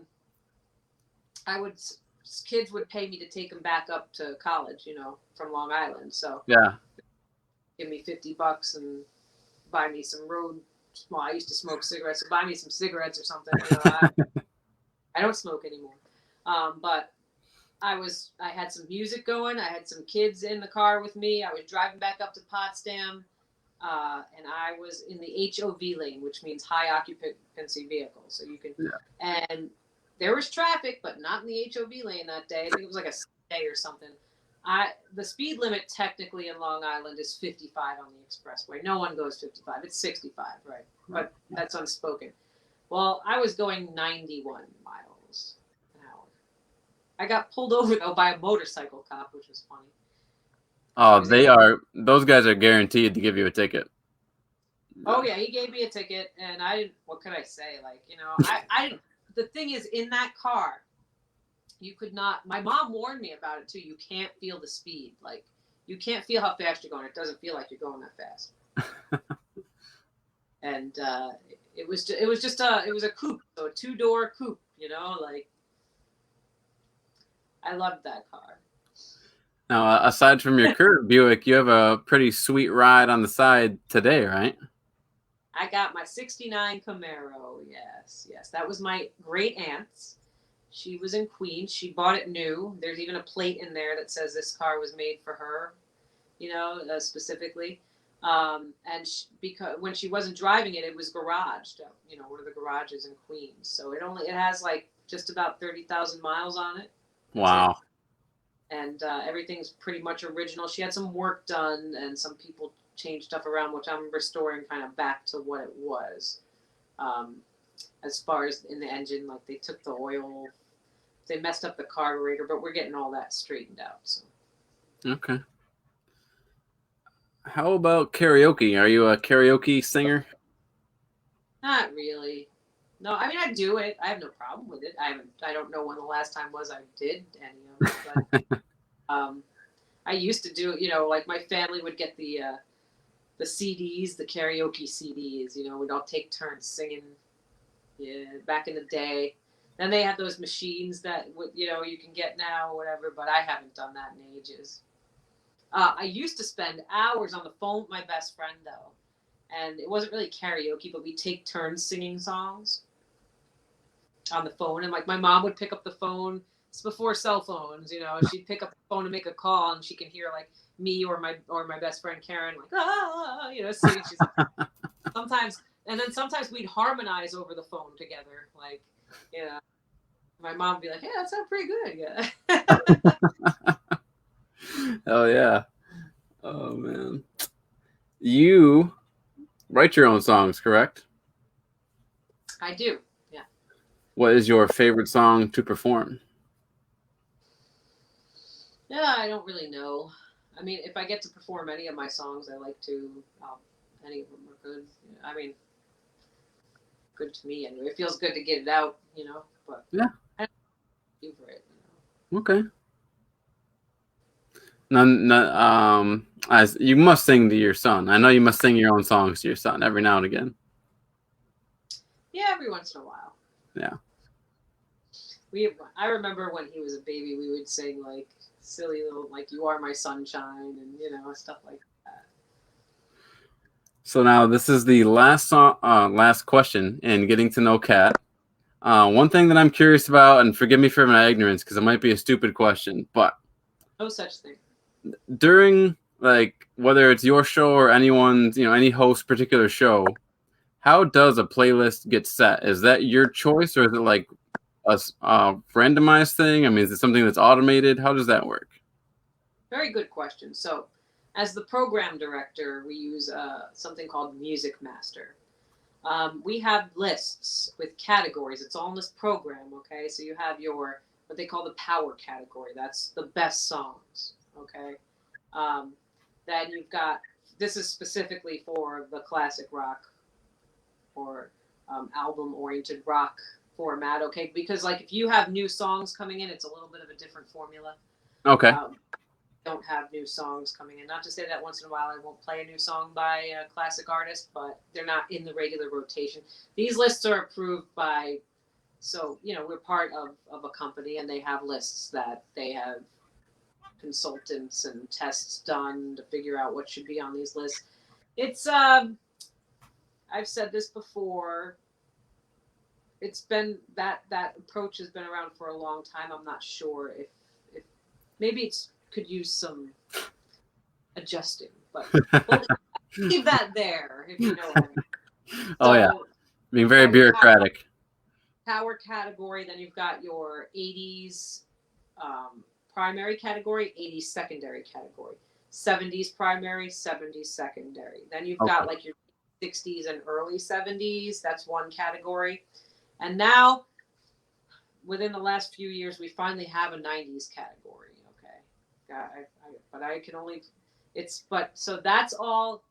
Kids would pay me to take them back up to college, you know, from Long Island. So yeah, give me $50 and buy me some road. Well, I used to smoke cigarettes, so buy me some cigarettes or something. You know, I don't smoke anymore. But I had some music going. I had some kids in the car with me. I was driving back up to Potsdam, and I was in the HOV lane, which means high occupancy vehicle. So you can, and there was traffic, but not in the HOV lane that day. I think it was like a day or something. The speed limit technically in Long Island is 55 on the expressway. No one goes 55. It's 65, right? But that's unspoken. Well, I was going 91 miles an hour. I got pulled over though by a motorcycle cop, which was funny. Oh, those guys are guaranteed to give you a ticket. Oh yeah, he gave me a ticket, and I didn't. What could I say? Like, I. The thing is, in that car, you could not. My mom warned me about it too. You can't feel the speed. Like, you can't feel how fast you're going. It doesn't feel like you're going that fast. And it was a coupe, so a 2-door coupe. Like, I loved that car. Now, aside from your curved Buick, you have a pretty sweet ride on the side today, right? I got my 69 Camaro. Yes. That was my great aunt's. She was in Queens. She bought it new. There's even a plate in there that says this car was made for her, specifically. And because when she wasn't driving it, it was garaged, one of the garages in Queens. So it has like just about 30,000 miles on it. Wow. And everything's pretty much original. She had some work done and some people changed stuff around, which I'm restoring kind of back to what it was. As far as in the engine, like they took the oil, they messed up the carburetor, but we're getting all that straightened out. So. Okay. How about karaoke? Are you a karaoke singer? Not really. No, I mean, I do it. I have no problem with it. I don't know when the last time was I did any of it, but I used to do, like my family would get the CDs, the karaoke CDs, we'd all take turns singing. Yeah, back in the day. Then they had those machines that, you can get now or whatever, but I haven't done that in ages. I used to spend hours on the phone with my best friend, though. And it wasn't really karaoke, but we'd take turns singing songs on the phone. And, like, my mom would pick up the phone. It's before cell phones, She'd pick up the phone to make a call, and she can hear, like, me or my best friend Karen, like, singing. She's like, sometimes we'd harmonize over the phone together. Like, my mom would be like, "Hey, that sounds pretty good." Yeah. Oh, yeah. Oh, man. You write your own songs, correct? I do, yeah. What is your favorite song to perform? Yeah, I don't really know. I mean, if I get to perform any of my songs, I like to. Any of them are good. I mean, good to me anyway. It feels good to get it out, But yeah, I don't do for it. Okay. As you must sing to your son. I know you must sing your own songs to your son every now and again. Yeah, every once in a while. Yeah. I remember when he was a baby, we would sing like silly little, like "You Are My Sunshine" and stuff like that. So now this is the last song, last question in getting to know Kat. One thing that I'm curious about, and forgive me for my ignorance because it might be a stupid question, but no such thing. During, like, whether it's your show or anyone's, any host particular show, how does a playlist get set? Is that your choice, or is it like a randomized thing? I mean, is it something that's automated? How does that work? Very good question. So, as the program director, we use something called Music Master. We have lists with categories. It's all in this program, okay? So you have what they call the power category. That's the best songs, okay? Then you've got, this is specifically for the classic rock or album-oriented rock format, okay? Because, like, if you have new songs coming in, it's a little bit of a different formula. Okay. Don't have new songs coming in. Not to say that once in a while I won't play a new song by a classic artist, but they're not in the regular rotation. These lists are approved by, so, we're part of a company, and they have lists that they have consultants and tests done to figure out what should be on these lists. It's, I've said this before, it's been, that approach has been around for a long time. I'm not sure if maybe it could use some adjusting, but we'll leave that there if you know what I mean. Oh, yeah. Being very bureaucratic. Power category, then you've got your 80s primary category, 80s secondary category, 70s primary, 70s secondary. Then you've got like your 60s and early 70s. That's one category. And now, within the last few years, we finally have a 90s category. Okay. But I can only, so that's all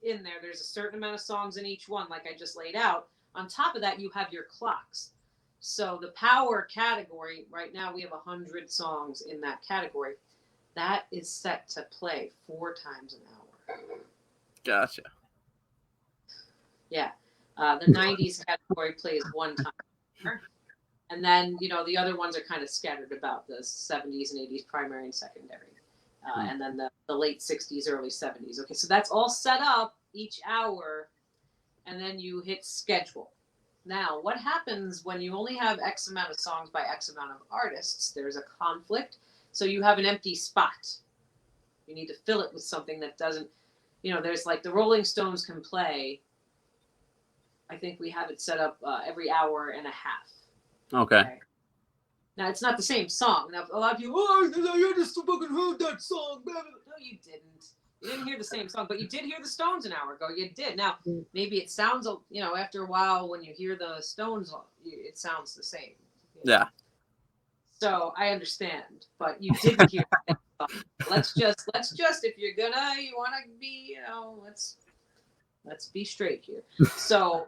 in there. There's a certain amount of songs in each one, like I just laid out. On top of that, you have your clocks. So the power category, right now we have 100 songs in that category. That is set to play 4 times an hour. Gotcha. Yeah. The 90s category plays 1 time. And then, the other ones are kind of scattered about the 70s and 80s primary and secondary. And then the late 60s, early 70s. Okay, so that's all set up each hour. And then you hit schedule. Now, what happens when you only have X amount of songs by X amount of artists? There's a conflict. So you have an empty spot. You need to fill it with something that doesn't, there's like the Rolling Stones can play. I think we have it set up every hour and a half. Okay. Now, it's not the same song. Now, a lot of people, I just fucking heard that song. No, you didn't. You didn't hear the same song, but you did hear the Stones an hour ago. You did. Now, maybe it sounds, after a while when you hear the Stones, it sounds the same. Yeah. So I understand, but you didn't hear the same song. Let's just, if you want to be, let's be straight here. So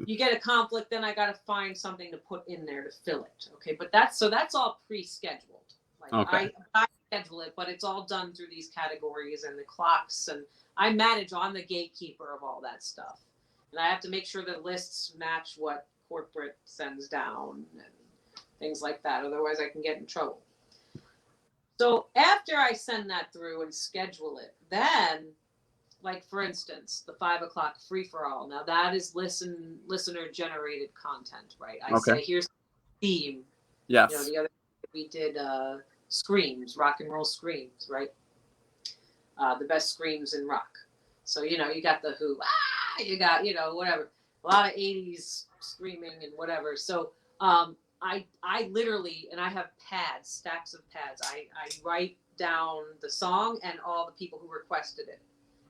you get a conflict, then I got to find something to put in there to fill it. Okay. But that's all pre-scheduled. Like I schedule it, but it's all done through these categories and the clocks, and I'm the gatekeeper of all that stuff. And I have to make sure the lists match what corporate sends down and things like that. Otherwise I can get in trouble. So after I send that through and schedule it, then, like for instance, the 5 o'clock free for all. Now that is listener generated content, right? I say here's the theme. Yes. The other we did screams, rock and roll screams, right? The best screams in rock. So you got the Who, you got whatever, a lot of 80s screaming and whatever. So I literally, and I have pads, stacks of pads. I write down the song and all the people who requested it.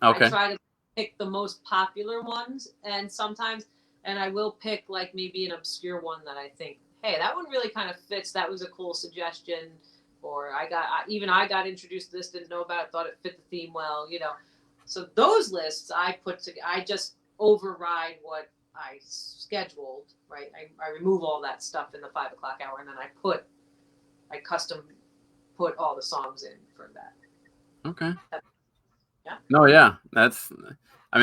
Okay. I try to pick the most popular ones, and I will pick like maybe an obscure one that I think, hey, that one really kind of fits. That was a cool suggestion. Or I got introduced to this, didn't know about it, thought it fit the theme well, So those lists I put together, I just override what I scheduled, right? I remove all that stuff in the 5 o'clock hour, and then I custom put all the songs in for that. Okay. Yeah. No, yeah.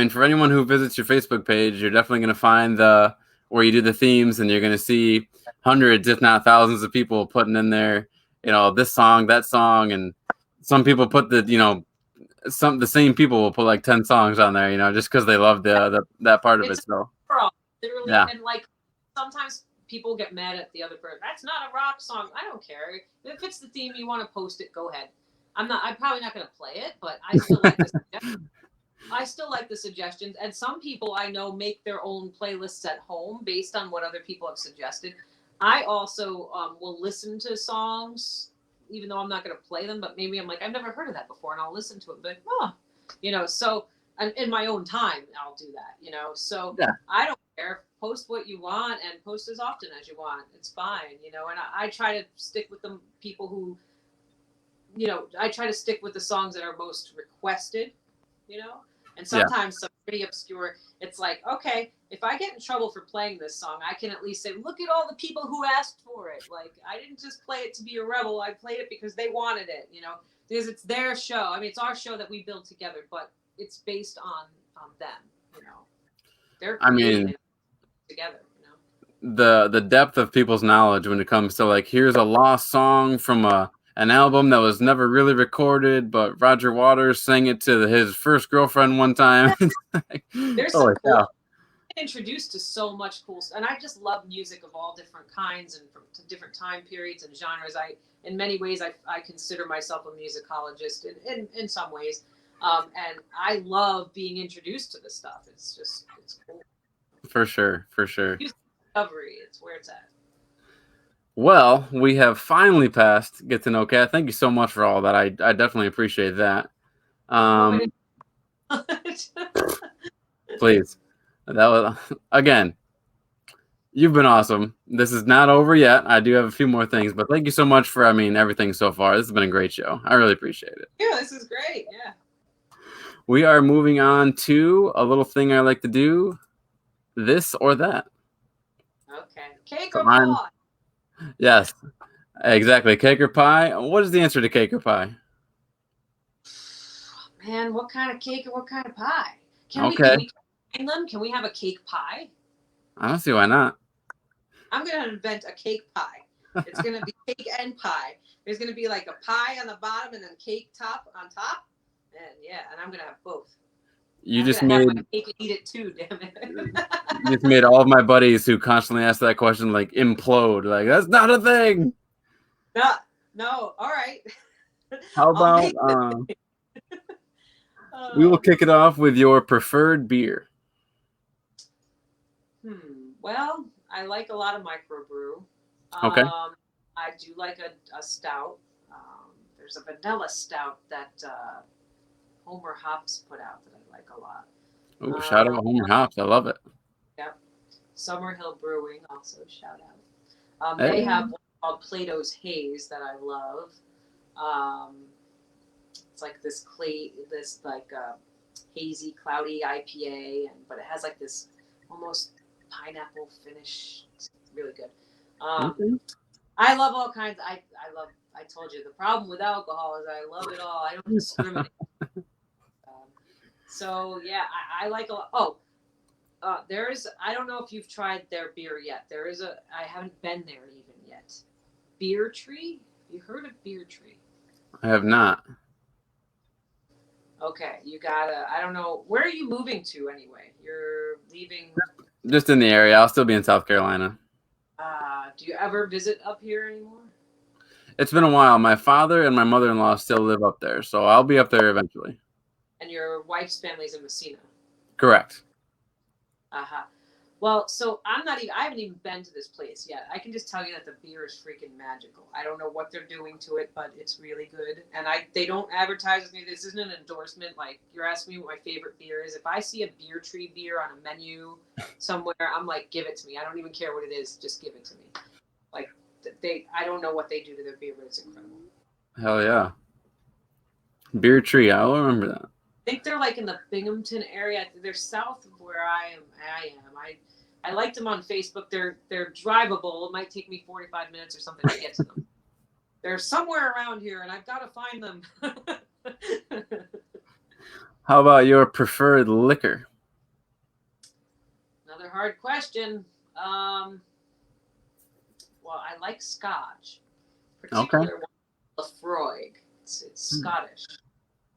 For anyone who visits your Facebook page, you're definitely going to find where you do the themes, and you're going to see hundreds, if not thousands of people putting in there, this song, that song. And some people put the same people will put like 10 songs on there, just because they love that part of it. So literally, yeah. And like sometimes people get mad at the other person. That's not a rock song. I don't care. If it's the theme you want to post it, go ahead. I'm probably not going to play it, but I still like the suggestions. I still like the suggestions. And some people I know make their own playlists at home based on what other people have suggested. I also will listen to songs, even though I'm not going to play them, but maybe I'm like, I've never heard of that before, and I'll listen to it. But, so in my own time, I'll do that, So yeah. I don't care. Post what you want and post as often as you want. It's fine, and I try to stick with the people who, I try to stick with the songs that are most requested, and sometimes some pretty obscure. It's like, okay, if I get in trouble for playing this song, I can at least say, look at all the people who asked for it. Like, I didn't just play it to be a rebel. I played it because they wanted it, because it's their show. It's our show that we build together, but it's based on them, They're creating it together, The depth of people's knowledge when it comes to like, here's a lost song from an album that was never really recorded, but Roger Waters sang it to his first girlfriend one time. There's some cool introduced to so much cool stuff, and I just love music of all different kinds and from different time periods and genres. In many ways, I consider myself a musicologist in some ways, and I love being introduced to this stuff. It's cool. For sure, for sure. Music discovery, it's where it's at. Well, we have finally passed Get to Know Kat. Thank you so much for all that. I definitely appreciate that. Please. That was, again, you've been awesome. This is not over yet. I do have a few more things, but thank you so much for, everything so far. This has been a great show. I really appreciate it. Yeah, this is great. Yeah. We are moving on to a little thing I like to do, this or that. Okay. Cake or pie? Yes, exactly. Cake or pie? What is the answer to cake or pie? Man, what kind of cake and what kind of pie? Can we combine them? Can we have a cake pie? I don't see why not. I'm going to invent a cake pie. It's going to be cake and pie. There's going to be like a pie on the bottom and then cake top on top. And I'm going to have both. You just made have my cake and eat it too, damn it. You just made all of my buddies who constantly ask that question like implode. Like, that's not a thing. No. All right. How about we will kick it off with your preferred beer. Well, I like a lot of microbrew. Okay. I do like a stout. There's a vanilla stout that Homer Hops put out that I like a lot. Oh, shout out Homer Hops. I love it. Yep. Summerhill Brewing, also shout out. They have one called Plato's Haze that I love. It's like this hazy, cloudy IPA, but it has like this almost pineapple finish. It's really good. I love all kinds. I told you the problem with alcohol is I love it all. I don't discriminate. So yeah, I like a lot. Oh, I don't know if you've tried their beer yet. I haven't been there even yet. Beer Tree? You heard of Beer Tree? I have not. Okay, you gotta, I don't know. Where are you moving to anyway? You're leaving? Just in the area. I'll still be in South Carolina. Do you ever visit up here anymore? It's been a while. My father and my mother-in-law still live up there, so I'll be up there eventually. And your wife's family's in Messina? Correct. Well, so I haven't even been to this place yet. I can just tell you that the beer is freaking magical. I don't know what they're doing to it, but it's really good. And they don't advertise with me. This isn't an endorsement. Like, you're asking me what my favorite beer is. If I see a Beer Tree beer on a menu somewhere, I'm like, give it to me. I don't even care what it is. Just give it to me. Like, I don't know what they do to their beer, but it's incredible. Hell yeah. Beer Tree. I'll remember that. I think they're like in the Binghamton area. They're south of where I am. I liked them on Facebook. They're drivable. It might take me 45 minutes or something to get to them. They're somewhere around here, and I've got to find them. How about your preferred liquor? Another hard question. Well, I like Scotch. Particularly Lafroig. It's Scottish.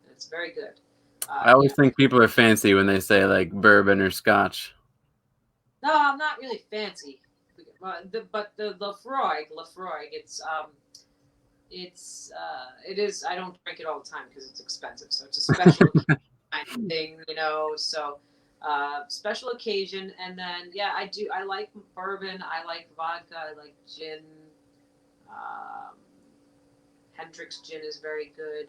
And it's very good. I always think people are fancy when they say like bourbon or Scotch. No, I'm not really fancy. But the Lafroig, it is. I don't drink it all the time because it's expensive. So it's a special kind of thing, So special occasion, and then I like bourbon. I like vodka. I like gin. Hendrick's gin is very good.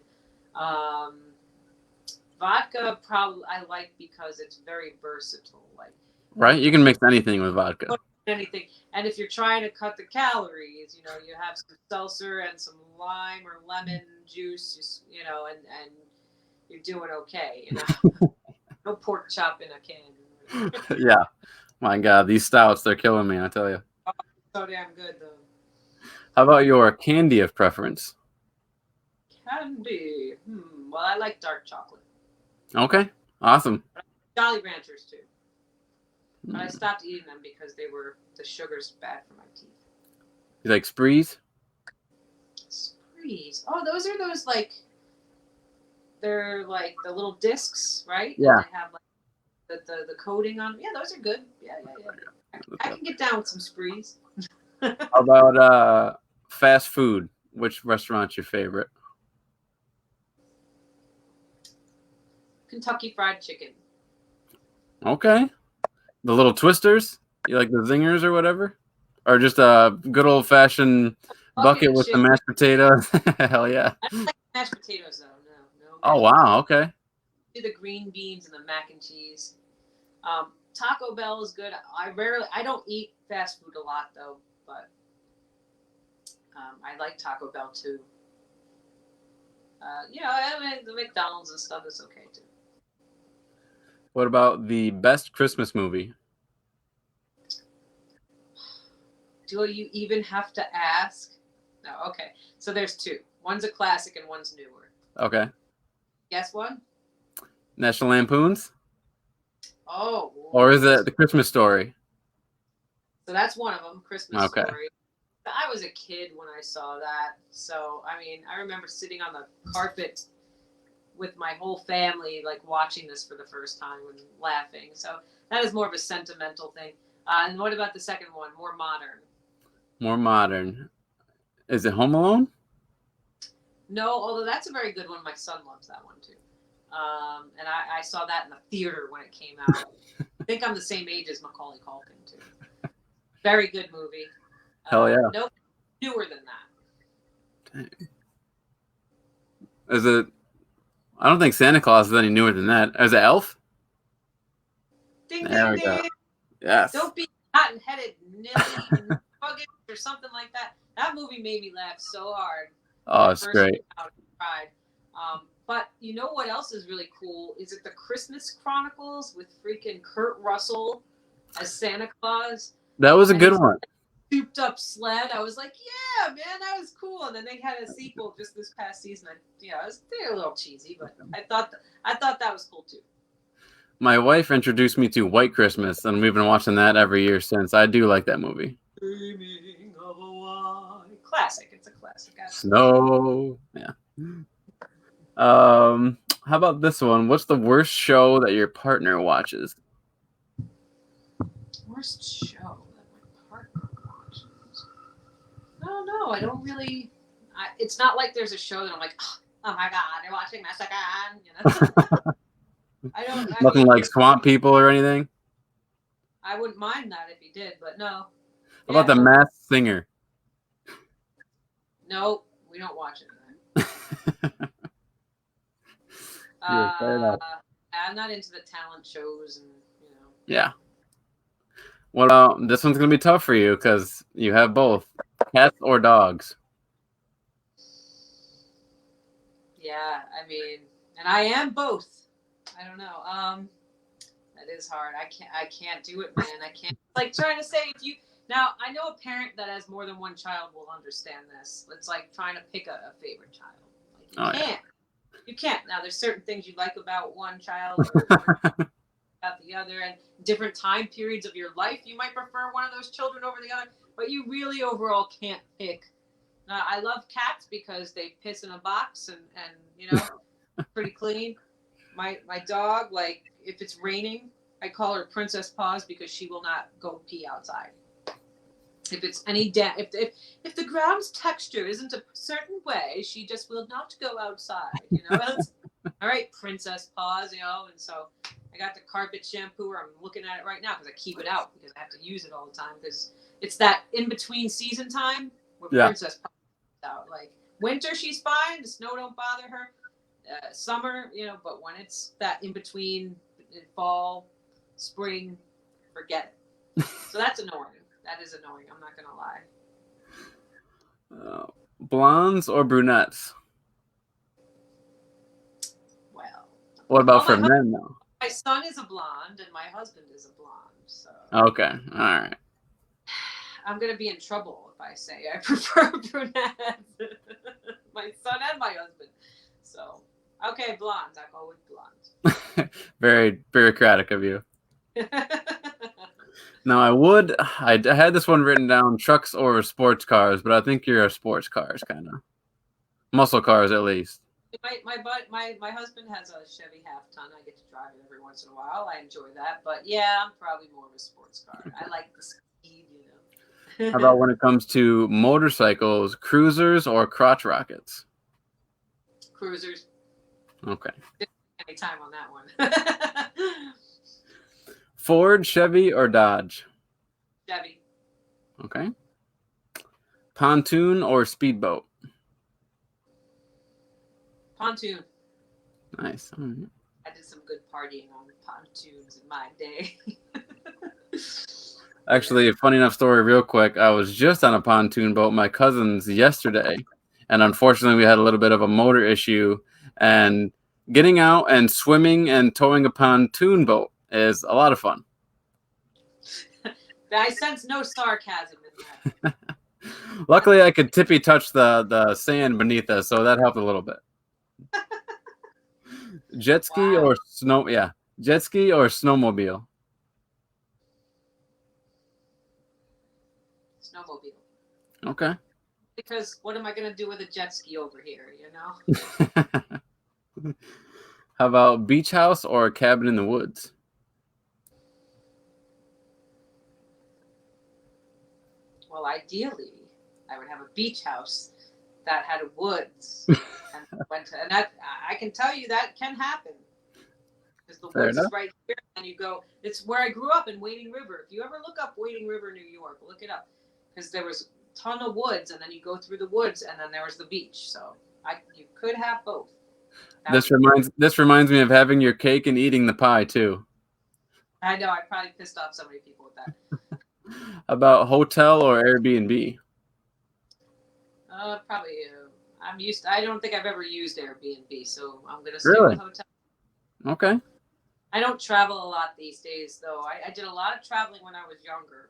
Vodka probably I like because it's very versatile. Like, right, you can mix anything with vodka. Anything, and if you're trying to cut the calories, you have some seltzer and some lime or lemon juice, and you're doing okay. No pork chop in a can. Yeah, my God, these stouts, they're killing me. I tell you. Oh, so damn good though. How about your candy of preference? Candy. Well, I like dark chocolate. Okay, awesome. Jolly Ranchers too. But I stopped eating them because the sugar's bad for my teeth. You like Sprees? Sprees. Oh, those are they're like the little discs, right? Yeah. And they have the coating on. Yeah, those are good. Yeah. I can get down with some sprees. How about fast food? Which restaurant's your favorite? Kentucky Fried Chicken. Okay. The little twisters? You like the zingers or whatever? Or just a good old fashioned bucket with the mashed potatoes? Hell yeah. I don't like mashed potatoes though. No. Oh wow, okay. Do the green beans and the mac and cheese. Taco Bell is good. I don't eat fast food a lot though, but I like Taco Bell too. I mean, the McDonald's and stuff is okay too. What about the best Christmas movie? Do you even have to ask? No, okay. So there's two. One's a classic and one's newer. Okay. Guess one? National Lampoons? Oh. Or is it The Christmas Story? So that's one of them, Christmas Story. I was a kid when I saw that. So, I mean, I remember sitting on the carpet with my whole family, like watching this for the first time and laughing. So that is more of a sentimental thing. And what about the second one? More modern. More modern. Is it Home Alone? No, although that's a very good one. My son loves that one too. And I saw that in the theater when it came out. I think I'm the same age as Macaulay Culkin too. Very good movie. Hell yeah. No, newer than that. Is it? I don't think Santa Claus is any newer than that. Is it Elf? Ding, There ding, we ding. go. Yes. Don't be cotton-headed, nilly, nugget or something like that. That movie made me laugh so hard. Oh, it's great. I cried. But you know what else is really cool? Is it the Christmas Chronicles with freaking Kurt Russell as Santa Claus? That was a good one. Souped up sled. I was like, yeah, man, that was cool. And then they had a sequel just this past season. They're a little cheesy, but I thought that was cool too. My wife introduced me to White Christmas, and we've been watching that every year since. I do like that movie. Dreaming of a white. Classic. It's a classic. Snow. Yeah. How about this one? What's the worst show that your partner watches? Worst show that my partner watches? No, I don't really. It's not like there's a show that I'm like, oh my god, you're watching this again. You know. Nothing like Swamp People or anything. I wouldn't mind that if he did, but no. How about The Masked Singer? No, we don't watch it. Yeah, fair enough. I'm not into the talent shows, and Yeah. What about this one's gonna be tough for you because you have both cats or dogs. Yeah, I mean, and I am both. I don't know. That is hard. I can't do it, man. I can't. Like trying to say now, I know a parent that has more than one child will understand this. It's like trying to pick a favorite child. Like you can't. Yeah. You can't. Now, there's certain things you like about one child or about the other, and different time periods of your life, you might prefer one of those children over the other, but you really overall can't pick. I love cats because they piss in a box and pretty clean. My dog, like if it's raining, I call her Princess Paws because she will not go pee outside. If it's any if the ground's texture isn't a certain way, she just will not go outside. All right, Princess Paws, and so I got the carpet shampooer. I'm looking at it right now because I keep it out because I have to use it all the time because it's that in between season time where Princess Paws is out. Like winter, she's fine. The snow don't bother her. Summer, but when it's that in between fall, spring, forget it. So that's annoying. That is annoying. I'm not gonna lie. Blondes or brunettes? Well, what about for men though? My son is a blonde and my husband is a blonde. So okay, all right. I'm gonna be in trouble if I say I prefer brunettes. My son and my husband. So. Okay, blondes. I'll go with blondes. Very bureaucratic of you. Now, I had this one written down, trucks or sports cars, but I think you're a sports cars kind of. Muscle cars, at least. My husband has a Chevy half-ton. I get to drive it every once in a while. I enjoy that. But yeah, I'm probably more of a sports car. I like the speed, How about when it comes to motorcycles, cruisers or crotch rockets? Cruisers. Okay. Any time on that one. Ford, Chevy, or Dodge? Chevy. Okay. Pontoon or speedboat? Pontoon. Nice. All right. I did some good partying on pontoons in my day. Actually, a funny enough story, real quick. I was just on a pontoon boat, my cousin's yesterday, and unfortunately, we had a little bit of a motor issue. And getting out and swimming and towing a pontoon boat is a lot of fun. I sense no sarcasm in that. Luckily, I could tippy touch the sand beneath us, so that helped a little bit. Jet ski or snow? Yeah, jet ski or snowmobile? Snowmobile. Okay. Because what am I going to do with a jet ski over here, How about beach house or a cabin in the woods? Well, ideally, I would have a beach house that had woods, and that I can tell you that can happen because the woods is right here, and you go. It's where I grew up in Wading River. If you ever look up Wading River, New York, look it up because there was a ton of woods, and then you go through the woods, and then there was the beach. So you could have both. This reminds me of having your cake and eating the pie too. I know. I probably pissed off so many people with that. About hotel or Airbnb? Probably. I don't think I've ever used Airbnb, so I'm gonna stick with hotel. Okay. I don't travel a lot these days, though. I did a lot of traveling when I was younger,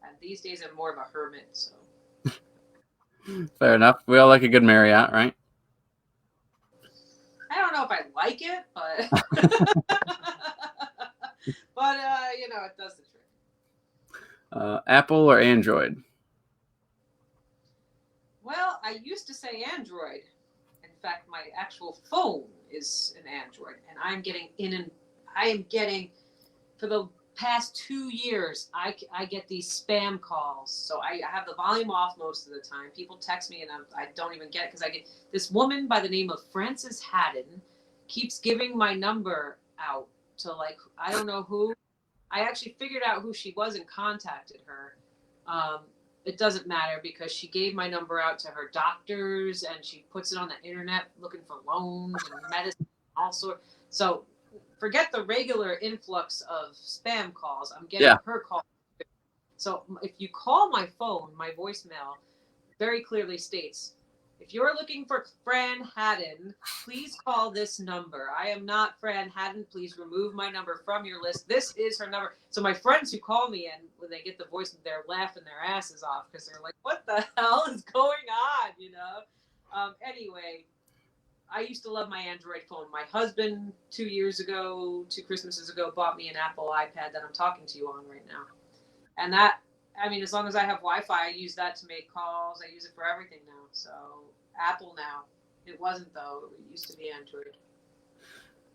and these days I'm more of a hermit. So. Fair enough. We all like a good Marriott, right? I don't know if I like it, but but it does the trick. Apple or Android? Well, I used to say Android. In fact, my actual phone is an Android, and I am getting for the past 2 years, I get these spam calls. So I have the volume off most of the time. People text me, and I don't even get it because I get this woman by the name of Frances Haddon keeps giving my number out to I don't know who. I actually figured out who she was and contacted her. It doesn't matter because she gave my number out to her doctors and she puts it on the internet looking for loans and medicine, all sorts. So forget the regular influx of spam calls. I'm getting her call. So if you call my phone, my voicemail very clearly states, if you're looking for Fran Haddon, please call this number. I am not Fran Haddon. Please remove my number from your list. This is her number. So my friends who call me and when they get the voice, they're laughing their asses off because they're like, what the hell is going on? Anyway, I used to love my Android phone. My husband 2 Christmases ago, bought me an Apple iPad that I'm talking to you on right now. And that, as long as I have Wi-Fi, I use that to make calls. I use it for everything now. So Apple now. It wasn't, though. It used to be Android.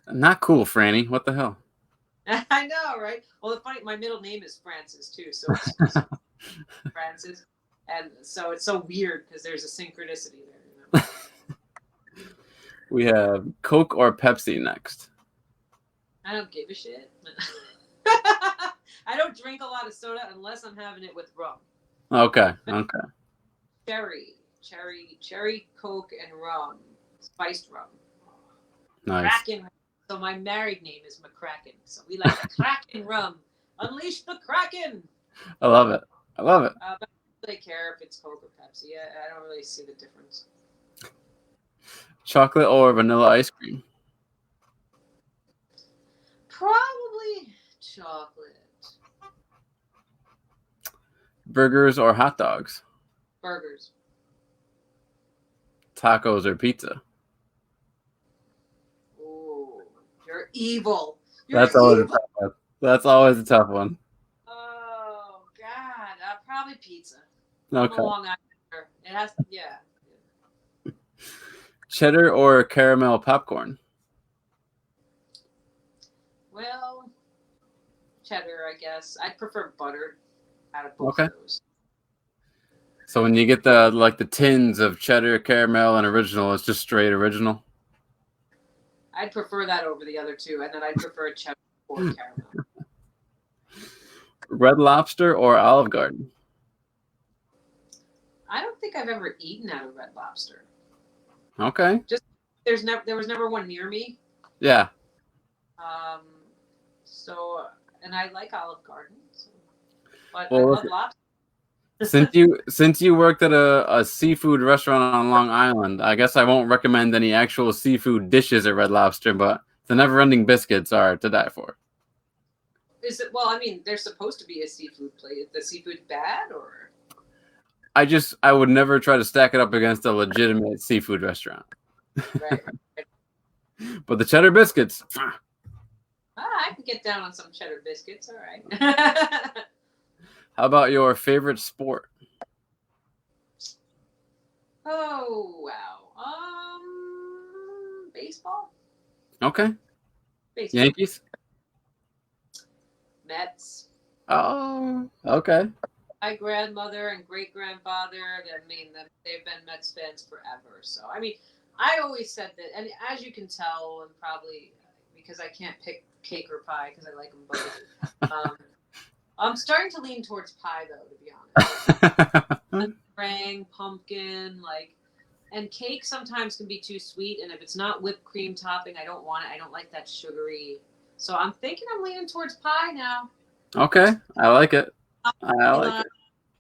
Not cool, Franny. What the hell? I know, right? Well, the funny, my middle name is Francis, too. So it's Francis. And so it's so weird because there's a synchronicity there. We have Coke or Pepsi next. I don't give a shit. I don't drink a lot of soda unless I'm having it with rum. Okay. Cherry, Coke, and rum. Spiced rum. Nice. Kraken. So my married name is McCracken. So we like the Kraken rum. Unleash the Kraken. I love it. But I don't really care if it's Coke or Pepsi. I don't really see the difference. Chocolate or vanilla ice cream? Probably chocolate. Burgers or hot dogs? Burgers. Tacos or pizza? Oh, you're evil. That's always a tough one. Oh God, probably pizza. Okay. Long Island. It has, yeah. Cheddar or caramel popcorn? Well, cheddar, I guess. I prefer butter out of both Okay. of those. So when you get the tins of cheddar, caramel, and original, it's just straight original. I'd prefer that over the other two, and then I'd prefer cheddar or caramel. Red Lobster or Olive Garden? I don't think I've ever eaten at a Red Lobster. Okay. There was never one near me. Yeah. And I like Olive Garden, but Well, I love lobster. Since you worked at a seafood restaurant on Long Island, I guess I won't recommend any actual seafood dishes at Red Lobster, but the never-ending biscuits are to die for. Is it? Well, I mean, there's supposed to be a seafood plate. Is the seafood bad or? I would never try to stack it up against a legitimate seafood restaurant. Right. But the cheddar biscuits. I can get down on some cheddar biscuits. All right. How about your favorite sport? Oh wow. Baseball. Okay. Baseball. Yankees. Mets. Oh, okay. My grandmother and great grandfather. They've been Mets fans forever. So I mean, I always said that, and as you can tell, and probably because I can't pick cake or pie because I like them both. I'm starting to lean towards pie, though, to be honest. Meringue, pumpkin, and cake sometimes can be too sweet. And if it's not whipped cream topping, I don't want it. I don't like that sugary. So I'm thinking I'm leaning towards pie now. Okay, I like it. I like it.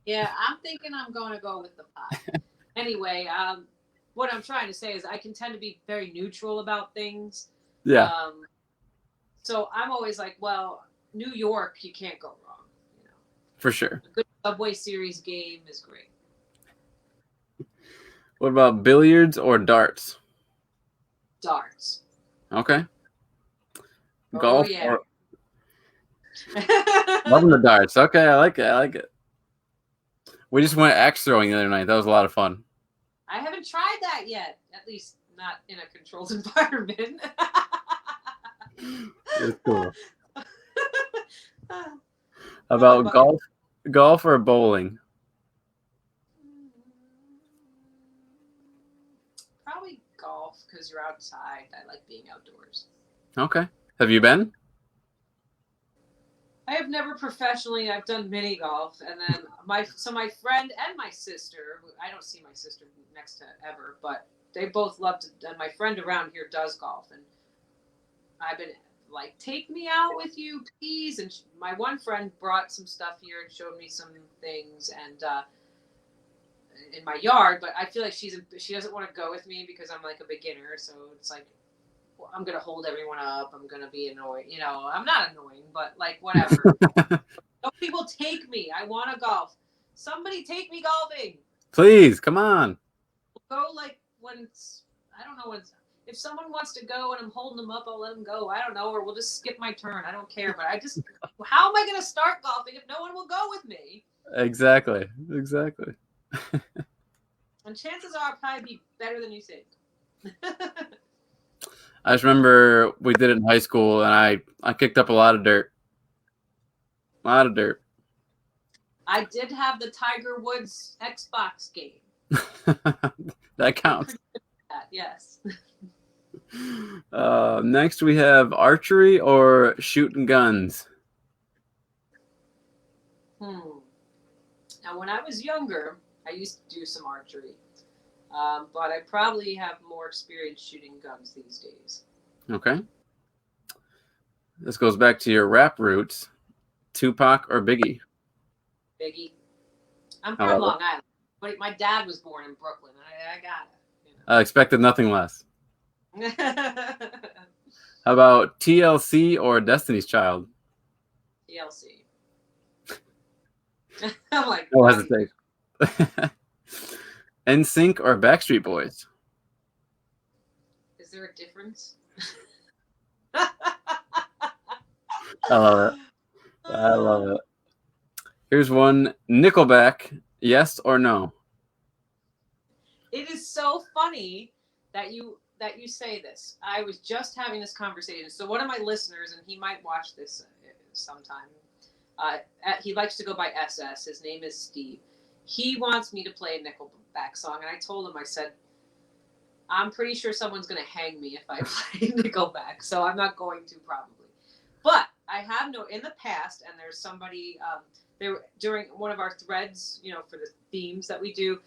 Yeah, I'm thinking I'm going to go with the pie. Anyway, what I'm trying to say is I can tend to be very neutral about things. Yeah. So I'm always like, well, New York, you can't go wrong. For sure. A good Subway Series game is great. What about billiards or darts? Darts. Okay. Oh, Golf yeah. or loving the darts. Okay, I like it. We just went axe throwing the other night. That was a lot of fun. I haven't tried that yet. At least not in a controlled environment. It's cool. How about golf or bowling? Probably golf because you're outside. I like being outdoors. Okay. Have you been? I have never professionally. I've done mini golf, and then my friend and my sister. I don't see my sister next to ever, but they both love to. And my friend around here does golf, and I've been like, take me out with you, please. And my one friend brought some stuff here and showed me some things, and in my yard. But I feel like she doesn't want to go with me because I'm like a beginner, so it's like. Well, I'm gonna hold everyone up. I'm gonna be annoying. I'm not annoying, but like whatever. Don't people take me. I want to golf. Somebody take me golfing. Please, come on. We'll go when I don't know if someone wants to go and I'm holding them up, I'll let them go. I don't know, or we'll just skip my turn. I don't care. But how am I gonna start golfing if no one will go with me? Exactly. And chances are I'll probably be better than you think. I just remember we did it in high school, and I kicked up a lot of dirt. I did have the Tiger Woods Xbox game. That counts. Yes. Next, we have archery or shooting guns. Now, when I was younger, I used to do some archery. But I probably have more experience shooting guns these days. Okay. This goes back to your rap roots. Tupac or Biggie? Biggie. I'm from Long Island, but my dad was born in Brooklyn. I got it. I expected nothing less. How about TLC or Destiny's Child? TLC. I'm like, no hesitation. NSYNC or Backstreet Boys? Is there a difference? I love it. Here's one. Nickelback, yes or no? It is so funny that you say this. I was just having this conversation. So one of my listeners, and he might watch this sometime. He likes to go by SS. His name is Steve. He wants me to play a Nickelback song, and I told him, I said, I'm pretty sure someone's going to hang me if I play Nickelback, so I'm not going to probably. But I have in the past, and there's somebody there during one of our threads, for the themes that we do.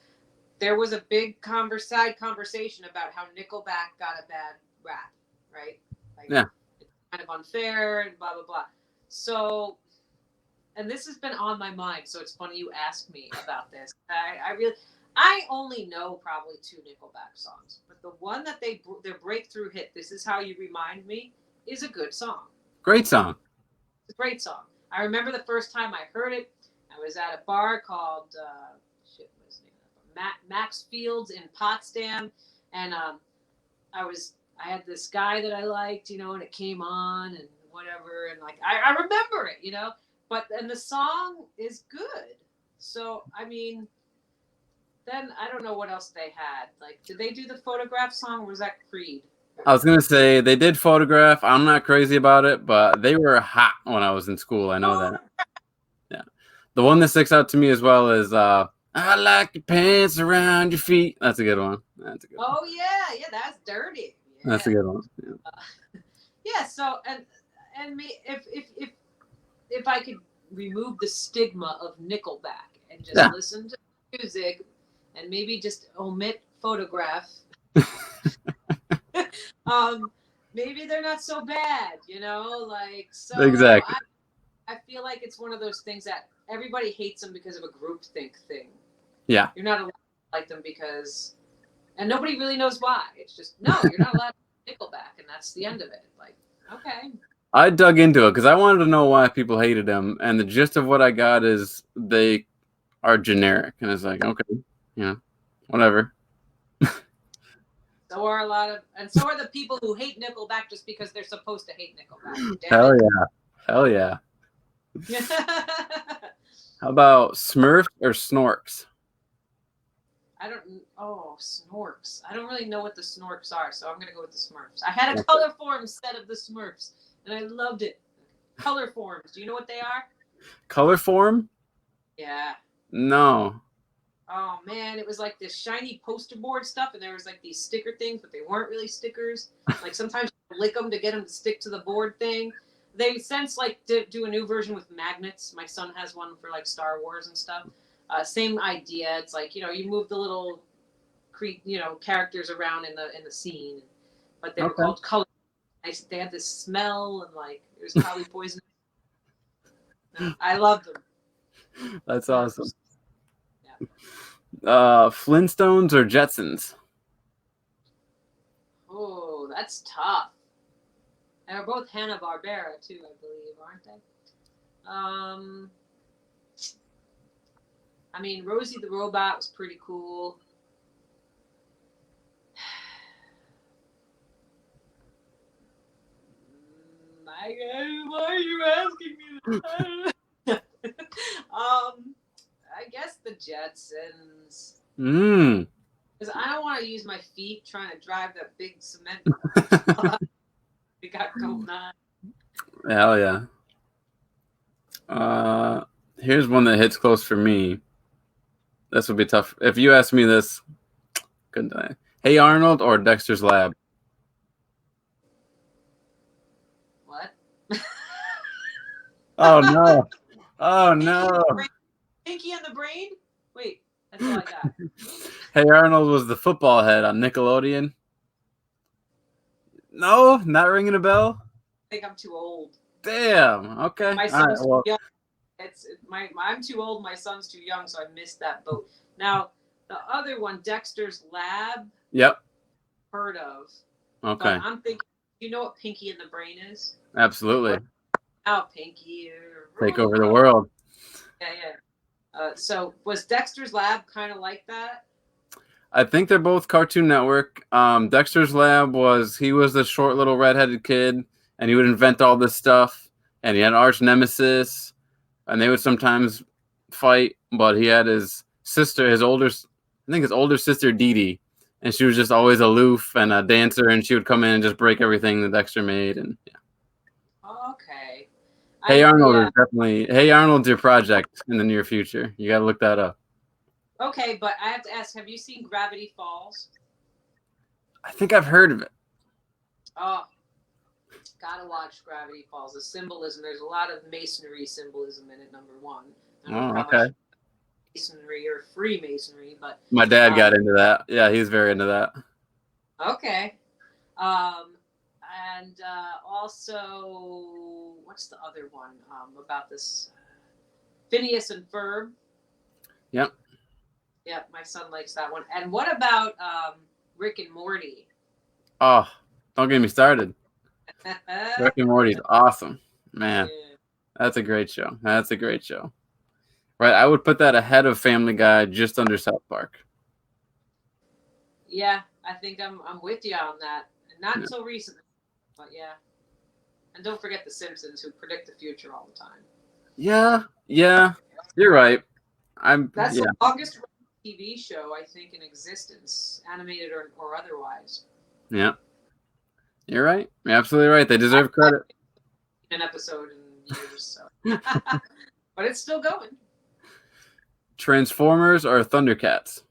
There was a big side conversation about how Nickelback got a bad rap, right? Like, yeah, it's kind of unfair and blah blah blah. So, and this has been on my mind, so it's funny you asked me about this. I only know probably 2 Nickelback songs, but the one that their breakthrough hit, "This Is How You Remind Me," is a good song. great song. It's a great song. I remember the first time I heard it. I was at a bar called what's the name? Max Fields in Potsdam, and I had this guy that I liked, and it came on and whatever, and like I remember it, and the song is good. So I mean. Then I don't know what else they had. Like, did they do the Photograph song, or was that Creed? I was gonna say they did Photograph. I'm not crazy about it, but they were hot when I was in school. I know that. Yeah, the one that sticks out to me as well is "I Like Your Pants Around Your Feet." That's a good one. That's a good one. Oh yeah, that's dirty. Yeah. That's a good one. Yeah. Yeah. So and me if I could remove the stigma of Nickelback and just listen to music. And maybe just omit Photograph. Maybe they're not so bad, like so. Exactly. I feel like it's one of those things that everybody hates them because of a groupthink thing. Yeah. You're not allowed to like them because, and nobody really knows why. It's just no, you're not allowed to Nickelback, and that's the end of it. Like, okay. I dug into it because I wanted to know why people hated them, and the gist of what I got is they are generic, and it's like, okay. Whatever. So are so are the people who hate Nickelback just because they're supposed to hate Nickelback. Hell yeah. How about Smurfs or Snorks? Snorks. I don't really know what the Snorks are, so I'm gonna go with the Smurfs. I had a color form set of the Smurfs, and I loved it. Color forms. Do you know what they are? Color form? Yeah. No. Oh man, it was like this shiny poster board stuff, and there was like these sticker things, but they weren't really stickers. Like sometimes you lick them to get them to stick to the board thing. They since like do a new version with magnets. My son has one for like Star Wars and stuff. Same idea. It's like you move the little, characters around in the scene, but they were called color. They had this smell and like it was probably poisonous. I loved them. That's awesome. Flintstones or Jetsons? Oh, that's tough. And they're both Hanna-Barbera too, I believe, aren't they? I mean, Rosie the Robot was pretty cool. My God, why are you asking me that? I guess the Jetsons. Because I don't want to use my feet trying to drive that big cement. We got going on. Hell yeah. Here's one that hits close for me. This would be tough. If you asked me this, couldn't I? Hey Arnold or Dexter's Lab? What? Oh no. Oh no. Pinky and the Brain? Wait, that's all I got. Hey Arnold was the football head on Nickelodeon. No, not ringing a bell. I think I'm too old. Damn. Okay. My son's too young. I'm too old. My son's too young, so I missed that boat. Now the other one, Dexter's Lab. Yep. Heard of. Okay. But I'm thinking. You know what Pinky and the Brain is? Absolutely. Oh, Pinky. Take over the world. Yeah. So was Dexter's Lab kind of like that? I think they're both Cartoon Network. Dexter's Lab he was the short little redheaded kid, and he would invent all this stuff, and he had an arch nemesis, and they would sometimes fight, but he had his sister, his older sister Dee Dee, and she was just always aloof and a dancer, and she would come in and just break everything that Dexter made. And yeah. Okay. Hey Arnold is definitely Hey Arnold's your project in the near future. You got to look that up. Okay, but I have to ask: have you seen Gravity Falls? I think I've heard of it. Oh, gotta watch Gravity Falls. The symbolism. There's a lot of masonry symbolism in it. Number one. I don't know how much masonry or Freemasonry, but my dad got into that. Yeah, he's very into that. Okay. And also, what's the other one about this? Phineas and Ferb. Yep. Yeah, my son likes that one. And what about Rick and Morty? Oh, don't get me started. Rick and Morty's awesome. Man, Yeah. that's a great show. That's a great show. Right, I would put that ahead of Family Guy, just under South Park. Yeah, I think I'm with you on that. And not so recently, but yeah. And don't forget The Simpsons, who predict the future all the time. Yeah, you're right. That's the longest TV show, I think, in existence, animated or otherwise. Yeah, you're right. You're absolutely right. They deserve credit. An episode in years, so. But it's still going. Transformers or Thundercats?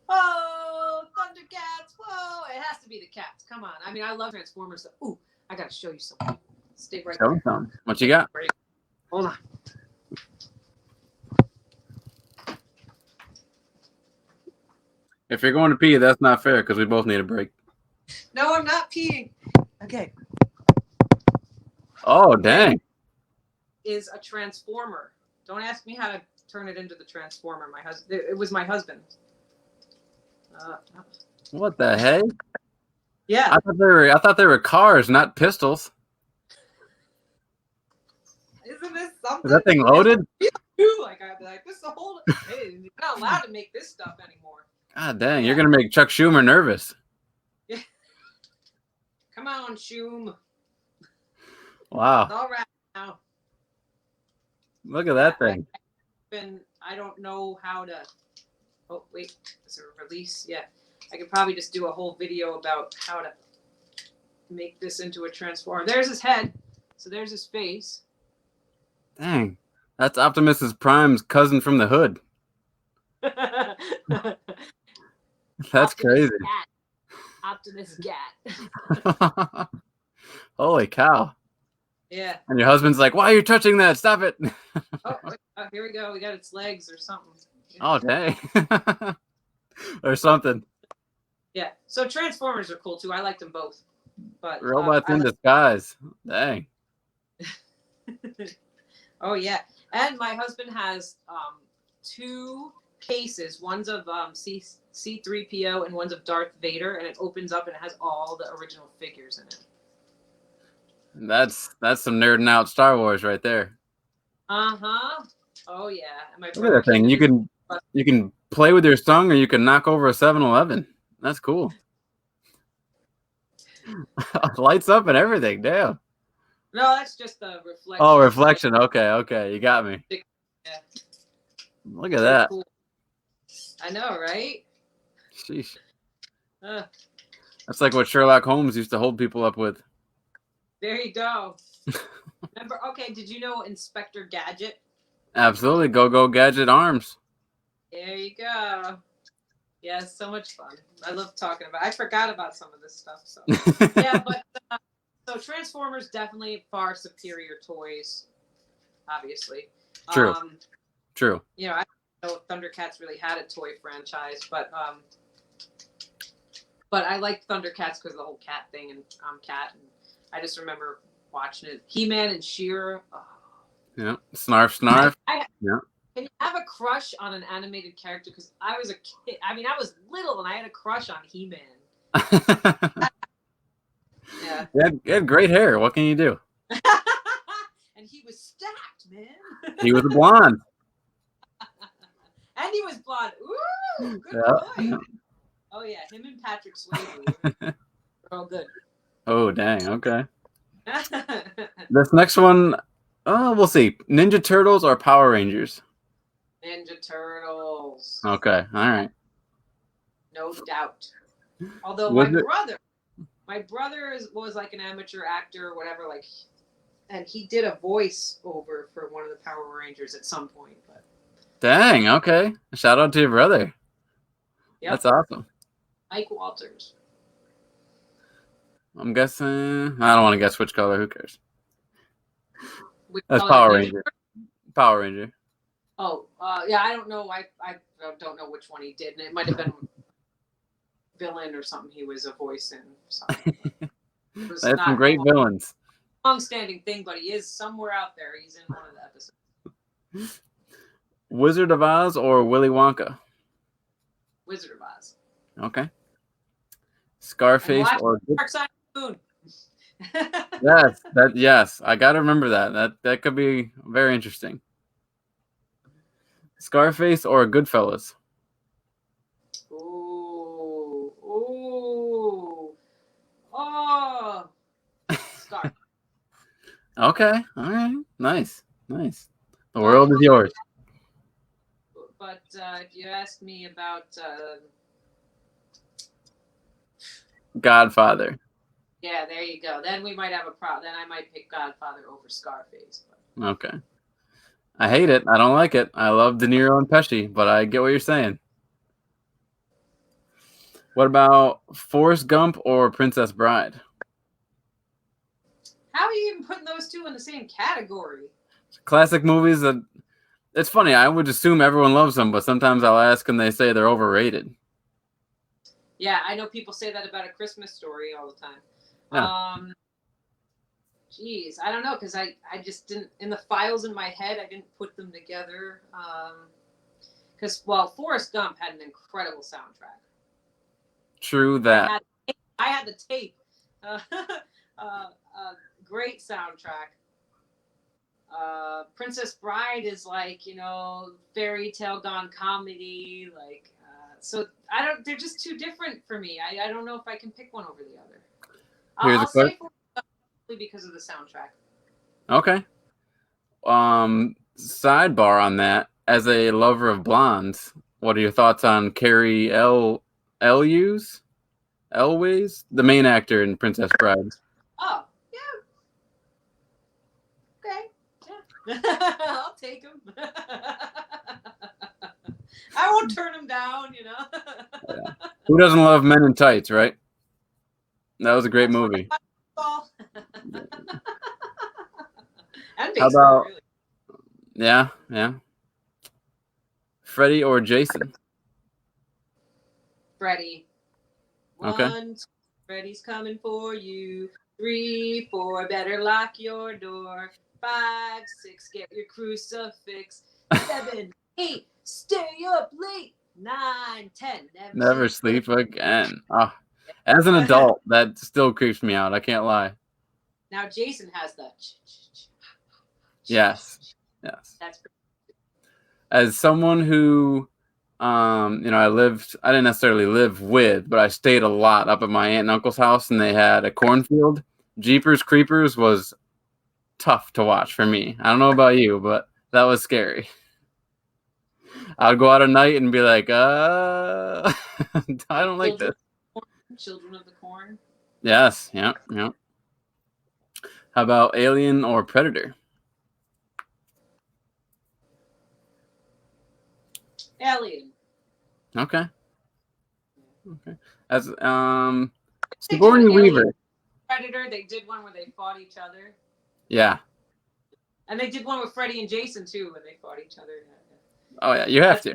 Oh, Thundercats! Whoa! It has to be the cats. Come on. I mean, I love Transformers. So, ooh, I gotta show you something. Stay right there. Show them. What you got? Hold on. If you're going to pee, that's not fair because we both need a break. No, I'm not peeing. Okay. Oh, dang. Is a transformer. Don't ask me how to turn it into the transformer. My husband. It was my husband. What the heck? Yeah. I thought they were cars, not pistols. Isn't this something? Is that thing loaded? Like I'd be like, this is a whole. Hey, you're not allowed to make this stuff anymore. God dang, you're gonna make Chuck Schumer nervous. Yeah. Come on, Schum. Wow. It's all right now. Look at that thing. I don't know how to. Oh wait, is there a release? Yeah, I could probably just do a whole video about how to make this into a transformer. There's his head. So there's his face. Dang, that's Optimus Prime's cousin from the hood. That's crazy. Optimus Gat. Holy cow. Yeah. And your husband's like, why are you touching that? Stop it. Oh, here we go. We got its legs or something. Oh, dang. Or something. Yeah. So Transformers are cool too. I like them both. But robots in disguise. Dang. Oh, yeah. And my husband has two cases. One's of C3PO and one's of Darth Vader, and it opens up and it has all the original figures in it. That's some nerding out Star Wars right there. Uh-huh. Oh yeah. And look at that thing. You can play with your tongue or you can knock over a 7-Eleven. That's cool. Lights up and everything. Damn. No, that's just the reflection. Oh, reflection. Okay. You got me. Yeah. Look at that. Cool. I know, right? Sheesh. That's like what Sherlock Holmes used to hold people up with. There you go. Remember? Okay, did you know Inspector Gadget? Absolutely. Go Gadget arms. There you go. Yeah, it's so much fun. I love talking about it. I forgot about some of this stuff. So yeah, but so Transformers definitely far superior toys, obviously. True. True. You know, I don't know if Thundercats really had a toy franchise, but I liked Thundercats because of the whole cat thing, and I'm Cat, and I just remember watching it. He-Man and She-Ra. Oh. Yeah. Snarf. Yeah. Can you have a crush on an animated character? Because I was a kid. I mean, I was little and I had a crush on He-Man. Yeah. He had great hair. What can you do? And he was stacked, man. He was a blonde. And he was blonde. Ooh, good boy. Yeah. Oh, yeah. Him and Patrick Swayze were all good. Oh, dang. Okay. This next one, we'll see. Ninja Turtles or Power Rangers? Ninja Turtles. Okay. All right. No doubt. Although Was it? my brother was like an amateur actor or whatever, like, and he did a voice over for one of the Power Rangers at some point. But Dang. Okay. Shout out to your brother. yep, That's awesome. Mike Walters. I'm guessing. I don't want to guess which color. Who cares? Which That's color Power did you? Ranger. Power Ranger. Oh, yeah, I don't know. I don't know which one he did, and it might have been villain or something. He was a voice in something. It was That's some not great villains. long-standing thing, but he is somewhere out there. He's in one of the episodes. Wizard of Oz or Willy Wonka? Wizard of Oz. Okay. Scarface or Dark Side of the Moon. yes, I gotta remember that. That could be very interesting. Scarface or Goodfellas? Ooh. Oh. Scar. Okay, all right, nice. The world is yours. But if you ask me about Godfather. yeah, there you go. Then we might have a problem. Then I might pick Godfather over Scarface. But. Okay. I hate it. I don't like it. I love De Niro and Pesci, but I get what you're saying. What about Forrest Gump or Princess Bride? How are you even putting those two in the same category? Classic movies that it's funny. I would assume everyone loves them, but sometimes I'll ask and they say they're overrated. Yeah, I know people say that about A Christmas Story all the time. Yeah. Geez, I don't know, because I just didn't, in the files in my head, I didn't put them together. Because, Forrest Gump had an incredible soundtrack. True that. I had the tape. Great soundtrack. Princess Bride is like, fairy tale gone comedy. Like, so they're just too different for me. I don't know if I can pick one over the other. I'll say Forrest Gump because of the soundtrack. Okay. Sidebar on that. As a lover of blondes, what are your thoughts on Carrie Elwes, the main actor in Princess Bride? Oh, yeah. Okay. Yeah. I'll take him. I won't turn him down, Yeah. Who doesn't love Men in Tights, right? That was a great movie. And How about really. Yeah. Freddie or Jason? Freddie. Okay. 1, 2, Freddie's coming for you. 3, 4, better lock your door. 5, 6, get your crucifix. 7, 8, stay up late. 9, 10, Never sleep again. Oh, as an adult, that still creeps me out. I can't lie. Now Jason has the. Yes. That's pretty. As someone who, I didn't necessarily live with, but I stayed a lot up at my aunt and uncle's house, and they had a cornfield. Jeepers Creepers was tough to watch for me. I don't know about you, but that was scary. I'd go out at night and be like, I don't like this. Children of the Corn. Yes, yeah. How about Alien or Predator? Alien. Okay. As Sigourney Weaver. Predator. They did one where they fought each other. Yeah. And they did one with Freddy and Jason too, where they fought each other. Oh yeah, you have to.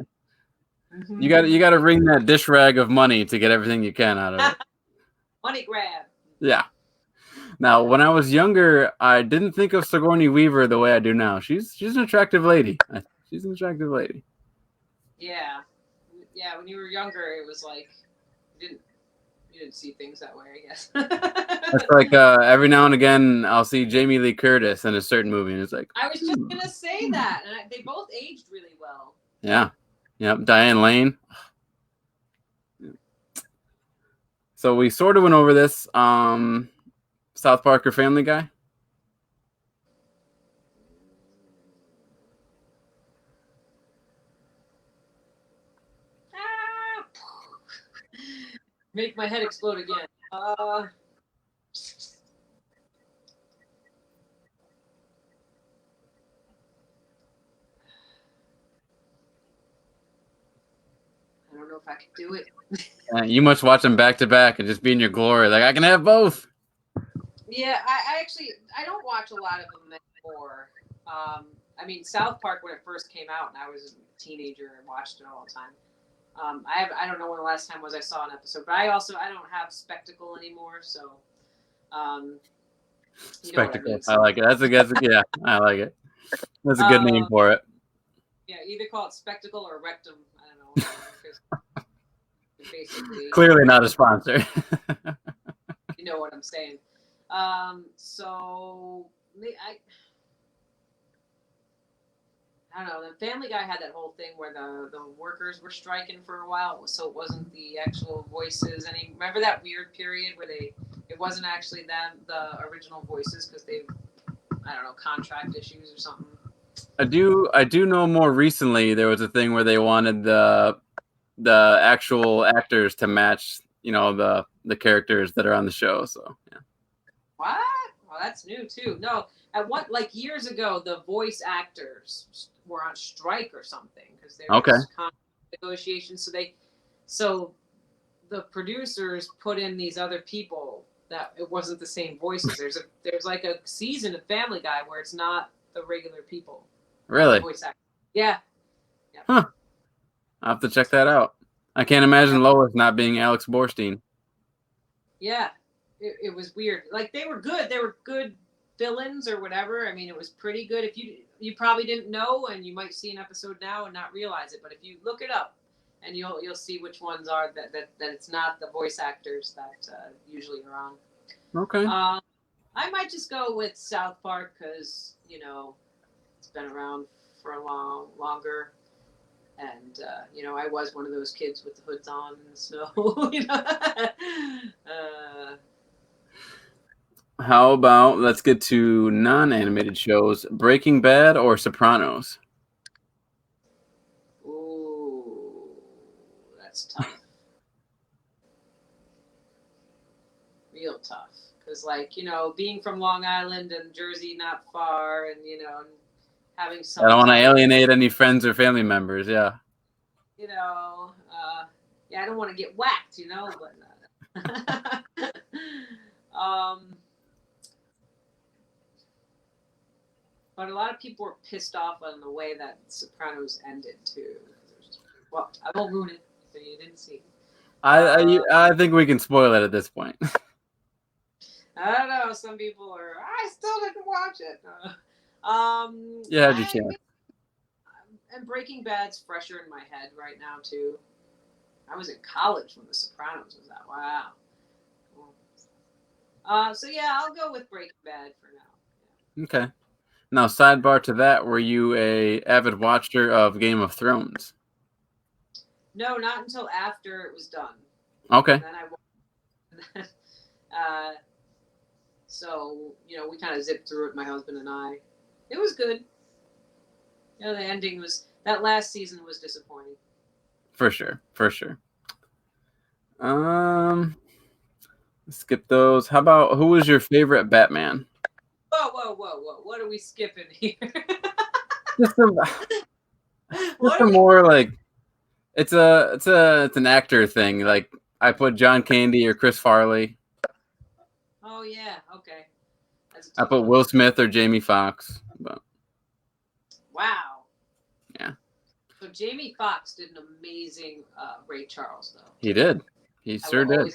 Mm-hmm. You got to wring that dish rag of money to get everything you can out of it. Money grab. Yeah. Now, when I was younger, I didn't think of Sigourney Weaver the way I do now. She's an attractive lady. She's an attractive lady. Yeah. When you were younger, it was like you didn't see things that way, I guess. It's like every now and again, I'll see Jamie Lee Curtis in a certain movie, and it's like I was just gonna say that, and they both aged really well. Yeah. Yep. Diane Lane. So we sort of went over this. South Park or Family Guy? Make my head explode again. I don't know if I could do it. You must watch them back to back and just be in your glory. Like, I can have both. Yeah, I actually don't watch a lot of them anymore. I mean, South Park when it first came out, and I was a teenager and watched it all the time. I don't know when the last time was I saw an episode, but I don't have Spectacle anymore, so you know what I Spectacle. mean. I like it. That's a yeah. I like it. That's a good name for it. Yeah, either call it Spectacle or Rectum. I don't know. Basically, Clearly not a sponsor. you know what I'm saying. So I don't know. The Family Guy had that whole thing where the workers were striking for a while, so it wasn't the actual voices. And remember that weird period where it wasn't actually them, the original voices, because they, I don't know, contract issues or something. I do know more recently there was a thing where they wanted the actual actors to match, the characters that are on the show. So yeah. What? Well, that's new too. No, like years ago, the voice actors were on strike or something because there was contract negotiations. So the producers put in these other people that it wasn't the same voices. There's like a season of Family Guy where it's not the regular people. Really? Voice actors. Yeah. Huh. I'll have to check that out. I can't imagine Lois not being Alex Borstein. Yeah. It was weird. Like they were good. They were good villains or whatever. I mean, it was pretty good. If you probably didn't know, and you might see an episode now and not realize it, but if you look it up, and you'll see which ones are that it's not the voice actors that usually are on. Okay. I might just go with South Park because it's been around for a longer, and I was one of those kids with the hoods on in the snow. How about let's get to non-animated shows? Breaking Bad or Sopranos? Ooh, that's tough. Real tough. Because, being from Long Island and Jersey not far, and, having some. I don't want to alienate any friends or family members, yeah. I don't want to get whacked, but. But a lot of people were pissed off on the way that Sopranos ended, too. Well, I won't ruin it so you didn't see it. I think we can spoil it at this point. I don't know. Some people are. I still didn't watch it. You had your chance. And Breaking Bad's fresher in my head right now too. I was in college when The Sopranos was out. Wow. So yeah, I'll go with Breaking Bad for now. Yeah. Okay. Now, sidebar to that, were you a avid watcher of Game of Thrones? No, not until after it was done. Okay. And then so, we kind of zipped through it, my husband and I. It was good. The ending that last season was disappointing. For sure. Skip those. How about who was your favorite Batman? Whoa. What are we skipping here? Just a more like it's an actor thing. Like I put John Candy or Chris Farley. Oh yeah, okay. I put Will Smith or Jamie Foxx. But wow. Yeah. So Jamie Foxx did an amazing Ray Charles, though. He did. He sure did.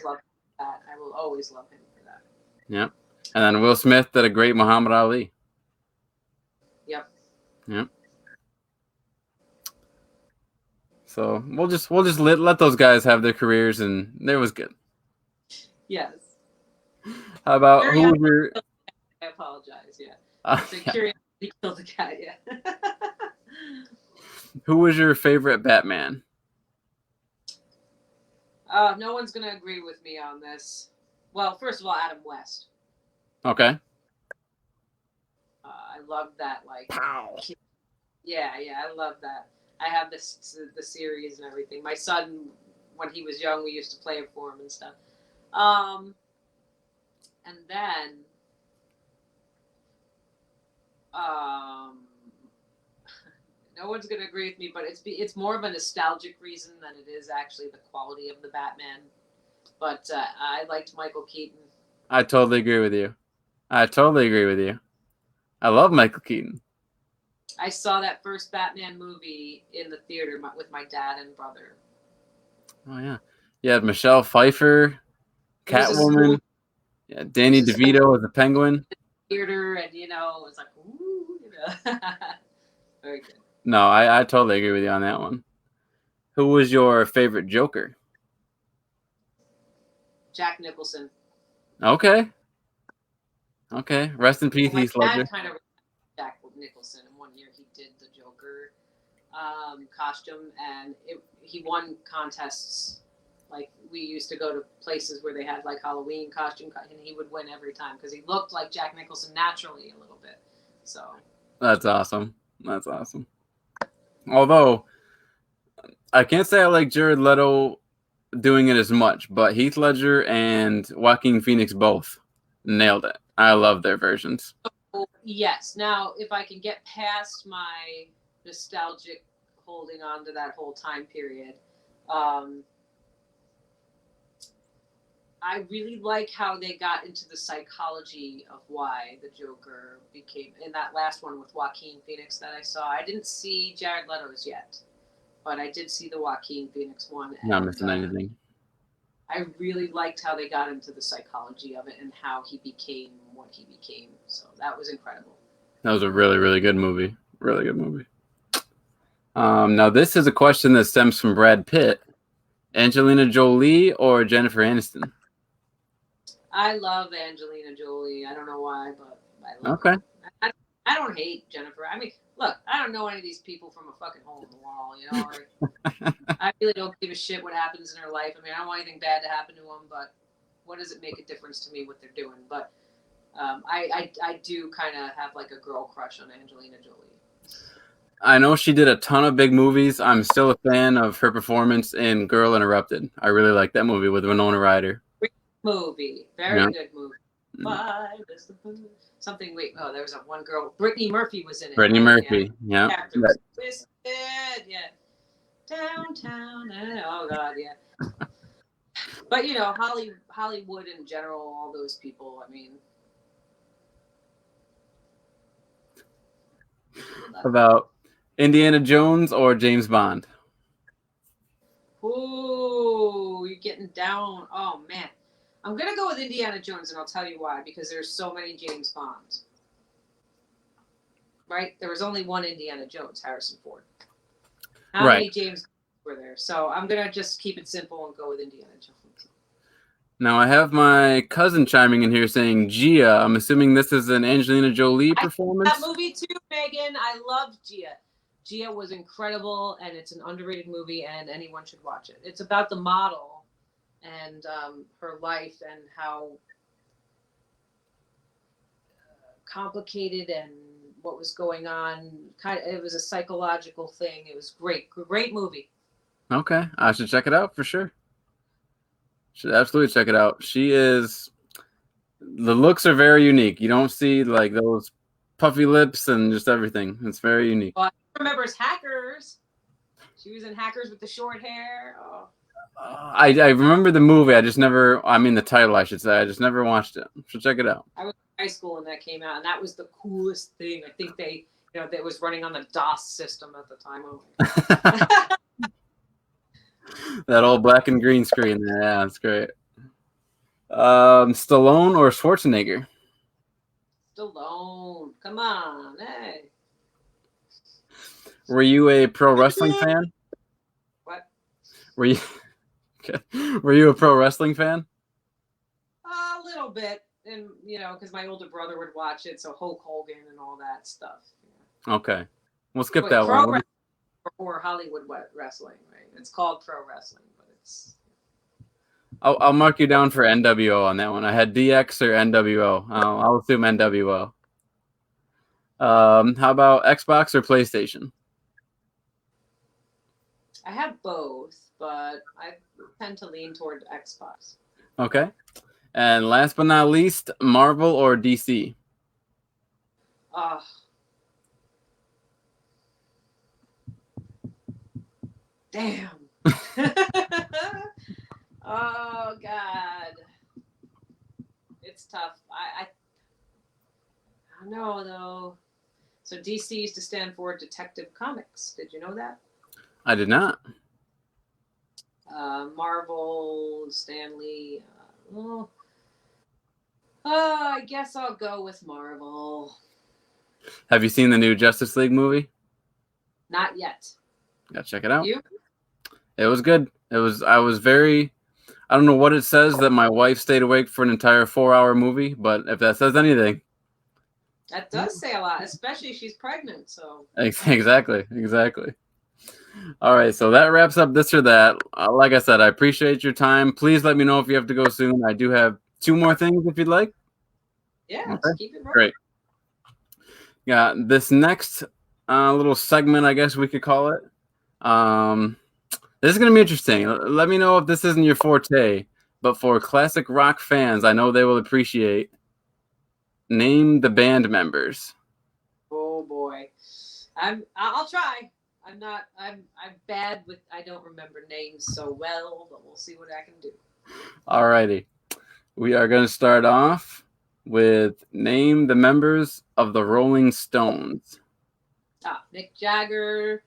I will always love him for that. Yeah. And then Will Smith did a great Muhammad Ali. Yep. So we'll just let those guys have their careers, and it was good. Yes. How about who was your? I apologize. Yeah. Curiosity killed the cat. Yeah. Who was your favorite Batman? No one's gonna agree with me on this. Well, first of all, Adam West. Okay. I love that. Pow. Yeah, I love that. I have the series and everything. My son when he was young, we used to play it for him and stuff. And then, no one's gonna agree with me, but it's more of a nostalgic reason than it is actually the quality of the Batman. But I liked Michael Keaton. I totally agree with you. I love Michael Keaton. I saw that first Batman movie in the theater with my dad and brother. Oh yeah, you had Michelle Pfeiffer, Catwoman. Yeah, Danny DeVito as a Penguin. Theater, and it was like, ooh, very good. No, I totally agree with you on that one. Who was your favorite Joker? Jack Nicholson. Okay. Rest in peace, Heath Ledger. My dad kind of Jack Nicholson, and 1 year he did the Joker costume, and he won contests. Like, we used to go to places where they had like Halloween costume, and he would win every time because he looked like Jack Nicholson naturally a little bit. So that's awesome. Although I can't say I like Jared Leto doing it as much, but Heath Ledger and Joaquin Phoenix both nailed it. I love their versions. Yes. Now, if I can get past my nostalgic holding on to that whole time period, I really like how they got into the psychology of why the Joker became, in that last one with Joaquin Phoenix that I saw. I didn't see Jared Leto's yet, but I did see the Joaquin Phoenix one. Not missing anything. I really liked how they got into the psychology of it and how he became what he became. So that was incredible. That was a really, really good movie. Really good movie. Now, this is a question that stems from Brad Pitt. Angelina Jolie or Jennifer Aniston? I love Angelina Jolie. I don't know why, but I love her. I don't hate Jennifer. I mean, look, I don't know any of these people from a fucking hole in the wall, Like, I really don't give a shit what happens in her life. I mean, I don't want anything bad to happen to them, but what does it make a difference to me what they're doing? But I do kind of have like a girl crush on Angelina Jolie. I know she did a ton of big movies. I'm still a fan of her performance in Girl Interrupted. I really like that movie with Winona Ryder. Great movie. Very good movie. Something. Wait. Oh, there was one girl. Brittany Murphy was in it. Brittany Murphy. Yeah. Twisted. Yeah. Downtown. Oh God. Yeah. But Hollywood in general, all those people. I mean. About Indiana Jones or James Bond? Ooh, you're getting down. Oh man. I'm going to go with Indiana Jones, and I'll tell you why. Because there's so many James Bonds. Right? There was only one Indiana Jones, Harrison Ford. How many James were there? So I'm going to just keep it simple and go with Indiana Jones. Now, I have my cousin chiming in here saying Gia. I'm assuming this is an Angelina Jolie performance. I saw that movie too, Megan. I loved Gia. Gia was incredible, and it's an underrated movie, and anyone should watch it. It's about the model and her life and how complicated and what was going on. It was a psychological thing. It was great movie. Okay, I should check it out for sure. Should absolutely check it out. The looks are very unique. You don't see like those puffy lips and just everything. It's very unique. Well, I remember Hackers. She was in Hackers with the short hair. Oh. I remember the movie. The title, I should say. I just never watched it. Should check it out. I was in high school when that came out, and that was the coolest thing. I think they was running on the DOS system at the time. That old black and green screen there. Yeah, that's great. Stallone or Schwarzenegger? Stallone. Come on. Hey. Were you a pro wrestling fan? What? Were you a pro wrestling fan? A little bit. And, because my older brother would watch it. So Hulk Hogan and all that stuff. Yeah. Okay. We'll skip that one. Or Hollywood wrestling, right? It's called pro wrestling, but it's. I'll mark you down for NWO on that one. I had DX or NWO. I'll assume NWO. How about Xbox or PlayStation? I have both, but I tend to lean toward Xbox. Okay. And last but not least, Marvel or DC? Oh, damn. Oh God, it's tough. I don't know though. So DC used to stand for Detective Comics. Did you know that? I did not. Marvel, Stanley. I guess I'll go with Marvel. Have you seen the new Justice League movie? Not yet. Gotta check it out. You? It was good. I was very, I don't know what it says that my wife stayed awake for an entire 4-hour movie, but if that says anything. That does say a lot, especially if she's pregnant. So Exactly. All right, so that wraps up this or that. Like I said, I appreciate your time. Please let me know if you have to go soon. I do have 2 more things if you'd like. yeah, Okay. just keep it rolling. Great. Yeah, this next little segment, I guess we could call it. This is going to be interesting. Let me know if this isn't your forte, but for classic rock fans, I know they will appreciate. Name the band members. Oh boy, I'll try. I'm bad with. I don't remember names so well, but we'll see what I can do. All righty. We are going to start off with name the members of the Rolling Stones. Mick Jagger,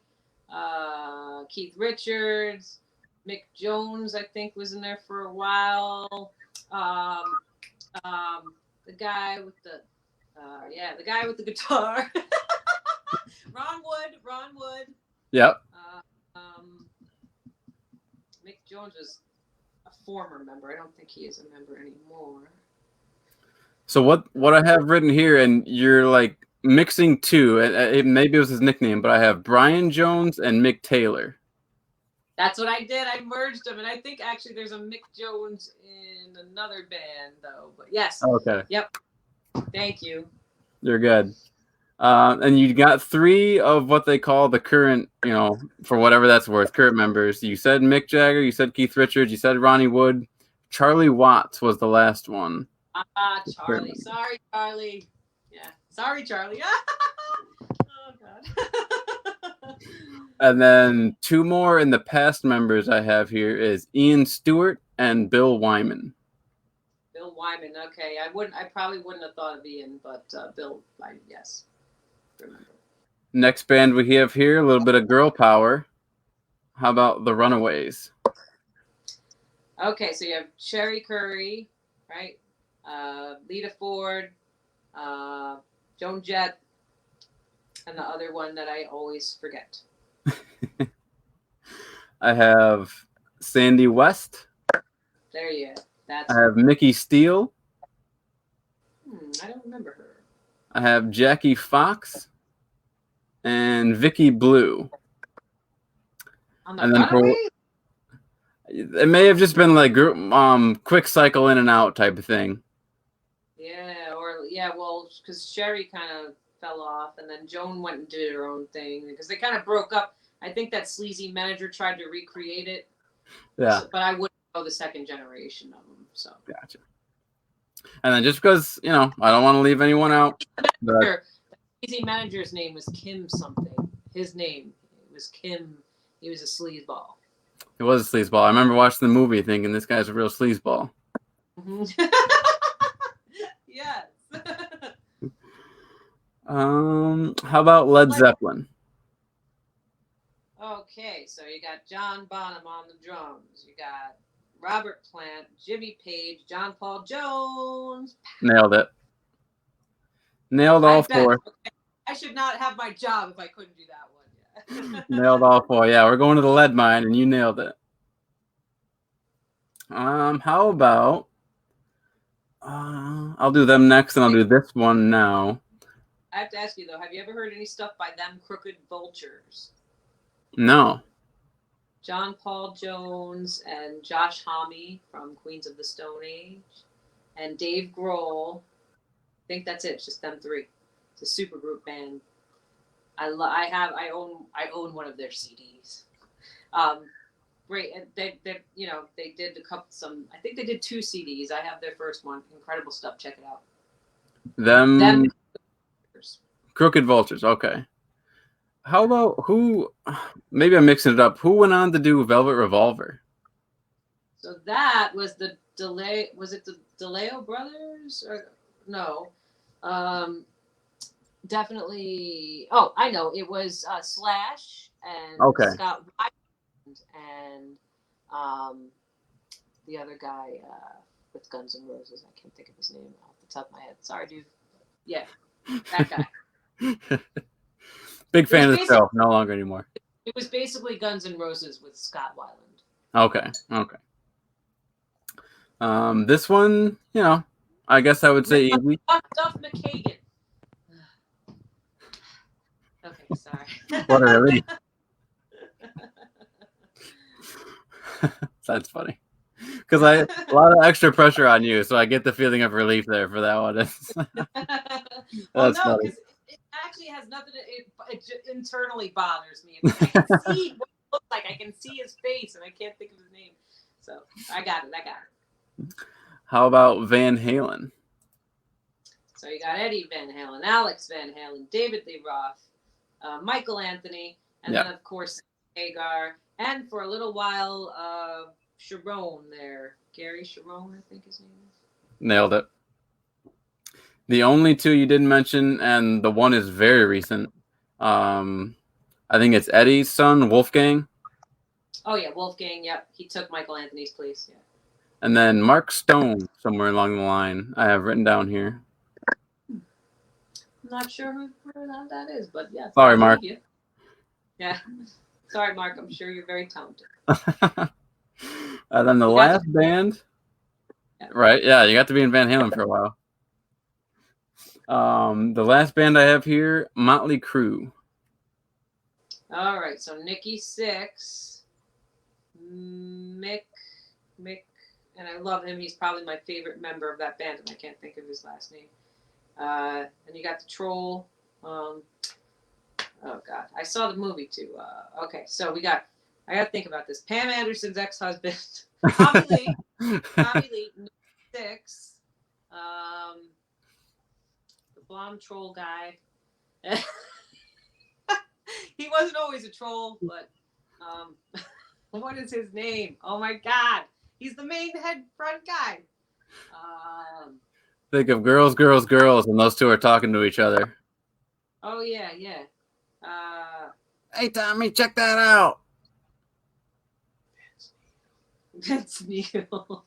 Keith Richards, Mick Jones. I think was in there for a while. The guy with the the guy with the guitar. Ron Wood. Yep. Mick Jones was a former member. I don't think he is a member anymore. So what I have written here, and you're like mixing two, and maybe it was his nickname, but I have Brian Jones and Mick Taylor. That's what I did. I merged them, and I think actually there's a Mick Jones in another band, though. But yes. Okay. Yep. Thank you. You're good. And you got 3 of what they call the current, for whatever that's worth, current members. You said Mick Jagger, you said Keith Richards, you said Ronnie Wood. Charlie Watts was the last one. Charlie. Sorry, Charlie. Yeah. Sorry, Charlie. Oh, God. And then 2 more in the past members I have here is Ian Stewart and Bill Wyman. Bill Wyman. Okay. I probably wouldn't have thought of Ian, but Bill Wyman, yes. Remember. Next band we have here, a little bit of girl power. How about the Runaways? Okay, so you have Sherry Curry, right? Lita Ford, Joan Jett, and the other one that I always forget. I have Sandy West. There you go. I have Mickey Steele. I don't remember her. I have Jackie Fox and Vicky Blue. On the Runaways? It may have just been like quick cycle in and out type of thing. Well, because Sherry kind of fell off, and then Joan went and did her own thing because they kind of broke up. I think that sleazy manager tried to recreate it. Yeah. But I wouldn't know the second generation of them. So. Gotcha. And then just because, I don't want to leave anyone out. The sleazy manager's name was Kim something. His name was Kim. He was a sleazeball. He was a sleazeball. I remember watching the movie thinking this guy's a real sleazeball. Yes. How about Led Zeppelin? Okay, so you got John Bonham on the drums. You got Robert Plant, Jimmy Page, John Paul Jones. Nailed it. Nailed all 4. Okay. I should not have my job if I couldn't do that one. Nailed all 4. Yeah, we're going to the lead mine, and you nailed it. How about I'll do them next, and I'll do this one now. I have to ask you though, have you ever heard any stuff by them Crooked Vultures? No. John Paul Jones and Josh Homme from Queens of the Stone Age, and Dave Grohl. I think that's it. It's just them 3. It's a super group band. I own one of their CDs. Great. And they did I think they did 2 CDs. I have their first one. Incredible stuff. Check it out. Them Crooked Vultures. Okay. How about who? Maybe I'm mixing it up. Who went on to do Velvet Revolver? So that was the delay. Was it the DeLeo brothers or no? Definitely. Oh, I know. It was Slash and Scott Weiland and the other guy with Guns N' Roses. I can't think of his name off the top of my head. Sorry, dude. Yeah, that guy. Big fan of the show. No longer anymore. It was basically Guns N' Roses with Scott Weiland. Okay. This one, I guess I would say easy. Duff McKagan. Okay, sorry. What a relief. That's funny. Because a lot of extra pressure on you, so I get the feeling of relief there for that one. Well, no, because it actually has nothing to it internally bothers me. I can see what it looks like. I can see his face, and I can't think of his name. So I got it. How about Van Halen? So you got Eddie Van Halen, Alex Van Halen, David Lee Roth, Michael Anthony, and then of course Hagar, and for a little while Sharon there, Gary Sharon, I think his name is. Nailed it. The only 2 you didn't mention, and the one is very recent. I think it's Eddie's son, Wolfgang. Oh yeah, Wolfgang. Yep, he took Michael Anthony's place. Yeah. And then Mark Stone, somewhere along the line, I have written down here. I'm not sure who that is, but yeah. Sorry, Mark. Yeah. Sorry, Mark. I'm sure you're very talented. And then the last band. Yeah. Right. Yeah, you got to be in Van Halen for a while. The last band I have here, Motley Crue. All right. So Nikki Sixx, Mick, and I love him. He's probably my favorite member of that band, and I can't think of his last name. And you got the Troll. Oh God, I saw the movie too. Okay, so I got to think about this. Pam Anderson's ex-husband, Tommy Lee, Six, the blonde troll guy. He wasn't always a troll, but what is his name? Oh my God, he's the main head front guy. Think of girls, girls, girls, and those 2 are talking to each other. Oh yeah. Hey Tommy, check that out. Vince Neil.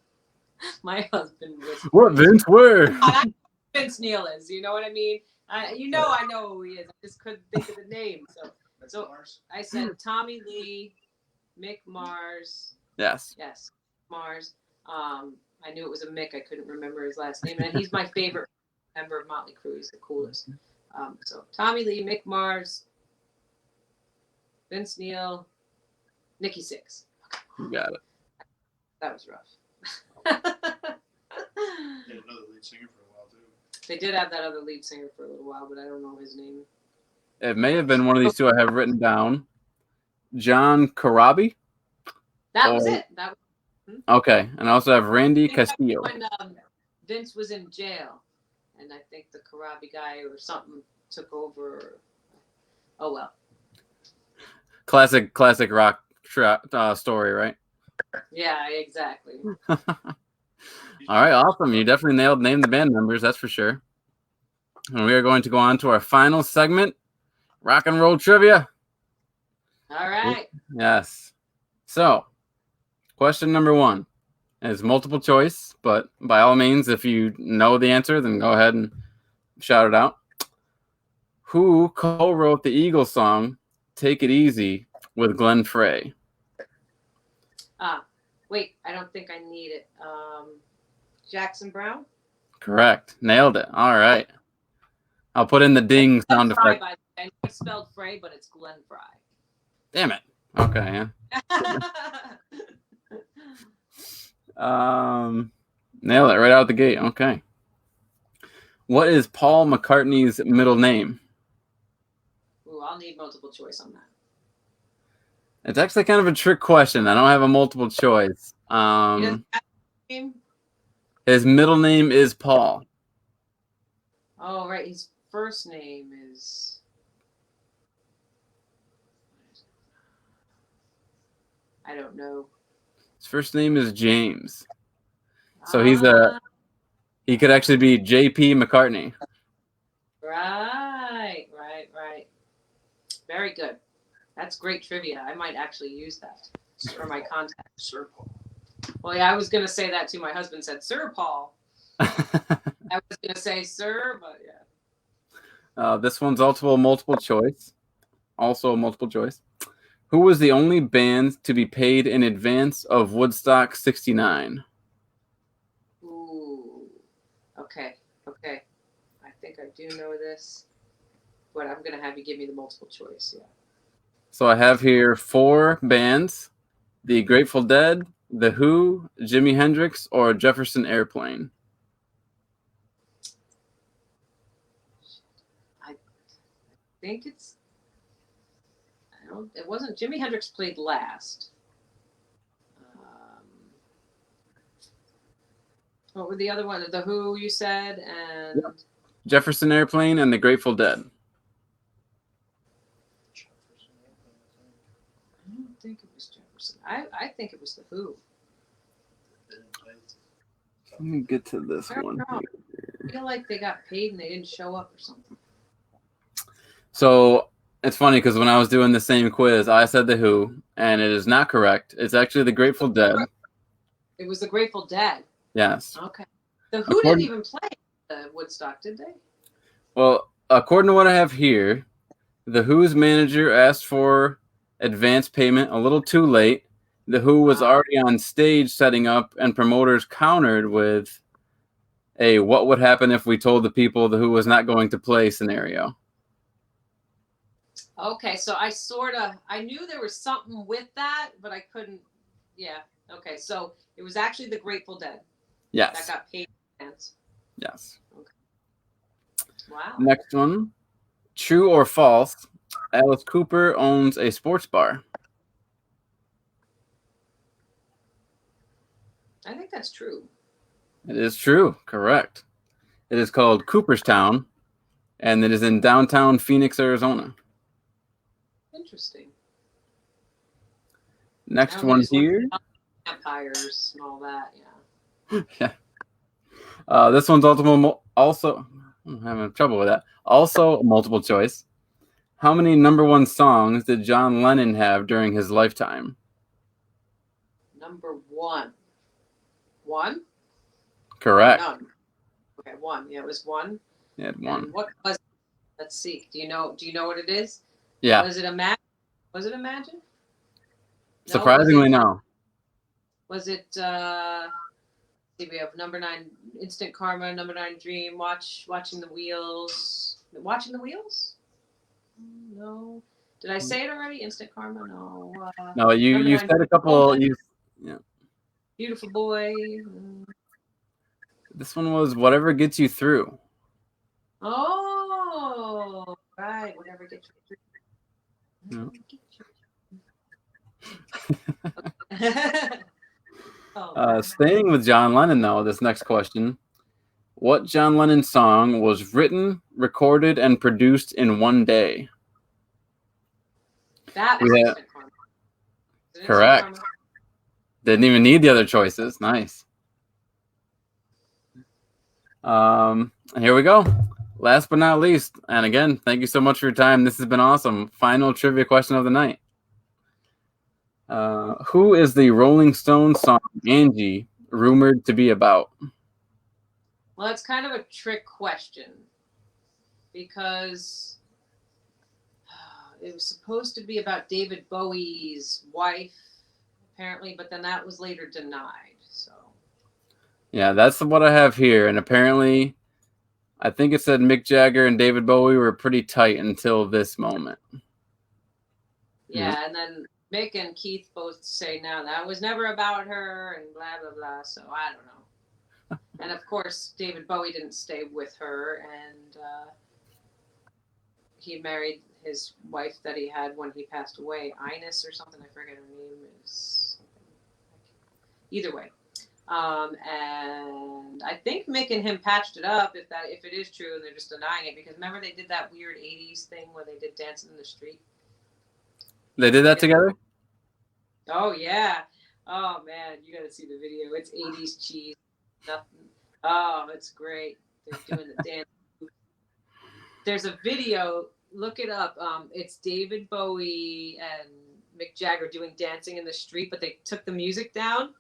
My husband was. What Vince? Where? Vince Neil is. You know what I mean? I know who he is. I just couldn't think of the name. So I said Tommy Lee, Mick Mars. Yes. Mars. I knew it was a Mick. I couldn't remember his last name, and he's my favorite member of Motley Crue. He's the coolest. So Tommy Lee, Mick Mars, Vince Neil, Nikki Sixx. You got it. That was rough. They had another lead singer for a while too. They did have that other lead singer for a little while, but I don't know his name. It may have been one of these 2 I have written down. John Corabi. That was it. Okay, and I also have Randy Castillo. When Vince was in jail, and I think the Corabi guy or something took over. Oh well. Classic rock story, right? Yeah, exactly. All right, awesome. You definitely nailed name the band members, that's for sure. And we are going to go on to our final segment, rock and roll trivia. All right. Yes. So, question number 1 is multiple choice, but by all means, if you know the answer, then go ahead and shout it out. Who co-wrote the Eagles song "Take It Easy" with Glenn Frey? Wait, I don't think I need it. Jackson Browne? Correct. Nailed it. All right. I'll put in the ding sound effect. It's spelled Frey, but it's Glenn Frey. Damn it. Okay, yeah. Nailed it right out the gate. Okay. What is Paul McCartney's middle name? Ooh, I'll need multiple choice on that. It's actually kind of a trick question. I don't have a multiple choice. He doesn't have a name? His middle name is Paul. Oh, right. His first name is. I don't know. His first name is James. So he could actually be J.P. McCartney. Right. Very good. That's great trivia. I might actually use that for my contact. Sir Paul. Well, yeah, I was going to say that too. My husband said, Sir Paul. I was going to say Sir, but yeah. This one's also a multiple choice. Who was the only band to be paid in advance of Woodstock 69? Ooh. Okay. I think I do know this, but I'm going to have you give me the multiple choice. Yeah. So I have here 4 bands: The Grateful Dead, The Who, Jimi Hendrix, or Jefferson Airplane. I think it's. It wasn't. Jimi Hendrix played last. What were the other one? The Who, you said, and Yep. Jefferson Airplane and The Grateful Dead. I don't think it was Jefferson. I think it was the Who. Let me get to this I one. I feel like they got paid and they didn't show up or something. So it's funny because when I was doing the same quiz, I said The Who, and it is not correct. It's actually The Grateful Dead. It was the Grateful Dead. Yes. Okay. The Who didn't even play Woodstock, did they? Well, according to what I have here, The Who's manager asked for advance payment a little too late. The Who was already on stage setting up, and promoters countered with a "what would happen if we told the people The Who was not going to play" scenario. Okay, so I knew there was something with that, but I couldn't. Yeah. Okay, so it was actually the Grateful Dead. Yes. That got paid in advance. Yes. Okay. Wow. Next one. True or false? Alice Cooper owns a sports bar. I think that's true. It is true. Correct. It is called Cooperstown, and it is in downtown Phoenix, Arizona. Interesting. Next one here. Vampires and all that, yeah. Yeah. This one's also I'm having trouble with that. Also multiple choice. How many #1 songs did John Lennon have during his lifetime? #1. One? Correct. None. Okay, 1. Yeah, it was 1. He had 1. And what was it? Let's see. Do you know what it is? Yeah. Was it Imagine? Surprisingly, no. Was it see, we have #9 Instant Karma, #9 Dream, Watching the Wheels. Watching the Wheels? No. Did I say it already? Instant Karma? No. No, you said a couple. Yeah. Beautiful Boy. This one was Whatever Gets You Through. Oh, right. Whatever gets you through. No. Staying with John Lennon, though, this next question. What John Lennon song was written, recorded, and produced in one day? That was Instant Karma. Correct. Didn't even need the other choices. Nice. Here we go. Last but not least, and again, thank you so much for your time. This has been awesome. Final trivia question of the night. Who is the Rolling Stones song Angie rumored to be about? Well, it's kind of a trick question because it was supposed to be about David Bowie's wife, apparently, but then that was later denied. So. Yeah, that's what I have here, and apparently, I think it said Mick Jagger and David Bowie were pretty tight until this moment. Yeah, and then Mick and Keith both say now that was never about her and blah, blah, blah. So I don't know. And of course, David Bowie didn't stay with her, and he married his wife that he had when he passed away, Ines or something. I forget her name is. Either way. And I think Mick and him patched it up if it is true and they're just denying it, because remember they did that weird 80s thing where they did Dancing in the Street. They did that together? Oh yeah. Oh man, you gotta see the video. It's 80s cheese. Nothing. Oh, it's great. They're doing the dance. There's a video, look it up. It's David Bowie and Mick Jagger doing Dancing in the Street, but they took the music down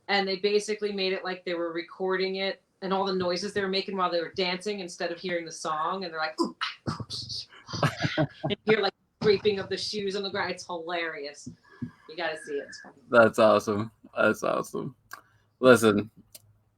and they basically made it like they were recording it and all the noises they were making while they were dancing instead of hearing the song. And they're like, ooh, and you hear like scraping of the shoes on the ground. It's hilarious. You got to see it. It's funny. That's awesome. That's awesome. Listen,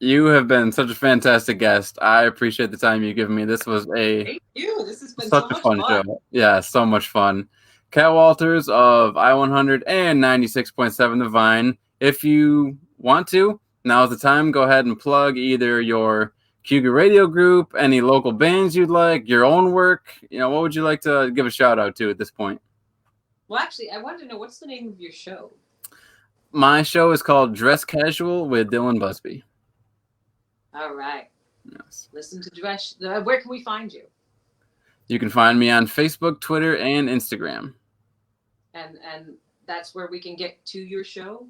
you have been such a fantastic guest. I appreciate the time you've given me. This was Thank you. This has been such so a much fun fun. show. Yeah, so much fun. Kat Walters of I-100 and 96.7 The Vine. If you want to, now's the time. Go ahead and plug either your Cougar Radio group, any local bands you'd like, your own work. What would you like to give a shout out to at this point? Well, actually, I wanted to know, what's the name of your show? My show is called Dress Casual with Dillon Busby. All right. Yes. Listen to Dress. Where can we find you? You can find me on Facebook, Twitter, and Instagram. And that's where we can get to your show?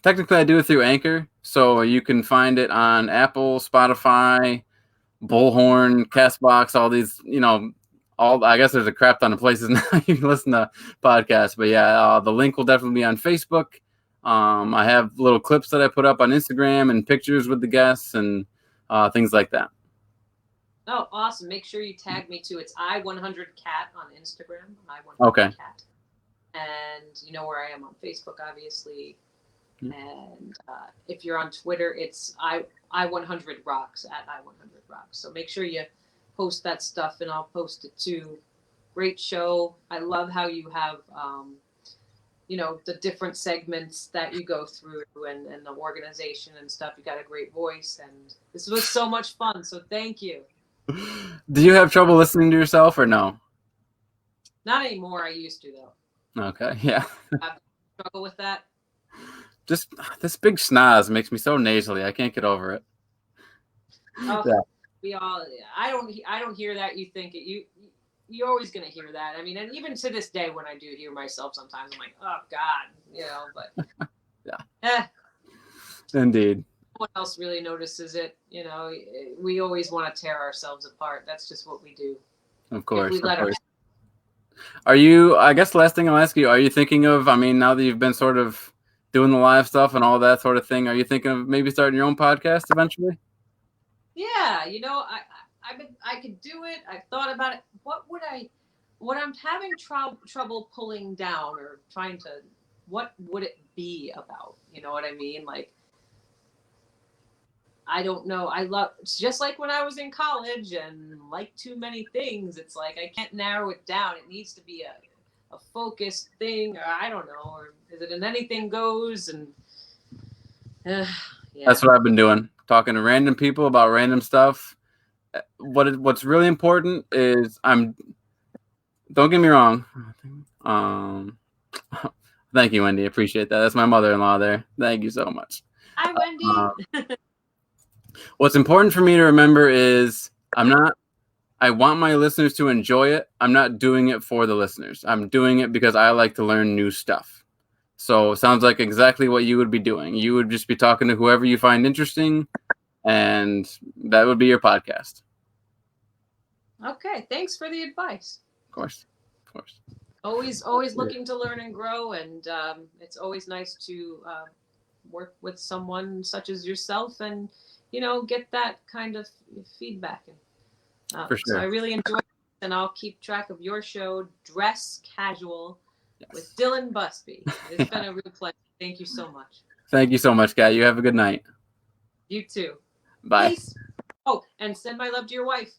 Technically I do it through Anchor, so you can find it on Apple, Spotify, Bullhorn, Castbox, all these, I guess there's a crap ton of places now you can listen to podcasts, but yeah, the link will definitely be on Facebook. I have little clips that I put up on Instagram and pictures with the guests and things like that. Oh, awesome. Make sure you tag me too. It's I-100Cat on Instagram. I-100Cat. Okay. And you know where I am on Facebook, obviously. And if you're on Twitter, it's I-100 Rocks, at I-100 Rocks. So make sure you post that stuff and I'll post it too. Great show. I love how you have, the different segments that you go through and the organization and stuff. You got a great voice and this was so much fun. So thank you. Do you have trouble listening to yourself or no? Not anymore. I used to though. Okay, yeah. I struggle with that. Just this big schnoz makes me so nasally. I can't get over it. Oh, yeah. We all. I don't hear that. You think it. You're always gonna hear that. I mean, and even to this day, when I do hear myself, sometimes I'm like, oh God, but yeah. Indeed. No one else really notices it. We always want to tear ourselves apart. That's just what we do. Of course. Of course. Are you, I guess last thing I'll ask you, are you thinking of, now that you've been sort of doing the live stuff and all that sort of thing, are you thinking of maybe starting your own podcast eventually? Yeah, I could do it. I've thought about it. What I'm having trouble pulling down or trying to, what would it be about? You know what I mean? Like, I don't know. It's just like when I was in college and like too many things. It's like I can't narrow it down. It needs to be a focused thing, or I don't know, or is it an anything goes? And yeah. That's what I've been doing, talking to random people about random stuff. What's really important is don't get me wrong. Thank you, Wendy. Appreciate that. That's my mother-in-law there. Thank you so much. Hi, Wendy. What's important for me to remember is I want my listeners to enjoy it. I'm not doing it for the listeners. I'm doing it because I like to learn new stuff. So it sounds like exactly what you would be doing. You would just be talking to whoever you find interesting, and that would be your podcast. Okay. Thanks for the advice. Of course. Always looking to learn and grow. And it's always nice to work with someone such as yourself and, get that kind of feedback. For sure. So I really enjoy it, and I'll keep track of your show, Dress Casual, with Dillon Busby. It's been a real pleasure. Thank you so much. Thank you so much, Kat. You have a good night. You too. Bye. Peace. Oh, and send my love to your wife.